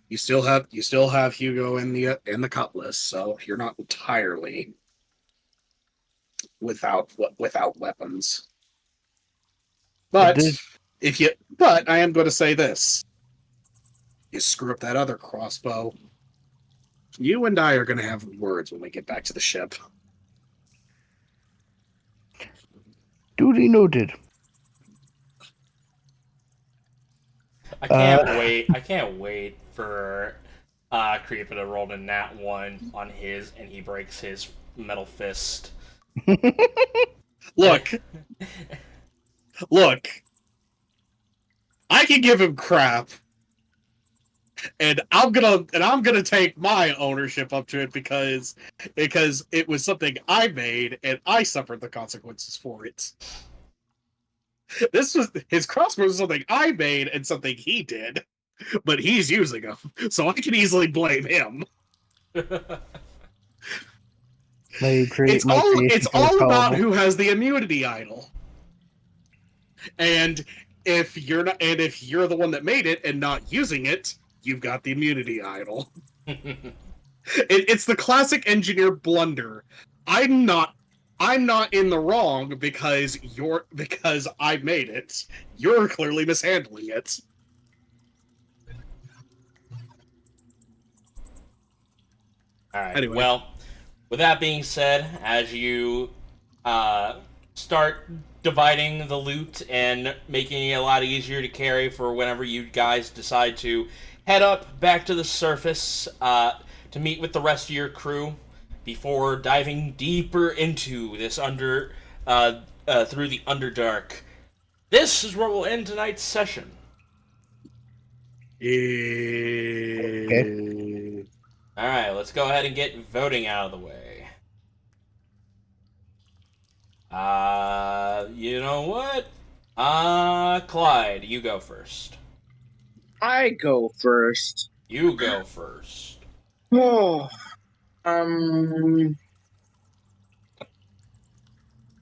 Speaker 3: You still have Hugo in the cutlass, so you're not entirely without weapons. But I am going to say this: you screw up that other crossbow, you and I are going to have words when we get back to the ship.
Speaker 4: Duty noted.
Speaker 1: I can't wait for Creepah to roll a nat 1 on his, and he breaks his metal fist.
Speaker 3: Look. I can give him crap, and I'm gonna take my ownership up to it because it was something I made and I suffered the consequences for it. His crossbow was something I made and something he did, but he's using them, so I can easily blame him. It's all about who has the immunity idol. And if you're the one that made it and not using it, you've got the immunity idol. It's the classic engineer blunder. I'm not in the wrong because I made it. You're clearly mishandling it.
Speaker 1: All right.
Speaker 3: Anyway.
Speaker 1: Well, with that being said, as you start dividing the loot and making it a lot easier to carry for whenever you guys decide to head up back to the surface to meet with the rest of your crew before diving deeper into this through the Underdark. This is where we'll end tonight's session.
Speaker 3: Okay.
Speaker 1: All right, let's go ahead and get voting out of the way. You know what? Clyde, you go first.
Speaker 5: I go first.
Speaker 1: You go first.
Speaker 5: Oh,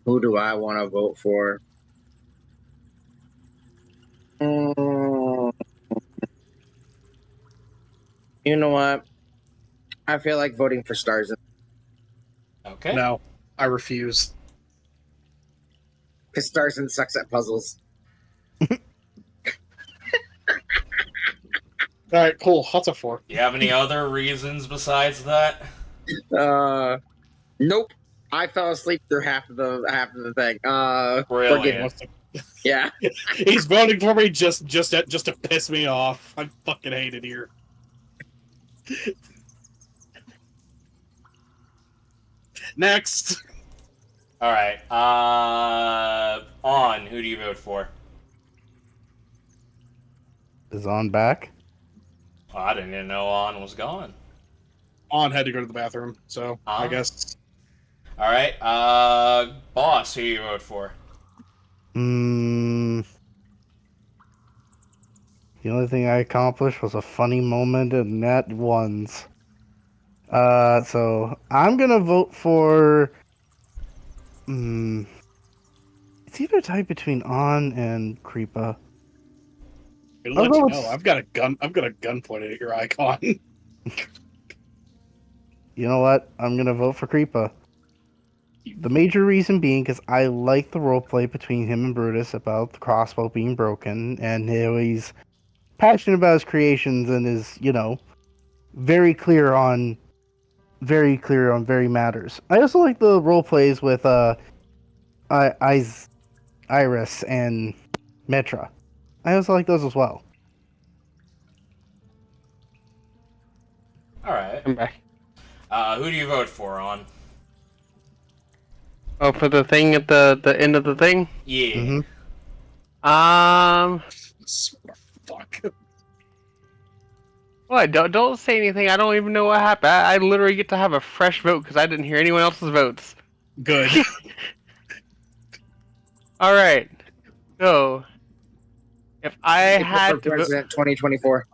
Speaker 5: who do I want to vote for? You know what? I feel like voting for Starzin.
Speaker 1: Okay.
Speaker 3: No, I refuse.
Speaker 5: Because Starzin sucks at puzzles.
Speaker 3: All right, cool. That's a 4.
Speaker 1: Do you have any other reasons besides that?
Speaker 5: Nope. I fell asleep through half of the thing.
Speaker 1: Brilliant.
Speaker 5: Forgive me. Yeah.
Speaker 3: He's voting for me just to piss me off. I fucking hate it here. Next.
Speaker 1: All right. On. Who do you vote for?
Speaker 4: Is on back?
Speaker 1: Oh, I didn't even know On was gone.
Speaker 3: On had to go to the bathroom, so I guess.
Speaker 1: All right. Boss. Who do you vote for?
Speaker 4: The only thing I accomplished was a funny moment in Nat Ones. So I'm gonna vote for. It's either a tie between On and Creepah.
Speaker 3: Let you know, I've got a gun pointed at your icon.
Speaker 4: You know what? I'm gonna vote for Creepah. The major reason being because I like the roleplay between him and Brutus about the crossbow being broken, and how he's passionate about his creations and is, very clear on very matters. I also like the roleplays with Iris and Metra. I also like those as well.
Speaker 1: All right.
Speaker 2: I'm back.
Speaker 1: Who do you vote for? On.
Speaker 2: Oh, for the thing at the end of the thing?
Speaker 1: Yeah.
Speaker 3: Fuck.
Speaker 2: What? Don't say anything. I don't even know what happened. I literally get to have a fresh vote because I didn't hear anyone else's votes.
Speaker 3: Good.
Speaker 2: All right. So, if I had
Speaker 5: for
Speaker 2: to vote,
Speaker 5: President 2024.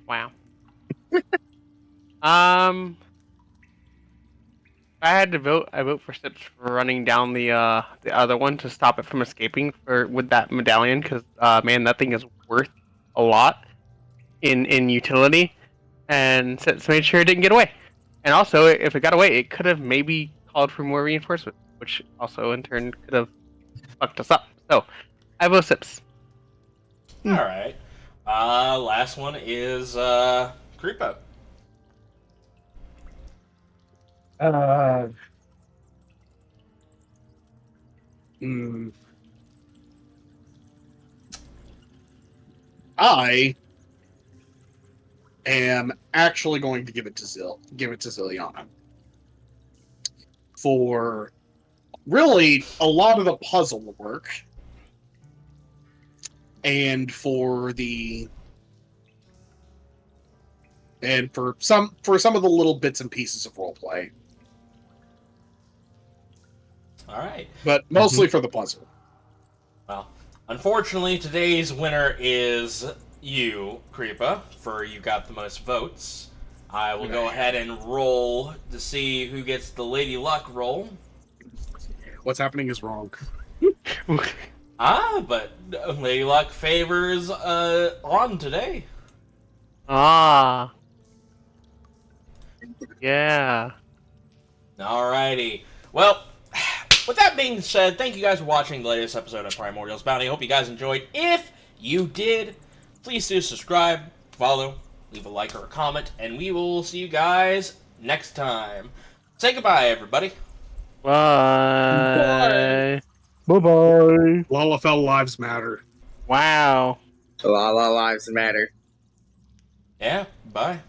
Speaker 2: wow. If I had to vote, I vote for Sips for running down the other one to stop it from escaping with that medallion, because man, that thing is worth a lot in utility, and Sips made sure it didn't get away. And also, if it got away, it could have maybe called for more reinforcement, which also in turn could have fucked us up. So, I vote Sips.
Speaker 1: All right. Last one is Creepah.
Speaker 3: I am actually going to give it to Zilyana for really a lot of the puzzle work and for some of the little bits and pieces of roleplay.
Speaker 1: All right.
Speaker 3: But mostly for the puzzle.
Speaker 1: Well, unfortunately, today's winner is you, Creepah, for you got the most votes. I will go ahead and roll to see who gets the Lady Luck roll.
Speaker 3: What's happening is wrong.
Speaker 1: But Lady Luck favors On today.
Speaker 2: Ah. Yeah.
Speaker 1: Alrighty. Well, with that being said, thank you guys for watching the latest episode of Primordials Bounty. I hope you guys enjoyed. If you did, please do subscribe, follow, leave a like or a comment, and we will see you guys next time. Say goodbye, everybody.
Speaker 2: Bye.
Speaker 4: Bye-bye.
Speaker 3: Lalafell lives matter.
Speaker 2: Wow.
Speaker 5: A lot of lives matter.
Speaker 1: Yeah, bye.